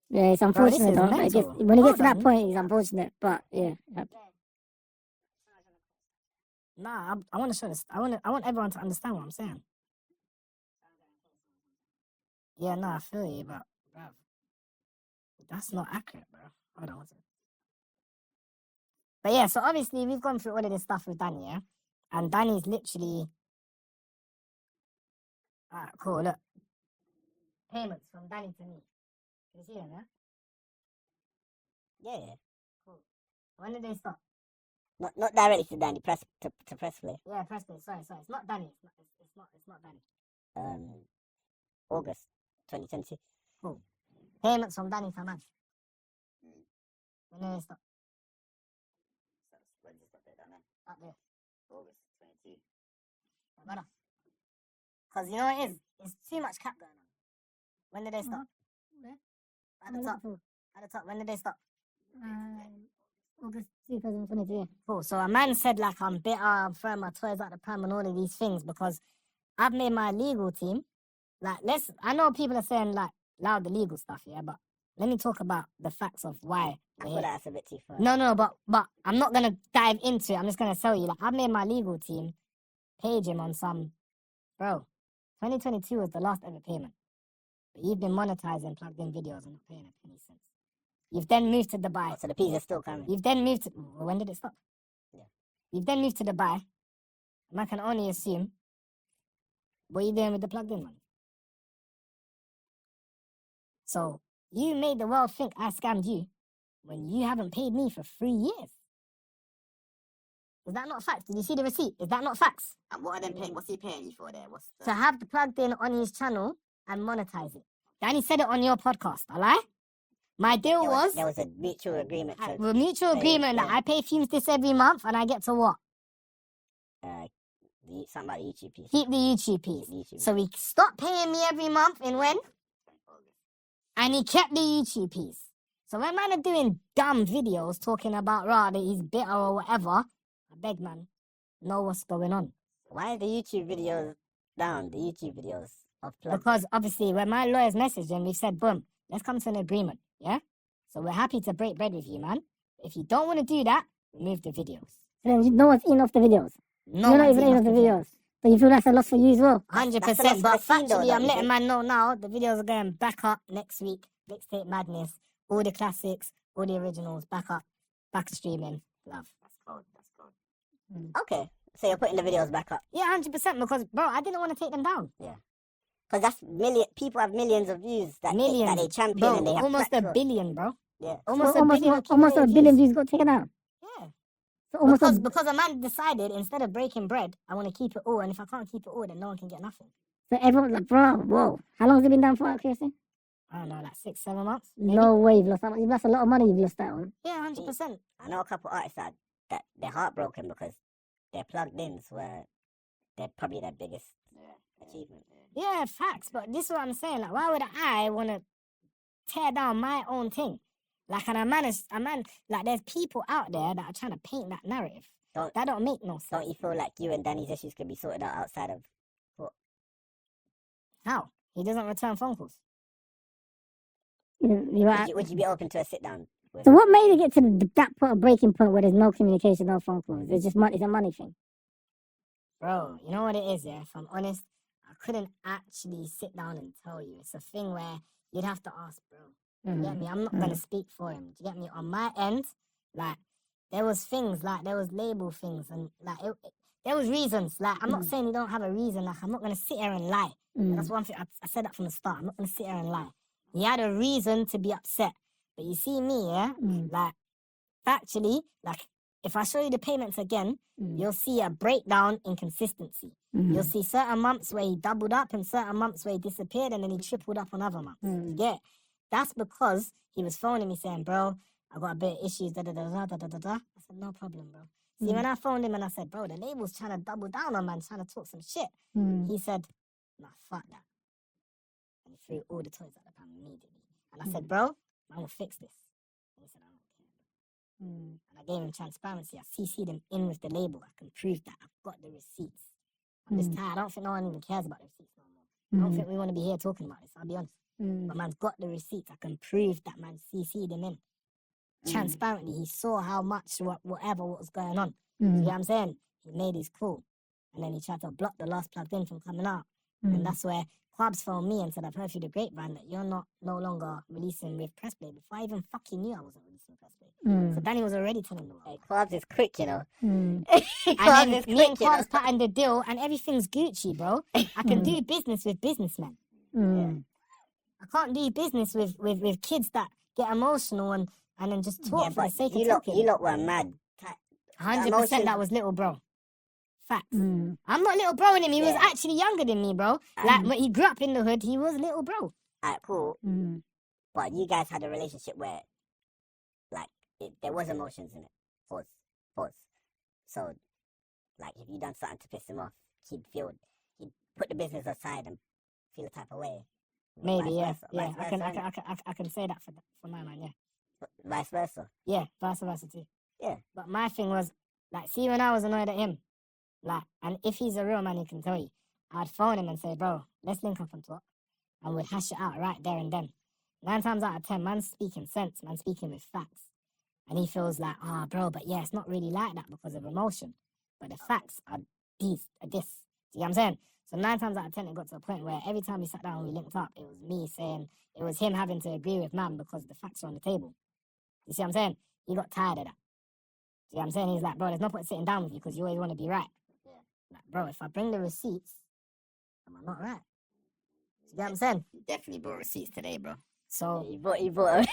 Yeah, it's this unfortunate. is though. mental. It gets, when it gets to that Hold on. point, it's unfortunate. But yeah, Nah, I want to show this. I want everyone to understand what I'm saying. Yeah, I feel you, but bro, that's not accurate, bro. Hold on one second. But yeah, so obviously we've gone through all of this stuff with Danny, yeah? And Danny's literally... Alright, cool, look. Payments from Danny to me. Can you see them, yeah? Yeah. When did they stop? Not directly to Danny. Press to press play. Yeah, press play. Sorry. It's not Danny. It's not Danny. August 2022. Payments from Danny to man. When did they stop? When did it stop there, Up there. August 22. Brother. Because you know what it is? It's too much cap going on. When did they stop? At the top. At the top. When did they stop? August 2022. Cool. So a man said like I'm bitter, I'm throwing my toys out the pram and all of these things because I've made my legal team. Like I know people are saying like loud the legal stuff, yeah, but let me talk about the facts of why. I feel like that's a bit too far. No, but I'm not gonna dive into it. I'm just gonna tell you, like I've made my legal team page him on some, bro. 2022 was the last ever payment. But you've been monetizing plugged in videos and not paying a penny since. You've then moved to Dubai. So the peas are still coming. You've then moved to... When did it stop? Yeah. You've then moved to Dubai. And I can only assume... What are you doing with the plugged-in money? So, you made the world think I scammed you when you haven't paid me for 3 years. Is that not facts? Did you see the receipt? Is that not facts? And what are them paying? What's he paying you for there? What's the... To have the plugged-in on his channel and monetize it. Danny said it on your podcast, I lie? My deal was... There was a mutual agreement. A mutual agreement that I pay Fumez this every month and I get to what? something about the YouTube piece. Keep the YouTube piece. The YouTube So he stopped paying me every month in when? And he kept the YouTube piece. So when man are doing dumb videos talking about that he's bitter or whatever, I beg man, know what's going on. Why are the YouTube videos down? The YouTube videos of plug. Because obviously when my lawyers messaged him, we've said, boom, let's come to an agreement, yeah? So we're happy to break bread with you, man. If you don't want to do that, remove the videos. Then no one's in off the videos. No You're not one's even in in off the videos. So you feel that's a loss for you as well? 100%, but that's the scene though, factually, I'm don't you letting think? man know now, the videos are going back up next week. Mixtape Madness, all the classics, all the originals, back up, back streaming, love. That's cold. Okay. So you're putting the videos back up. Yeah, 100%, because, bro, I didn't want to take them down. Because that's people have millions of views that Millions, they champion bro, and they have almost a platform. billion, bro. Yeah. Almost So a billion. almost a cumulative billion views. views got taken out. Yeah. So almost Because a man decided, instead of breaking bread, I want to keep it all, and if I can't keep it all, then no one can get nothing. so everyone's like, bro, whoa. How long has it been down for out, Kirsty? I don't know, like 6-7 months? Maybe? No way you've lost that much. You've lost a lot of money you've lost that one. Yeah, 100%. I know a couple artists that they're heartbroken because their plugged ins were probably their biggest achievement. Yeah, facts. But this is what I'm saying. Like, why would I want to tear down my own thing? Like, and a man, like, there's people out there that are trying to paint that narrative. That don't make no sense. Don't you feel like you and Danny's issues could be sorted out outside of How? He doesn't return phone calls. You're right. would you be open to a sit down? So what made it get to that point, breaking point where there's no communication, no phone calls? It's just money. It's a money thing. Bro, you know what it is, yeah? If I'm honest, I couldn't actually sit down and tell you. It's a thing where you'd have to ask, bro. You get me? I'm not going to speak for him. Do you get me? On my end, like, there was things, like, there was label things, and, like, there was reasons. Like, I'm not saying you don't have a reason. Like, I'm not going to sit here and lie. That's one thing. I said that from the start. I'm not going to sit here and lie. He had a reason to be upset. But you see me, yeah? Like, factually, like, if I show you the payments again, you'll see a breakdown in consistency. You'll see certain months where he doubled up and certain months where he disappeared and then he tripled up on other months. Yeah. That's because he was phoning me saying, bro, I got a bit of issues, da-da-da-da-da-da-da. I said, no problem, bro. See, when I phoned him and I said, bro, the label's trying to double down on man, trying to talk some shit. He said, nah, fuck that. And he threw all the toys at the pan immediately. And I said, bro, I will fix this. And he said, I don't care. And I gave him transparency. I CC'd him in with the label. I can prove that. I've got the receipts. I'm just tired. I don't think no one even cares about the receipts no more. I don't think we want to be here talking about this, I'll be honest. But man's got the receipts. I can prove that man CC'd him in. Transparently, he saw how much, whatever what was going on. You know what I'm saying? He made his call. And then he tried to block the last plugged in from coming out. And that's where Quabs phoned me and said, I've heard through the grapevine that you're no longer releasing with Pressplay. Before I even fucking knew I wasn't releasing Pressplay. So Danny was already telling the world. Hey, Quabs is quick, you know. And Quabs then is me and quick, you know. Quabs patterned the deal and everything's Gucci, bro. I can do business with businessmen. I can't do business with kids that get emotional and then just talk for the sake of talking. You lot were mad. 100% that was little bro. Facts. I'm not little bro in him. He was actually younger than me, bro. Like, when he grew up in the hood, he was little bro. Alright, cool. But you guys had a relationship where, like, there was emotions in it. Pause. So, like, if you done something to piss him off, he'd put the business aside and feel a type of way. Maybe, Vice yeah. versa, I vice versa. can say that for my man, yeah. Vice versa. Yeah, vice versa too. Yeah. But my thing was, like, see, when I was annoyed at him, like, and if he's a real man, he can tell you, I'd phone him and say, bro, let's link up and talk. And we'd hash it out right there and then. 9 times out of 10, man's speaking sense, man's speaking with facts. And he feels like, bro, but yeah, it's not really like that because of emotion. But the facts are this. Do you know what I'm saying? So 9 times out of 10, it got to a point where every time we sat down and we linked up, it was me saying, it was him having to agree with man because the facts are on the table. You see what I'm saying? He got tired of that. See what I'm saying? He's like, bro, there's no point sitting down with you because you always want to be right. Like, bro, if I bring the receipts, am I not right? See what I'm saying? You definitely brought receipts today, bro. So You brought I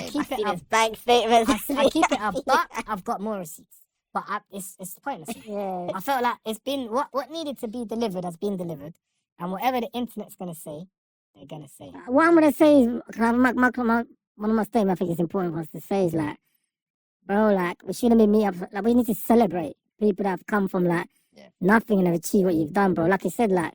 keep it up. bank statements. I keep it up, but I've got more receipts. But it's pointless. Yeah. I felt like it's been what needed to be delivered has been delivered, and whatever the internet's gonna say, they're gonna say. What I'm gonna say is, one of my statements I think is important for us to say is like, bro, like we shouldn't be meet up. Like we need to celebrate. people that have come from like Yeah. nothing and have achieved what you've done, bro. Like I said, like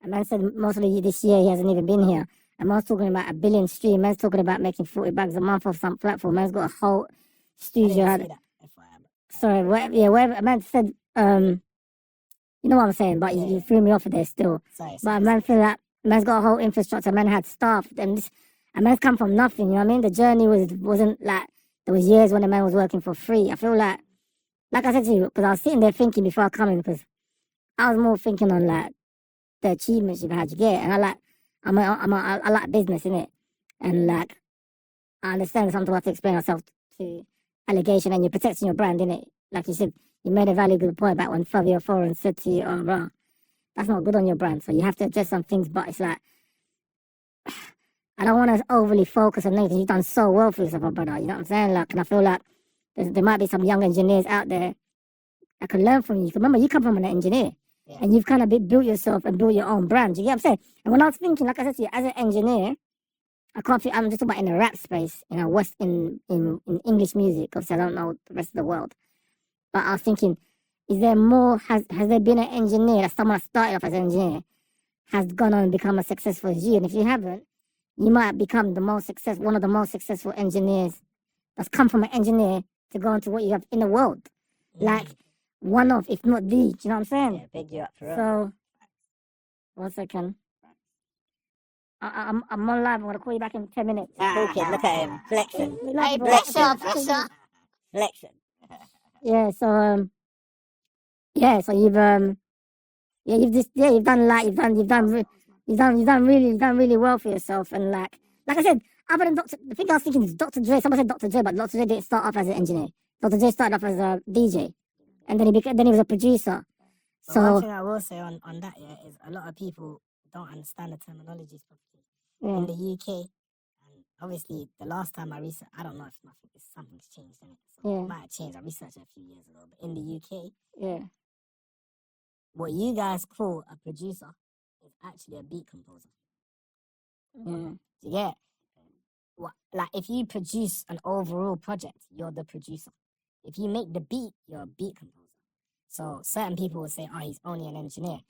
a man said most of this year he hasn't even been here. A man's talking about a billion stream. Man's talking about making 40 bags a month off some platform. Man's got a whole I studio. didn't see that. FYI. Sorry, whatever. A man said, you know what I'm saying, but you threw me off of there still. Sorry. But a man feel like a man's got a whole infrastructure. A man had staff, and this, a man's come from nothing. You know what I mean? The journey wasn't like there was years when a man was working for free. I feel like I said to you, because I was sitting there thinking before I come in, because I was more thinking on like the achievements you've had to get, and I like business in it, and like I understand sometimes we have to explain ourselves to allegation, and you're protecting your brand in it. Like you said, you made a valid good point about when Fabio Foreign said to you, "Oh, bro, that's not good on your brand." So you have to address some things, but it's like I don't want to overly focus on things. You've done so well for yourself, my brother. You know what I'm saying? Like, and I feel like there might be some young engineers out there that can learn from you. Remember, you come from an engineer, and you've kind of built yourself and built your own brand. You get what I'm saying? And when I was thinking, like I said to you, as an engineer, I can't feel. I'm just talking about in the rap space, you know, in English music. Because I don't know the rest of the world. But I was thinking, is there more? Has there been an engineer, that someone that started off as an engineer, has gone on and become as successful as you? And if you haven't, you might become one of the most successful engineers that's come from an engineer to go into what you have in the world. Like one of, if not the, you know what I'm saying? Yeah, big you up for real. So, 1 second. I'm on live. I'm gonna call you back in 10 minutes. Cool kid, look at him flexing. Hey, pressure. Flexing. Yeah. So So you've done really well for yourself, and like I said, other than the thing I was thinking is Dr. Dre. Someone said Dr. Dre, but Dr. Dre didn't start off as an engineer. Dr. Dre started off as a DJ, and then he was a producer. But So one thing I will say on that, is a lot of people don't understand the terminologies properly in the UK. And obviously, the last time I researched, I don't know if something's changed in it. So it might have changed. I researched it a few years ago, but in the UK, what you guys call a producer is actually a beat composer. Do you get? Like if you produce an overall project, you're the producer. If you make the beat, you're a beat composer. So certain people will say, "Oh, he's only an engineer."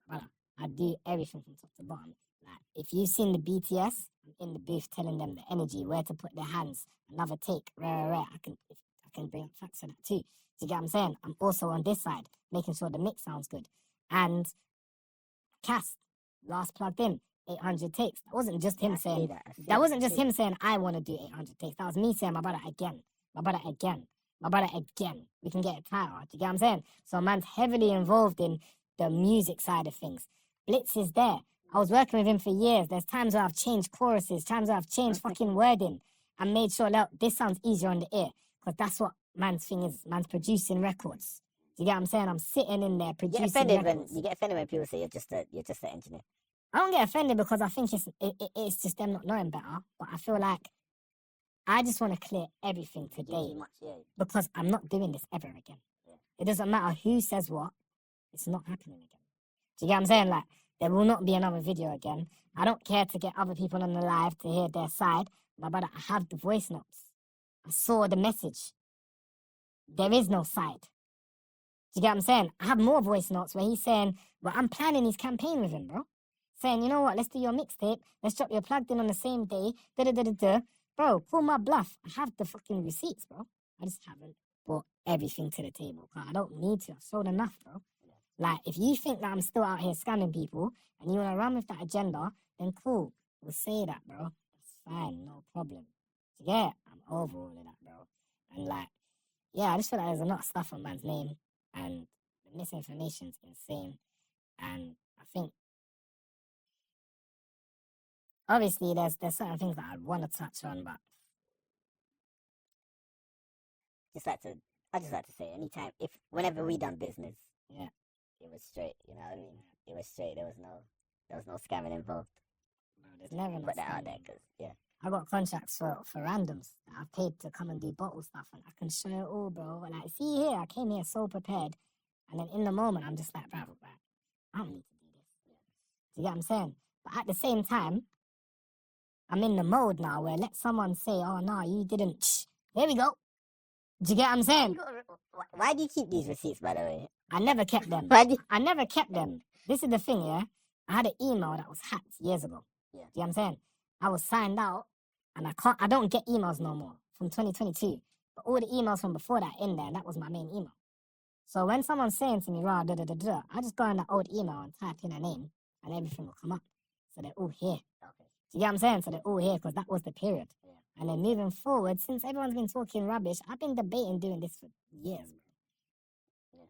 Well, I do everything from top to bottom. Like if you've seen the BTS, I'm in the booth telling them the energy, where to put their hands, another take, rare. I can bring up facts on that too. Do you get what I'm saying? I'm also on this side, making sure the mix sounds good. And Cast, last plugged in, 800 takes. That wasn't just him saying. That wasn't just him saying I want to do 800 takes. That was me saying my brother again. We can get a title. Do you get what I'm saying? So man's heavily involved in the music side of things. Blitz is there. I was working with him for years. There's times where I've changed choruses, times where I've changed fucking wording, and made sure that this sounds easier on the ear. Because that's what man's thing is. Man's producing records. Do you get what I'm saying? I'm sitting in there producing records. You get offended when people say you're just an engineer. I don't get offended because I think it's just them not knowing better. But I feel like I just want to clear everything today because I'm not doing this ever again. It doesn't matter who says what. It's not happening again. Do you get what I'm saying? Like, there will not be another video again. I don't care to get other people on the live to hear their side. My brother, I have the voice notes. I saw the message. There is no side. Do you get what I'm saying? I have more voice notes where he's saying, well, I'm planning his campaign with him, bro. Saying, you know what, let's do your mixtape. Let's drop your plugged in on the same day. Da-da-da-da-da. Bro, call my bluff. I have the fucking receipts, bro. I just haven't brought everything to the table. I don't need to. I've sold enough, bro. Like, if you think that I'm still out here scamming people and you want to run with that agenda, then cool. We'll say that, bro. That's fine. No problem. Yeah, I'm over all of that, bro. And like, yeah, I just feel like there's a lot of stuff on man's name and the misinformation's insane. And I think obviously there's certain things that I'd want to touch on, but I just like to say anytime whenever we done business, yeah, it was straight, you know what I mean? It was straight, there was no scamming involved. bro, there's never no Put that out scamming. there, because I got contracts for randoms that I've paid to come and do bottle stuff, and I can show it all, bro. Like, see here, I came here so prepared, and then in the moment, I'm just like, bro, I don't need to do this. Do you get what I'm saying? But at the same time, I'm in the mode now where let someone say, oh, no, you didn't. There we go. Do you get what I'm saying? Why do you keep these receipts, by the way? I never kept them. Why do you... I never kept them. This is the thing, yeah? I had an email that was hacked years ago. Yeah. Do you know what I'm saying? I was signed out, and I don't get emails no more from 2022. But all the emails from before that in there, that was my main email. So when someone's saying to me, rah, da da da da, I just go in that old email and type in a name, and everything will come up. So they're all here. Okay. Do you get what I'm saying? So they're all here because that was the period. Yeah. And then moving forward, since everyone's been talking rubbish, I've been debating doing this for years, bro.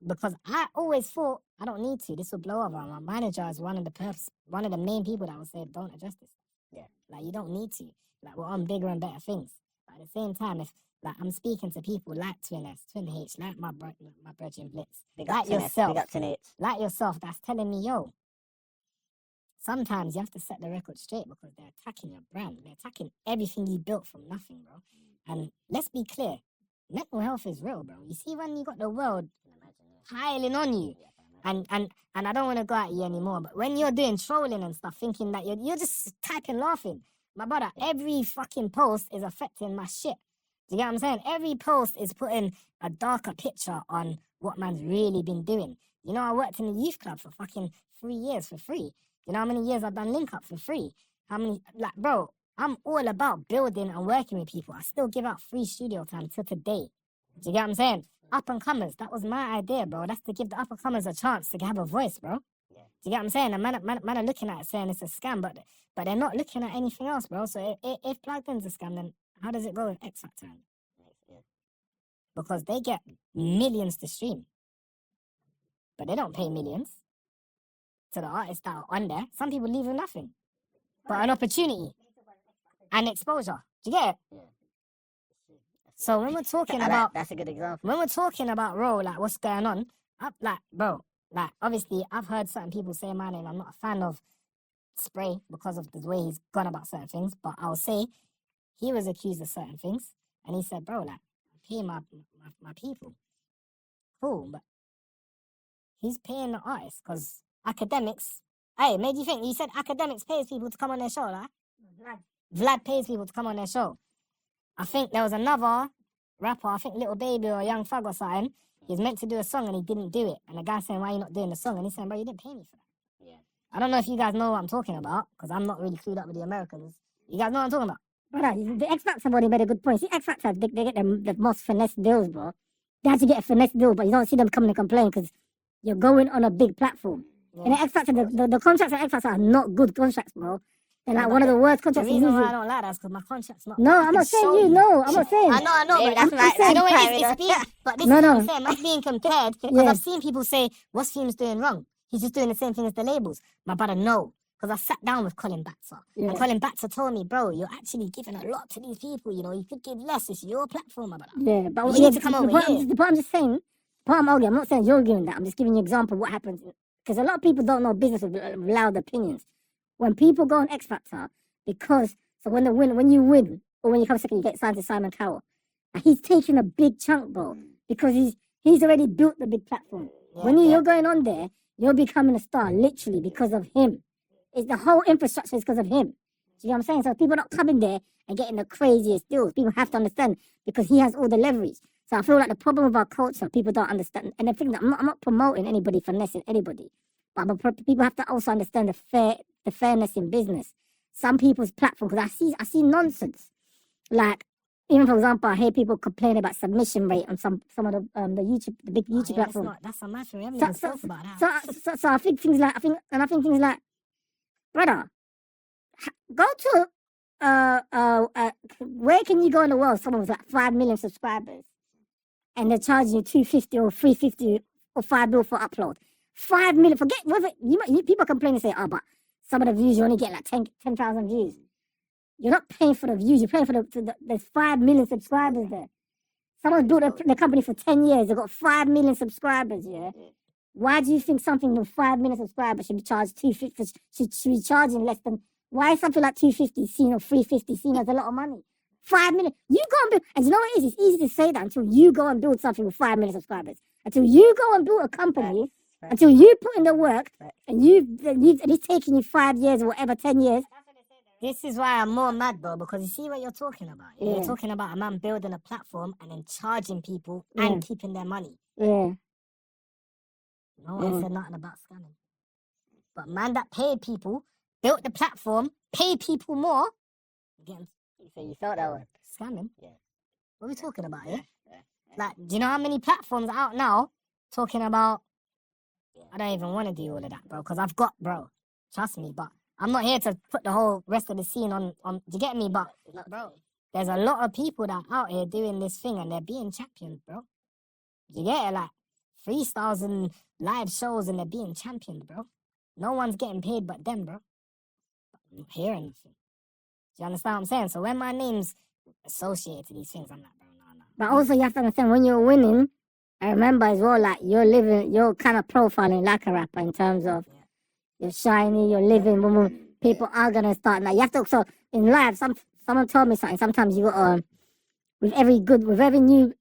Because I always thought I don't need to. This will blow over. My manager is one of the main people that would say don't address this. Yeah. Like you don't need to. Like we're on bigger and better things. But at the same time, if like I'm speaking to people like Twin S, Twin H, like my brethren Blitz, like yourself, like yourself, that's telling me, yo, sometimes you have to set the record straight because they're attacking your brand. They're attacking everything you built from nothing, bro. And let's be clear, mental health is real, bro. You see when you got the world piling on you, and I don't want to go at you anymore, but when you're doing trolling and stuff, thinking that you're just typing laughing, my brother, every fucking post is affecting my shit. Do you get what I'm saying? Every post is putting a darker picture on what man's really been doing. You know, I worked in the youth club for fucking 3 years for free. You know how many years I've done Link Up for free? How many, like, bro, I'm all about building and working with people. I still give out free studio time till today. Do you get what I'm saying? Up and comers, that was my idea, bro. That's to give the up and comers a chance to have a voice, bro. Yeah. Do you get what I'm saying? And man are looking at it saying it's a scam, but they're not looking at anything else, bro. So if Plugged In's a scam, then how does it go with X Factor? Yeah. Because they get millions to stream, but they don't pay millions to the artists that are on there. Some people leave with nothing, but an opportunity and exposure. Do you get it? Yeah. So when we're talking about, that's a good example. When we're talking about like what's going on, like obviously I've heard certain people say my name. I'm not a fan of Spray because of the way he's gone about certain things, but I'll say he was accused of certain things, and he said, bro, like pay my people, cool, but he's paying the artists because academics. Hey, made you think? You said academics pays people to come on their show, like Vlad pays people to come on their show. I think there was another rapper, I think Little Baby or Young Thug or something. He was meant to do a song and he didn't do it. And the guy saying, why are you not doing the song? And he's saying, bro, you didn't pay me for that. Yeah. I don't know if you guys know what I'm talking about, because I'm not really clued up with the Americans. You guys know what I'm talking about? Brother, the X Factor body made a good point. See, X Factor, they get the most finesse deals, bro. They actually get a finesse deal, but you don't see them coming and complain because you're going on a big platform. Yeah. And the X Factor, the contracts at X Factor are not good contracts, bro. They're like one of the worst contracts. The reason why I don't like that is because my contract's not. No, I'm not saying you. No, I'm not saying. I know, but that's right. You know what it's being, but this is what I'm saying. That's being compared because I've seen people say, "What's Fumez doing wrong? He's just doing the same thing as the labels." My brother, no, because I sat down with Colin Batzer, and Colin Batzer told me, "Bro, you're actually giving a lot to these people. You know, you could give less. It's your platform, my brother. Yeah, but you need to come over here." But I'm just saying. I'm not saying you're giving that. I'm just giving you an example of what happens because a lot of people don't know business with loud opinions. When people go on X Factor. Because when you win or when you come second, you get signed to Simon Cowell. And he's taking a big chunk, bro, because he's already built the big platform. Yeah, when you're going on there, you're becoming a star literally because of him. It's the whole infrastructure is because of him. Do you know what I'm saying? So people are not coming there and getting the craziest deals. People have to understand because he has all the leverage. So I feel like the problem with our culture, people don't understand. And the thing that I'm not promoting anybody, finessing anybody, but people have to also understand the fairness in business. Some people's platform, because I see nonsense. Like, even for example, I hear people complain about submission rate on some of the big YouTube platforms. That's a matter. We haven't even talked about that. So I think things like brother, go to where can you go in the world? Someone with like 5 million subscribers, and they're charging you $250 or $350 or $5 for upload. 5 million. Forget whether people complain and say, oh, but some of the views you only get like 10,000 views. You're not paying for the views. You're paying for there's 5 million subscribers there. Someone's built the company for 10 years. They've got 5 million subscribers, yeah? Why do you think something with 5 million subscribers should be charged $250? Should be charging less than... Why is something like $250 seen or $350 seen as a lot of money? 5 million. You go and build... And you know what it is? It's easy to say that until you go and build something with 5 million subscribers. Until you go and build a company... Right. Until you put in the work and it's taking you 5 years or whatever, 10 years. This is why I'm more mad, bro, because you see what you're talking about. Yeah. You're talking about a man building a platform and then charging people Yeah. and keeping their money. Yeah. No one Yeah. said nothing about scamming. But man that paid people, built the platform, paid people more, again, So you thought that was scamming. Yeah. What are we talking about here? yeah. Like, do you know how many platforms are out now talking about? I don't even want to do all of that, bro, because I've got, bro. Trust me, but I'm not here to put the whole rest of the scene on. Do you get me? But bro, there's a lot of people that are out here doing this thing and they're being champions, bro. Do you get it? Like freestyles and live shows and they're being championed, bro. No one's getting paid but them, bro. I'm not hearing nothing. Do you understand what I'm saying? So when my name's associated to these things, I'm like, bro, no. But also you have to understand when you're winning, I remember as well, like you're kind of profiling like a rapper in terms of you're shiny, you're living. People are gonna start. Like you have to. So in life, someone told me something. Sometimes you got with every new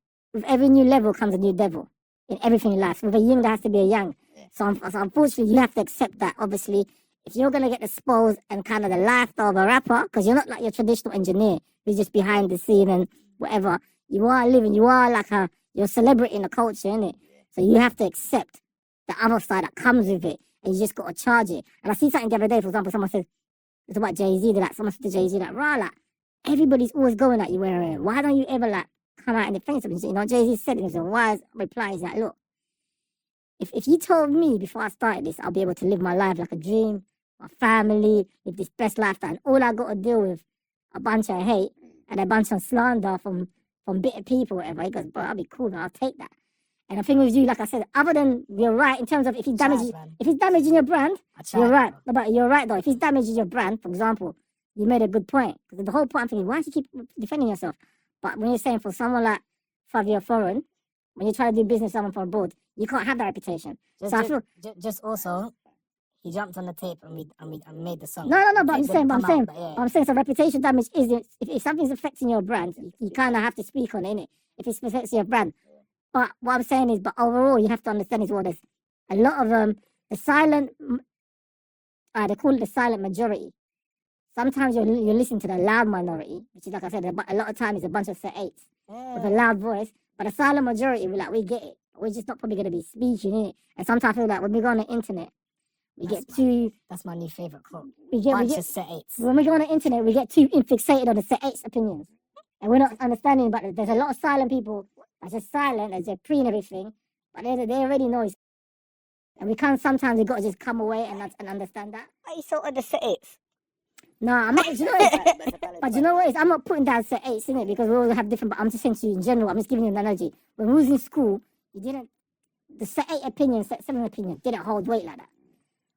level comes a new devil in everything in life. With a yin, there has to be a yang. So unfortunately, you have to accept that. Obviously, if you're gonna get exposed and kind of the lifestyle of a rapper, because you're not like your traditional engineer who's just behind the scene and whatever. You are living. You are like you're a celebrity in the culture, innit? So you have to accept the other side that comes with it, and you just got to charge it. And I see something the other day, for example, someone said, it's about Jay-Z, someone said to Jay-Z, like, rah, like, everybody's always going at you, why don't you ever, like, come out and defend something? You know, Jay-Z said in his wise reply, he's like, look, if you told me before I started this, I'll be able to live my life like a dream, my family, live this best lifestyle, and all I got to deal with a bunch of hate and a bunch of slander from bitter people, whatever. He goes, bro, I'll be cool, I'll take that. And the thing with you, like I said, other than you're right in terms of if he's damaging your brand, you're right. No, but you're right though. If he's damaging your brand, for example, you made a good point. Because the whole point I'm thinking, why do you keep defending yourself? But when you're saying for someone like Fabio Foreign, when you try to do business with someone from abroad, you can't have that reputation. So I feel just also he jumped on the tape and we made the song. No, but I'm saying so reputation damage is if something's affecting your brand, you kind of have to speak on it, innit? If it's affecting your brand. But what I'm saying is, but overall, you have to understand is what there's a lot of the silent, they call it the silent majority. Sometimes you're listening to the loud minority, which is like I said, a lot of times it's a bunch of set eights with a loud voice. But the silent majority, we get it. We're just not probably going to be speaking in it. And sometimes I feel like when we go on the internet, That's my new favorite quote. We get set eights. When we go on the internet, we get too fixated on the set eights opinions, and we're not understanding. But there's a lot of silent people. That's just silent, as they're pre and everything, but they already know it's. And we can't. Sometimes we got to just come away and understand that. Are you sort of the set eights? No, I'm not. You know but you know what? I'm not putting down set eights in it because we all have different. But I'm just saying to you in general. I'm just giving you an analogy. When we was in school, the set 8 opinion, set 7 opinion didn't hold weight like that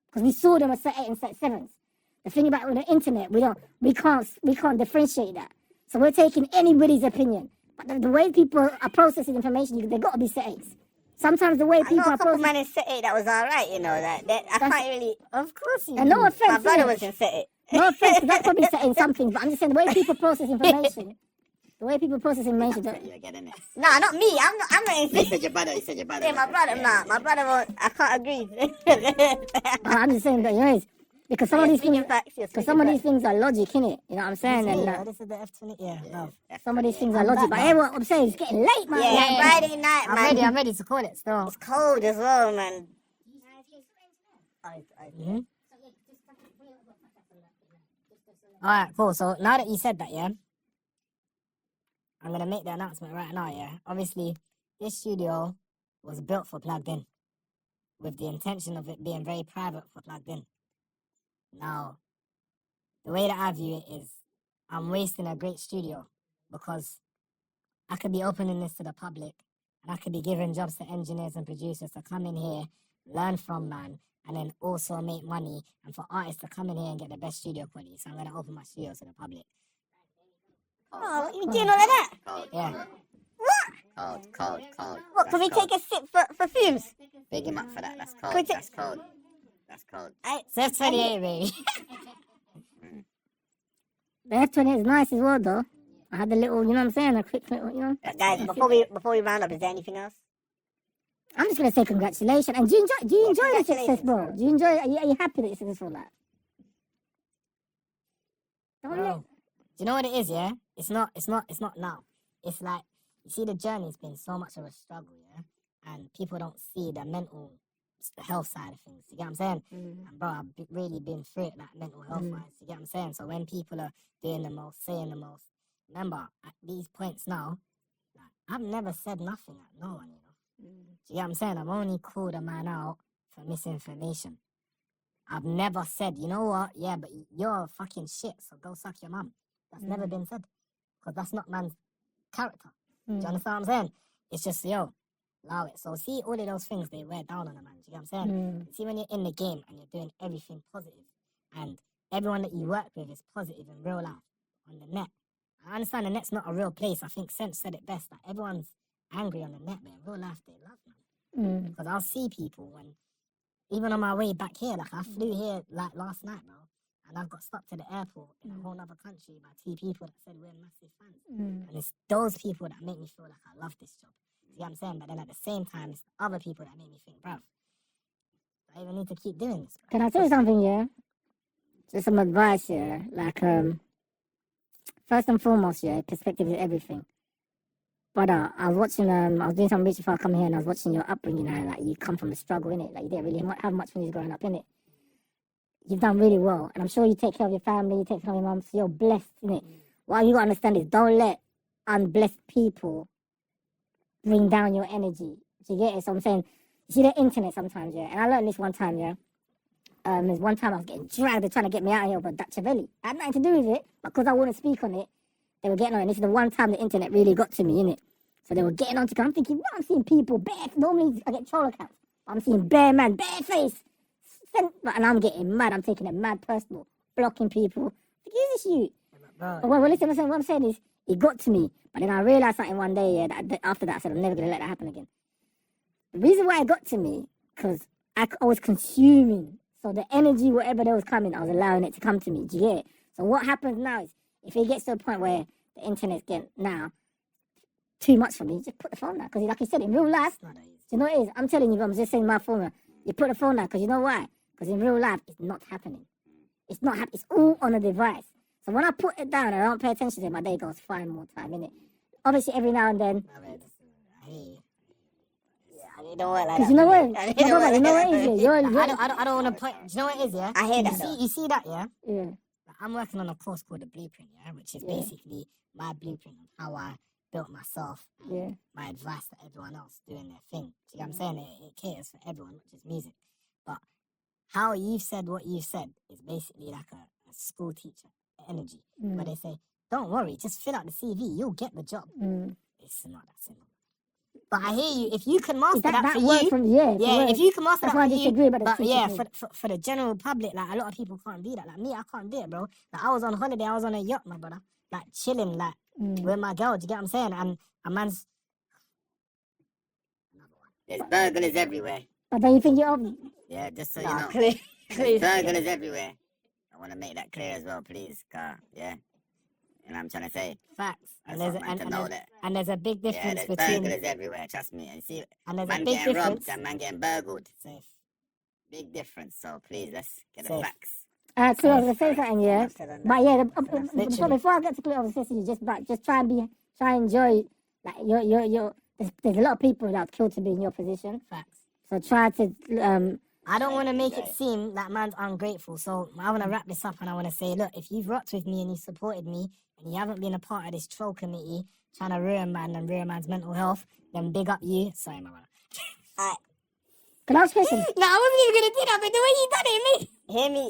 because we saw them as set 8 and set 7s. The thing about on the internet, we can't differentiate that. So we're taking anybody's opinion. But the way people are processing information, they got to be set 8s. Sometimes the way people are processing... man in set 8 that was all right, you know. I can't really... Of course you And no offense. My brother was in set 8. No offense, that's probably setting something. But I'm just saying the way people process information... You're getting it. Nah, not me. I'm not in set 8. You said your brother. Yeah, my brother. Nah, my brother won't... I can't agree. I'm just saying that, you know, because some of these things are logic, innit? You know what I'm saying? This is the F20. Yeah, love. Some of these things are logic. But what I'm saying is it's getting late, man. Yeah, Friday night, man. I'm ready to call it still. It's cold as well, man. Alright, cool. So now that you said that, yeah, I'm going to make the announcement right now, yeah. Obviously, this studio was built for Plugged In, with the intention of it being very private for Plugged In. Now, the way that I view it is I'm wasting a great studio because I could be opening this to the public and I could be giving jobs to engineers and producers to come in here, learn from man, and then also make money, and for artists to come in here and get the best studio quality. So I'm going to open my studio to the public. Oh, you doing all of that? Yeah. Cold. What, can we take a sip for Fumez? Big him up for that. That's cold. That's cold. It's F28, baby. The F20 is nice as well, though. I had the little, you know what I'm saying? A quick little, you know. Guys, before we round up, is there anything else? I'm just gonna say congratulations. And do you enjoy the success, bro? Do you enjoy? Are you happy that you're successful, like? Don't Bro, let. do you know what it is? Yeah, it's not now. It's like you see, the journey's been so much of a struggle, yeah, and people don't see the mental health side of things. You get what I'm saying? And bro, I've really been through it, like mental health wise. You get what I'm saying? So when people are doing the most, saying the most, remember at these points now, like, I've never said nothing at no one. Do you get what I'm saying? I've only called a man out for misinformation. I've never said, you know what? Yeah, but you're fucking shit, so go suck your mum. That's never been said. Because that's not man's character. Do you understand what I'm saying? It's just, yo, allow it. So see, all of those things, they wear down on a man. Do you get what I'm saying? See, when you're in the game and you're doing everything positive, and everyone that you work with is positive in real life, on the net. I understand the net's not a real place. I think Sense said it best. Like, everyone's angry on the net, but in real life, they love, man. Because I'll see people when, even on my way back here, like I flew here like last night, bro, and I've got stuck to the airport in a whole other country by 2 people that said we're massive fans. And it's those people that make me feel like I love this job. You know what I'm saying? But then at the same time, it's the other people that make me think, bruv, I even need to keep doing this. Bruv. Can I tell you something, yeah? Just some advice, yeah? Like, first and foremost, yeah, perspective is everything. But I was watching, I was doing some research before I come here, and I was watching your upbringing, and like, you come from a struggle, innit? Like, you didn't really have much when you was growing up, innit? You've done really well, and I'm sure you take care of your family, you take care of your mum, so you're blessed, innit? What you got to understand is, don't let unblessed people bring down your energy. Do you get it? So I'm saying, you see the internet sometimes, yeah? And I learned this one time, yeah? There's one time I was getting dragged, they're trying to get me out of here with Dachavelli. I had nothing to do with it, but because I wouldn't speak on it, they were getting on it. This is the one time the internet really got to me, innit? So they were getting on to, I'm thinking, I'm seeing people bare, normally I get troll accounts, but I'm seeing bare man, bare face. And I'm getting mad, I'm taking it mad personal, blocking people. Who's this you? But well, listen, what I'm saying is, it got to me. But then I realised something one day, yeah, that after that I said, I'm never going to let that happen again. The reason why it got to me, because I was consuming. So the energy, whatever that was coming, I was allowing it to come to me. Do you get it? So what happens now is, if it gets to a point where the internet's getting now too much for me, just put the phone down. Because like you said, in real life, do you know what it is? I'm telling you, I'm just saying my formula. You put the phone down, because you know why? Because in real life, it's not happening. It's not happening. It's all on a device. So when I put it down and I don't pay attention to it, my day goes fine more time, innit? Obviously, every now and then. You know what? Like, Because you know what? you know what? You know what it is, yeah? I don't want to put. Do you know what it is? Yeah. I hear that. You see that? Yeah. Yeah. Like, I'm working on a course called the Blueprint, yeah, which is basically my blueprint of how I built myself. And my advice to everyone else doing their thing. Do you know what I'm saying? It caters for everyone, not just music. But how you've said what you've said is basically like a school teacher energy, where they say, "Don't worry, just fill out the CV, you'll get the job." It's not that simple. But I hear you. If you can master that for you, if you can master that for you, but yeah, for the general public, like a lot of people can't do that. Like me, I can't do it, bro. Like I was on holiday, I was on a yacht, my brother, like chilling, like with my girl. Do you get what I'm saying? And a man's There's burglars everywhere. But then you think you're... Yeah, just so you know. There's burglars everywhere. I want to make that clear as well, please. Yeah. You know what I'm trying to say? Facts. And there's a big difference there's between... burglars everywhere, trust me. And see, and there's man a big getting difference. robbed and man getting burgled. Safe. Big difference. So please, let's get the Safe. facts. So I was going to say something, yeah? But yeah, Literally. before I get to clear, I was going to say, just try and enjoy, like, there's a lot of people that kill to be in your position. Facts. So try to... I don't want to make it seem like man's ungrateful. So I want to wrap this up and I want to say, look, if you've rocked with me and you supported me and you haven't been a part of this troll committee trying to ruin man and ruin man's mental health, then big up you. Sorry, my brother. Can I ask a question? No, I wasn't even going to do that, but the way you done it, me. Hear me?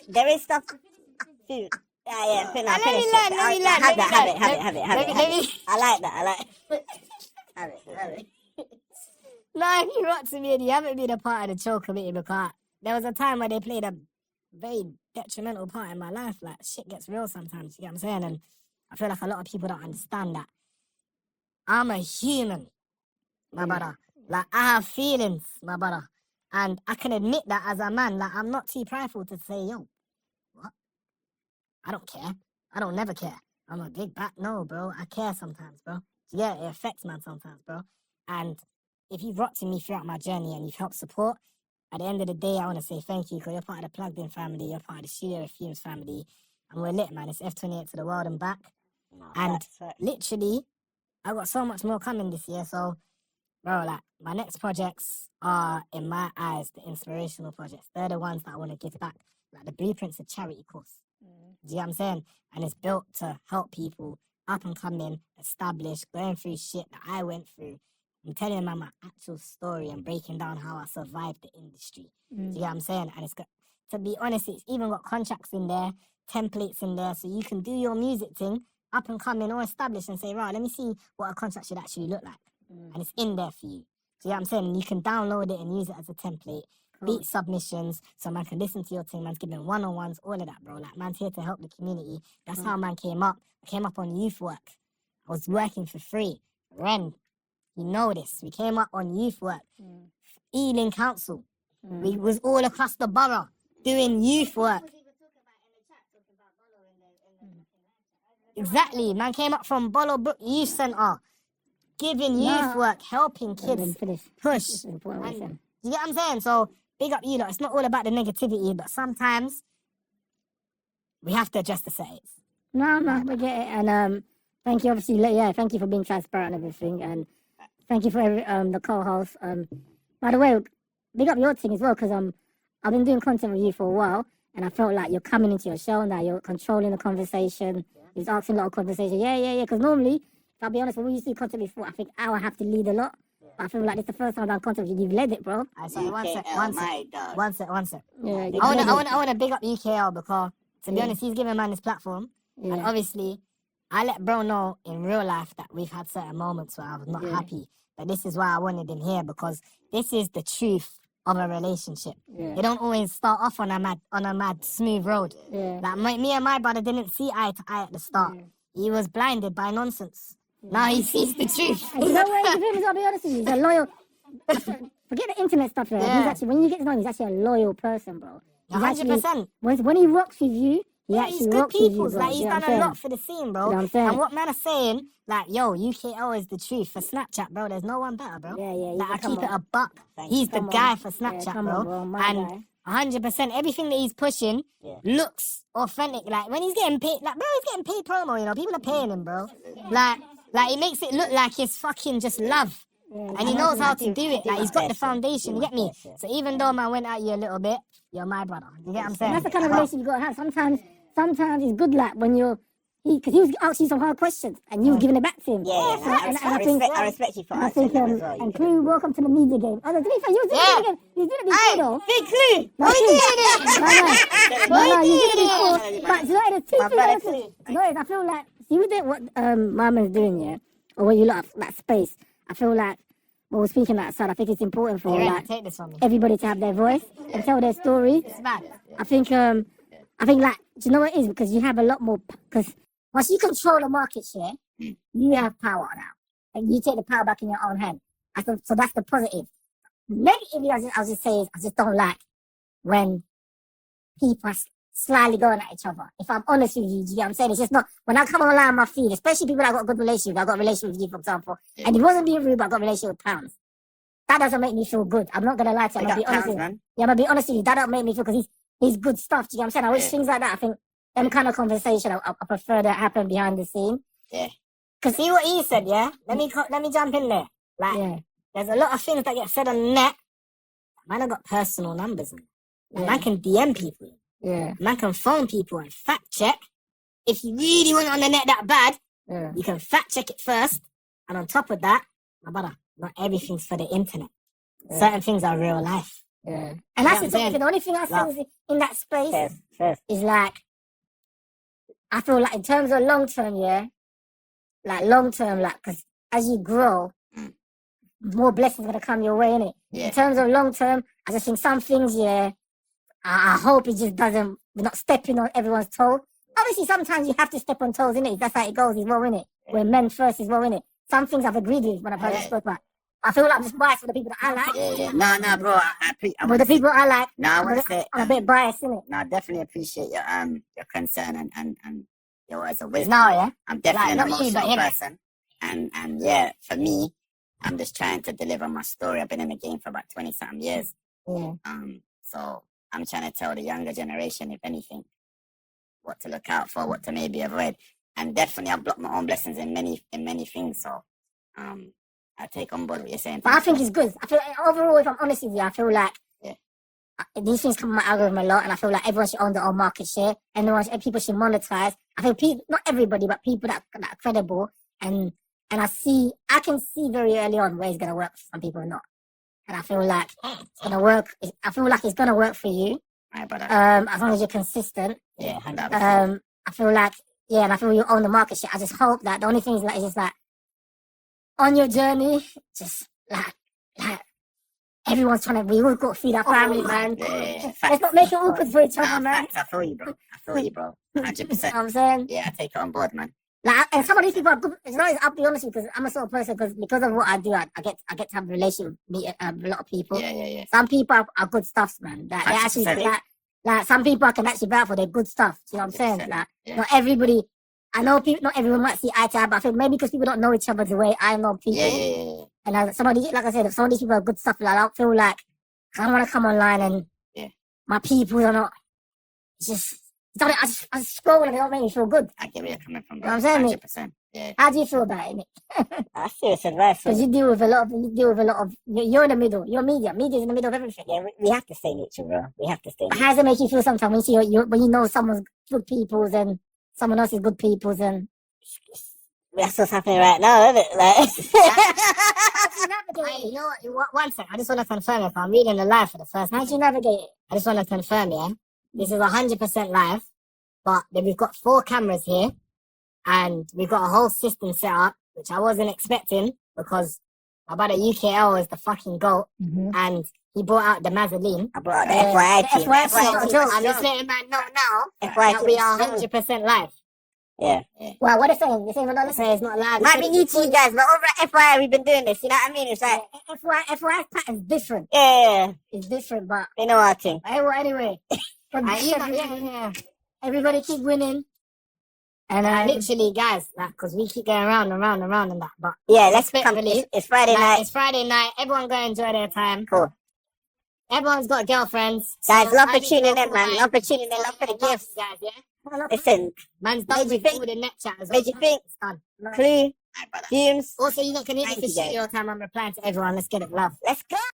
There is stuff. Food. Yeah. Finish Let me learn. Have it. I like that. Have it. No, if you rock to me and you haven't been a part of the troll committee, because there was a time where they played a very detrimental part in my life. Like, shit gets real sometimes, you get what I'm saying? And I feel like a lot of people don't understand that. I'm a human, my brother. Like, I have feelings, my brother. And I can admit that as a man. Like, I'm not too prideful to say, yo, what? I don't care. I don't never care. I'm a big bat. No, bro. I care sometimes, bro. Yeah, it affects man sometimes, bro. And if you've rocked with me throughout my journey and you've helped support, at the end of the day, I want to say thank you, because you're part of the Plugged In family, you're part of the Studio with Fumez family, and we're lit, man. It's F28 to the world and back. No, And facts. literally, I got so much more coming this year. So, bro, like, my next projects are, in my eyes, the inspirational projects. They're the ones that I want to give back. Like, the Blueprint's a charity course. Do you know what I'm saying? And it's built to help people up and coming, established, going through shit that I went through. I'm telling them my actual story and breaking down how I survived the industry. Do you get what I'm saying? And it's got, to be honest, it's even got contracts in there, templates in there, so you can do your music thing, up and coming or established, and say, right, let me see what a contract should actually look like. And it's in there for you. Do you know what I'm saying? And you can download it and use it as a template. Beat submissions, so man can listen to your thing. Man's giving one-on-ones, all of that, bro. Like, man's here to help the community. That's how man came up. I came up on youth work. I was working for free. Ren, you know this. We came up on youth work. Ealing Council. We was all across the borough doing youth work. Exactly. Man came up from Bolo Brook Youth Centre, giving youth work, helping kids push. And, do you get what I'm saying? So, big up you lot. It's not all about the negativity, but sometimes we have to adjust the settings. No, we get it. And thank you, obviously, thank you for being transparent and everything. And thank you for the co-host. By the way, big up your thing as well, because I've been doing content with you for a while, and I felt like you're coming into your show now, you're controlling the conversation, you're asking a lot of conversation. Yeah, because normally, if I'll be honest, when we used to do content before, I think I would have to lead a lot. But I feel like it's the first time I've done content with you, you've led it, bro. Sorry, one sec. Yeah, I want to big up UKL because, to be honest, he's giving man this platform. And obviously, I let bro know in real life that we've had certain moments where I was not happy. But this is why I wanted him here, because this is the truth of a relationship. It don't always start off on a mad smooth road. Like me and my brother didn't see eye to eye at the start. He was blinded by nonsense. Now he sees the truth. You know what? I'll be honest with you. He's a loyal. Forget the internet stuff. He's actually, when you get to know him, he's actually a loyal person, bro. 100%. When he rocks with you, he's good people. Like, he's done a lot for the scene, bro. You know what I'm saying? And what man are saying, like, yo, UKL is the truth for Snapchat, bro. There's no one better, bro. Like, I keep it a buck. He's the guy for Snapchat, bro. And 100%, everything that he's pushing looks authentic. Like, when he's getting paid, like, bro, he's getting paid promo, you know. People are paying him, bro. Like, he makes it look like it's fucking just love. And he knows how to do it. Like, he's got the foundation, you get me? So even though man went at you a little bit, you're my brother. You get what I'm saying? And that's the kind of relationship you got to have. Sometimes it's good, like, when you're... Because he was asking you some hard questions, and you were giving it back to him. I respect you for answering them as well. And Clue, welcome to the media game. Oh, no, to be fair, you was doing it again. You was doing it before, though. Big Clue! No, you did it! No, you did it before. But, you know, there's two things. You know, I feel like, see with what Mama's doing, yeah? Or what you love, that space, I feel like, when we're speaking outside, I think it's important for like take this from me. Everybody to have their voice and tell their story. It's bad. I think like, do you know what it is? Because you have a lot more, because once you control the market share, you have power now. And you take the power back in your own hand. So that's the positive. Negatively, I'll just say is, I just don't like when people are slyly going at each other. If I'm honest with you, do you know what I'm saying? It's just not, when I come online on my feed, especially people that I got a good relationship with, I got a relationship with you, for example, and it wasn't being rude, but I got a relationship with Pounds. That doesn't make me feel good. I'm not going to lie to you. I'm going to be honest with you. Yeah, I'm going to be honest with you. That don't make me feel, because he's good stuff. Do you know what I'm saying? I wish things like that, I think, them kind of conversation, I prefer that happen behind the scene. Yeah. Because see what he said, yeah? Let me jump in there. Like, there's a lot of things that get said on the net. Man, I got personal numbers. Man can DM people. Man can phone people and fact check. If you really want it on the net that bad, you can fact check it first. And on top of that, my brother, not everything's for the internet. Certain things are real life. And that's the only thing I see in that space is like, I feel like in terms of long term, because as you grow, more blessings gonna come your way, innit? In terms of long term, I just think some things, I hope it just doesn't, we're not stepping on everyone's toe. Obviously, sometimes you have to step on toes, innit? That's how it goes as well, innit? We're men first as well, innit? Some things I've agreed with when I've heard you spoke about. I feel like I'm just biased for the people that I like. No, bro. But the people I like, I want to say, I'm a bit biased, innit? No, I definitely appreciate your concern and your words of wisdom. Now, I'm definitely an emotional person. And yeah, for me, I'm just trying to deliver my story. I've been in the game for about 20-something years. So I'm trying to tell the younger generation, if anything, what to look out for, what to maybe avoid. And definitely I've blocked my own blessings in many things. So I take on board what you're saying. But I think it's good. I feel overall, if I'm honest with you, I feel like these things come from my algorithm a lot, and I feel like everyone should own their own market share, and people should monetize. I feel people, not everybody, but people that are credible, and I can see very early on where it's gonna work for some people or not, and I feel like it's gonna work. I feel like it's gonna work for you, Right, brother. as long as you're consistent. Yeah, 100%. I feel like and I feel you own the market share. I just hope that the only thing is like, it's just like on your journey, just like everyone's trying to, we all got to feed our family, man. Yeah, Let's not make it awkward for each other, man. Facts, I feel you, bro. 100%. You know what I'm saying? Yeah, I take it on board, man. Like, and some of these people are good. It's not, I'll be honest with you, because I'm a sort of person, because of what I do, I get to have a relationship with a lot of people. Yeah. Some people are good stuffs, man. That they actually, like some people I can actually vouch for their good stuff. You know what I'm saying? Like, not everybody, I know people, not everyone might see eye to eye, but I think maybe because people don't know each other the way I know people. Yeah. And some of these, like I said, some of these people are good stuff. Like, I don't feel like I don't want to come online and my people are not. It's just, I just scroll and it don't make me feel good. I get where you're coming from, bro. You know what I'm saying? 100%. Yeah. How do you feel about it, Nick? I feel it's advice. Because you deal with a lot of, you're in the middle. You're media. Media's in the middle of everything. Yeah, we have to stay neutral, bro. We have to stay But neutral. how does it make you feel sometimes when you see when you know someone's good people's and someone else is good people's and That's what's happening right now, isn't it? Like, Hey, you know what? One sec. I just want to confirm if I'm reading the live for the first time. how'd you navigate it? I just want to confirm, yeah. This is 100% live, but then we've got 4 cameras here, and we've got a whole system set up, which I wasn't expecting because my brother UKL is the fucking GOAT, and he brought out the Mazzoline. I brought out the FYI team. FYI team. I'm just letting man know now FYI that we team. are 100% live. Yeah. Well, what are they saying? They're saying we're not listening. It's not live. Might be new to you guys, but over at FYI, we've been doing this. You know what I mean? It's like, FYI pattern's different. yeah, It's different, but they know our thing. anyway. Everybody keep winning. And Literally, guys, because we keep going round and round and round and that. But Yeah, let's come. respectfully, It's Friday night. It's Friday night. Everyone go enjoy their time. Cool. Everyone's got girlfriends. Guys, so love I for need tuning your in, man. time. Love for tuning in. Love for the gifts. guys. Yeah, Listen, man's Made done you with think? all the net chat as well. Made you think? It's done. Clue, Right, brother. Fumes. Also, you lot can hit me Thank for you, guys. studio time. I'm replying to everyone. Let's get it, love. Let's go.